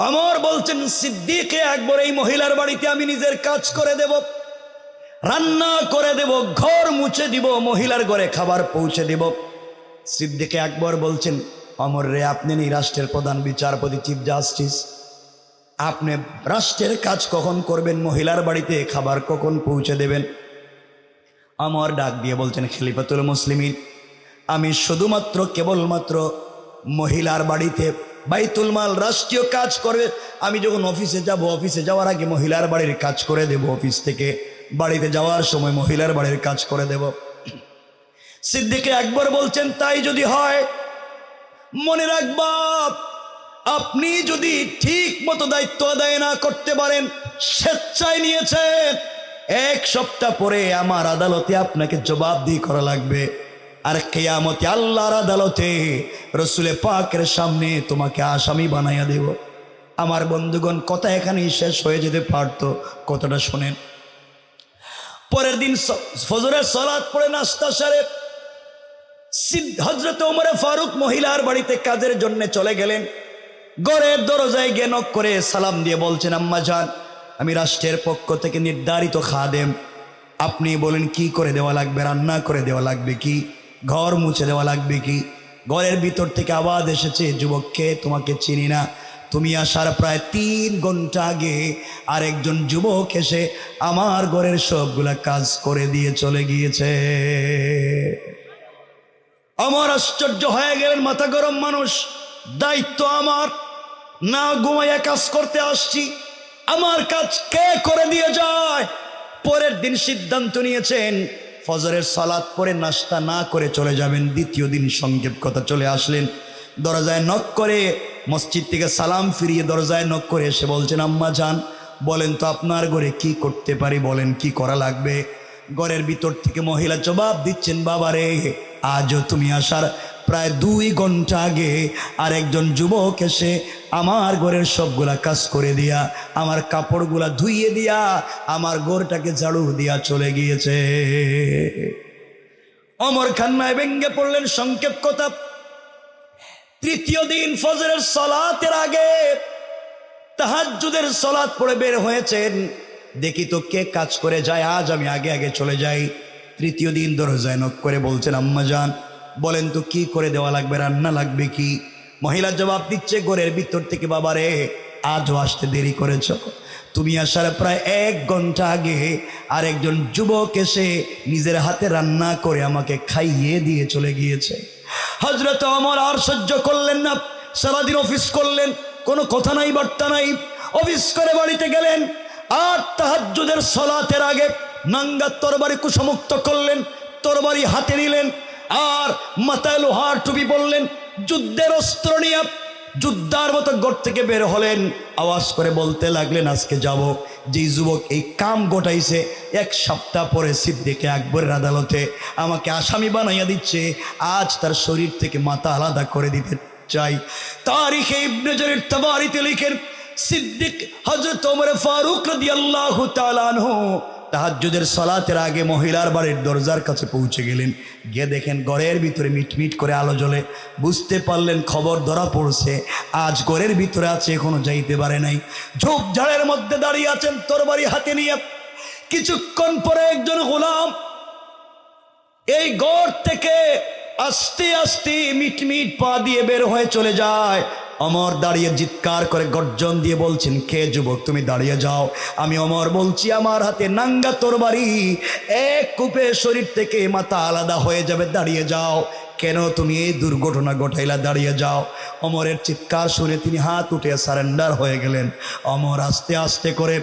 Speaker 1: ওমর বলছেন, সিদ্দিক আকবর, এই মহিলার বাড়িতে আমি নিজের কাজ করে দেব, রান্না করে দেব, ঘর মুছে দিব, মহিলার ঘরে খাবার পৌঁছে দেব। সিদ্দিক আকবর বলছেন, ওমর রে, আপনি এই রাষ্ট্রের প্রধান বিচারপতি, চিফ জাস্টিস, আপনি রাষ্ট্রের কাজ কখন করবেন? মহিলার বাড়িতে খাবার কখন পৌঁছে দেবেন? ওমর ডাক দিয়ে বলছেন, খলিফাতুল মুসলিমিন, আমি শুধুমাত্র কেবলমাত্র মহিলার বাড়িতে বাইতুল মাল রাষ্ট্রীয় কাজ করে, আমি যখন অফিসে যাব, অফিসে যাওয়ার আগে মহিলার বাড়ির কাজ করে দেব, অফিস থেকে বাড়িতে যাওয়ার সময় মহিলার বাড়ির কাজ করে দেব। সিদ্দিক আকবর বলছেন, তাই যদি হয়, মনে রাখবা, আপনি যদি ঠিক মতো দায়িত্ব আদায় না করতে পারেন, স্বেচ্ছায় নিয়েছেন, 1 সপ্তাহ পরে আমার আদালতে আপনাকে জবাবদিহি করা লাগবে, আর কিয়ামতে আল্লাহর আদালতে রসুলে পাকের সামনে তোমাকে আসামি বানাইয়া দেব। আমার বন্ধুগণ, কথা এখানেই শেষ হয়ে যেতে পারতো, কথাটা শোনেন। পরের দিন ফজরের সালাত পড়ে নাস্তা সারে হযরত ওমর ফারুক মহিলার বাড়িতে কাজের জন্য চলে গেলেন। ঘরের দরজায় গিয়ে নক করে সালাম দিয়ে বলছেন, আম্মা জান, আমি রাষ্ট্রের পক্ষ থেকে নির্ধারিত খাদেম, আপনি বলেন কি করে দেওয়া লাগবে? রান্না করে দেওয়া লাগবে কি? ঘর মুছে দেওয়া লাগবে কি? ঘরের ভিতর থেকে আওয়াজ এসেছে, যুবককে, তোমাকে চিনি না, তুমি আসার প্রায় 3 ঘন্টা আগে আরেকজন যুবক এসে আমার ঘরের সবগুলা কাজ করে দিয়ে চলে গিয়েছে। আমার আশ্চর্য হয়ে গেলেন, মাথা গরম মানুষ, দায়িত্ব আমার, না ঘুমাইয়া কাজ করতে আসছি, আমার কাজ কে করে দিয়ে যায়? পরের দিন সিদ্ধান্ত নিয়েছেন, ফজরের সালাত পরে নাস্তা না করে চলে যাবেন। দ্বিতীয় দিন সংক্ষেপ কথা চলে আসলেন, দরজায় নক করে, মসজিদ থেকে সালাম ফিরিয়ে দরজায় নক করে এসে বলছেন, আম্মা জান, বলেন তো আপনার ঘরে কি করতে পারি, বলেন কি করা লাগবে? ঘরের ভিতর থেকে মহিলা জবাব দিচ্ছেন, বাবারে, আজও তুমি আসার প্রায় 2 ঘন্টা আগে আরেকজন যুবক এসে আমার ঘরের সবগুলা কাজ করে দিয়া, আমার কাপড়গুলা ধুইয়ে দিয়া, আমার ঘরটাকে ঝাড়ু দিয়া চলে গিয়েছে। ওমর কান্নায় ভেঙ্গে পড়লেন। সংক্ষেপ কথা, তৃতীয় দিন ফজরের সালাতের আগে তাহাজ্জুদের সালাত পড়ে বের হয়েছেন, দেখি তো কে কাজ করে যায়, আজ আমি আগে আগে চলে যাই। তৃতীয় দিন দরজায় নক করে বলছেন, আম্মা জান, বলেন তো কি করে দেওয়া লাগবে, রান্না লাগবে কি? মহিলা জবাব দিচ্ছে ঘরের ভিতর থেকে, বাবারে, আজও আসতে দেরি করেছ, তুমি আসার প্রায় 1 ঘন্টা আগে আরেকজন যুবক এসে নিজের হাতে রান্না করে আমাকে খাইয়ে দিয়ে চলে গিয়েছে। হযরত ওমর আর সহ্য করলেন না, সারাদিন অফিস করলেন, কোনো কথা নাই বার্তা নাই, অফিস করে বাড়িতে গেলেন, আর তাহাজ্জুদের সালাতের আগে নাঙ্গা তরবারি কুসমুক্ত করলেন, তরবারি হাতে নিলেন, আর মাথায় লোহার টুপি পরলেন, যুদ্ধের অস্ত্র নিয়ে যুদ্ধার মতো ঘর থেকে বের হলেন। আওয়াজ করে বলতে লাগলেন, আজকে যাব, যেই যুবক এই কাম গোটাইছে 1 সপ্তাহ পরে সিদ্দিক আকবরের আদালতে আমাকে আসামি বানাইয়া দিচ্ছে, আজ তার শরীর থেকে মাথা আলাদা করে দিতে চাই। তারিখে ইবনে জারীর তাবারিতে লিখেন, সিদ্দিক হযরত ওমর ফারুক রাদিয়াল্লাহু তাআলা আনহু তাহাজ্জুদের সালাতের আগে মহিলার বাড়ির দরজার কাছে পৌঁছে গেলেন। গিয়ে দেখেন ঘরের ভিতরে মিটমিট করে আলো জ্বলে। বুঝতে পারলেন খবর ধরা পড়ছে, আজ ঘরের ভিতরে আছে, এখনো যাইতে পারে নাই। ঝোপঝাড়ের মধ্যে দাঁড়িয়ে আছেন তরবারি হাতে নিয়ে। কিছুক্ষণ পরে একজন গোলাম এই ঘর থেকে আস্তে আস্তে মিটমিট পা দিয়ে বের হয়ে চলে যায়। ওমর দাঁড়িয়ে চিৎকার করে গর্জন দিয়ে বলছেন, কে যুবক তুমি দাঁড়িয়ে যাও। আমি ওমর বলছি, আমার হাতে নাঙ্গা তরবারি, এক কূপে শরীর থেকে মাথা আলাদা হয়ে যাবে, দাঁড়িয়ে যাও। কেন তুমি এই দুর্ঘটনা ঘটাইলা, দাঁড়িয়ে যাও। ওমরের চিৎকার শুনে তিনি হাত উঠে সারেন্ডার হয়ে গেলেন। ওমর আস্তে আস্তে করে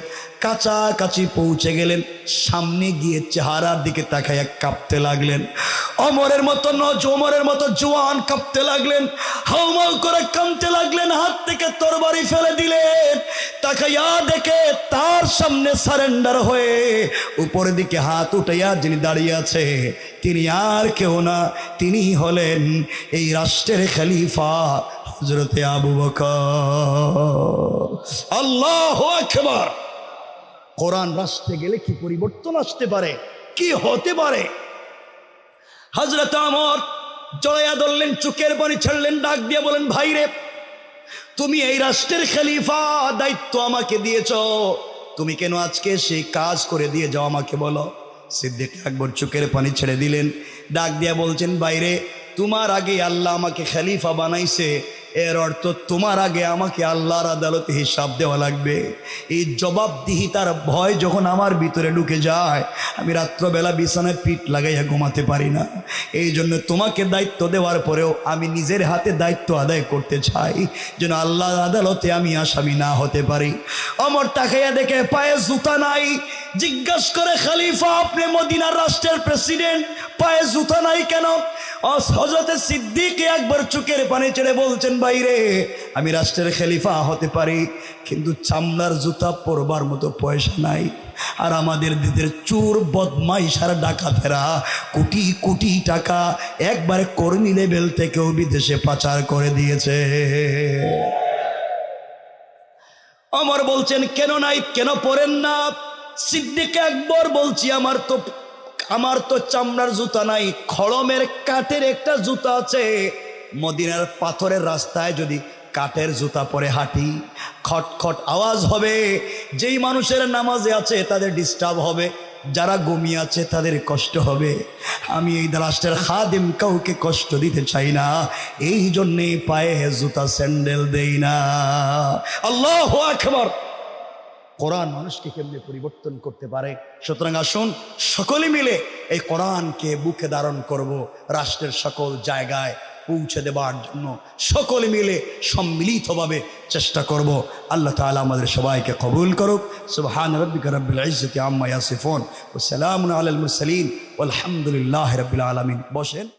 Speaker 1: কাছাকাছি পৌঁছে গেলেন। সামনে গিয়ে চেহারার দিকে তাকাইয়া কাঁপতে লাগলেন। ওমরের মতো জওয়ান কাঁপতে লাগলেন, হাউমাউ করে কাঁদতে লাগলেন, হাত থেকে তরবারি ফেলে দিলেন। তাকাইয়া দেখে তার সামনে সারেন্ডার হয়ে উপরের দিকে হাত উঠাইয়া যিনি দাঁড়িয়ে আছে তিনি আর কেউ না, তিনি হলেন এই রাষ্ট্রের খলিফা হযরতে আবু বকর। আল্লাহু আকবার। কোরআন রাষ্ট্রে গেলে কি পরিবর্তন আসতে পারে, কি হতে পারে। হযরত ওমর জড়াইয়া ধরলেন, চোখের পানি ছাড়লেন, ডাক দিয়ে বলেন, ভাই রে, তুমি এই রাষ্ট্রের খলিফা, দায়িত্ব আমাকে দিয়েছ, তুমি কেন আজকে সেই কাজ করে দিয়ে যাও, আমাকে বলো। সিদ্দিক আকবর চোখের পানি ছেড়ে দিলেন, ডাক দিয়া বলছেন, বাইরে তোমার আগে আল্লাহ আমাকে খলিফা বানাইছে, এর অর্থ তোমার আগে আমাকে আল্লাহর আদালতে হিসাব দেওয়া লাগবে। এই জবাবদিহিতার ভয় যখন আমার ভিতরে ঢুকে যায়, আমি রাত্রবেলা বিছানায় পিঠ লাগাইয়া ঘুমাতে পারি না। এই জন্য তোমাকে দায়িত্ব দেওয়ার পরেও আমি নিজের হাতে দায়িত্ব আদায় করতে চাই, যেন আল্লাহর আদালতে আমি আসামি না হতে পারি। ওমর তাকাইয়া দেখে পায়ে জুতা নাই। জিজ্ঞাসা করে, খলিফা আপনি মদিনার রাষ্ট্রের প্রেসিডেন্ট, পায়ে জুতা নাই কেন? হযরতে সিদ্দিক আকবর চোখের পানি ছেড়ে বলছেন, বাইরে আমি রাষ্ট্রের খলিফা হতে পারি, কিন্তু চামড়ার জুতা পরবার মতো পয়সা নাই। আর আমাদের দেশের চোর বদমাইশার ডাকাতেরা কোটি কোটি টাকা একবারে কর্মী লেভেল থেকেও বিদেশে পাচার করে দিয়েছে। ওমর বলছেন, কেন নাই, কেন পরেন না? সিদ্দিক আকবর বলছি, আমার তো চামড়ার জুতা নাই, খড়মের কাঠের একটা জুতা আছে। মদিনার পাথরের রাস্তায় যদি কাঠের জুতা পরে হাঁটি, খটখট আওয়াজ হবে, যেই মানুষের নামাজে আছে তাদের ডিস্টার্ব হবে, যারা ঘুমিয়ে আছে তাদের কষ্ট হবে। আমি এই রাষ্ট্রের খাদেম কাউকে কষ্ট দিতে চাই না, এই জন্যে পায়ে জুতা স্যান্ডেল দেই না। আল্লাহু আকবার। কোরআন মানুষকে কেমনে পরিবর্তন করতে পারে। সুতরাং আসুন সকলে মিলে এই কোরআনকে বুকে ধারণ করব, রাষ্ট্রের সকল জায়গায় পৌঁছে দেবার জন্য সকলে মিলে সম্মিলিতভাবে চেষ্টা করব। আল্লাহ তাআলা আমাদের সবাইকে কবুল করুক। সুবহান রাব্বিকা রাব্বিল ইজ্জাতি আম্মা ইয়াসিফুন ওয়া সালামুন আলাল মুরসালিন ওয়ালহামদুলিল্লাহি রাব্বিল আলামিন। বসেন।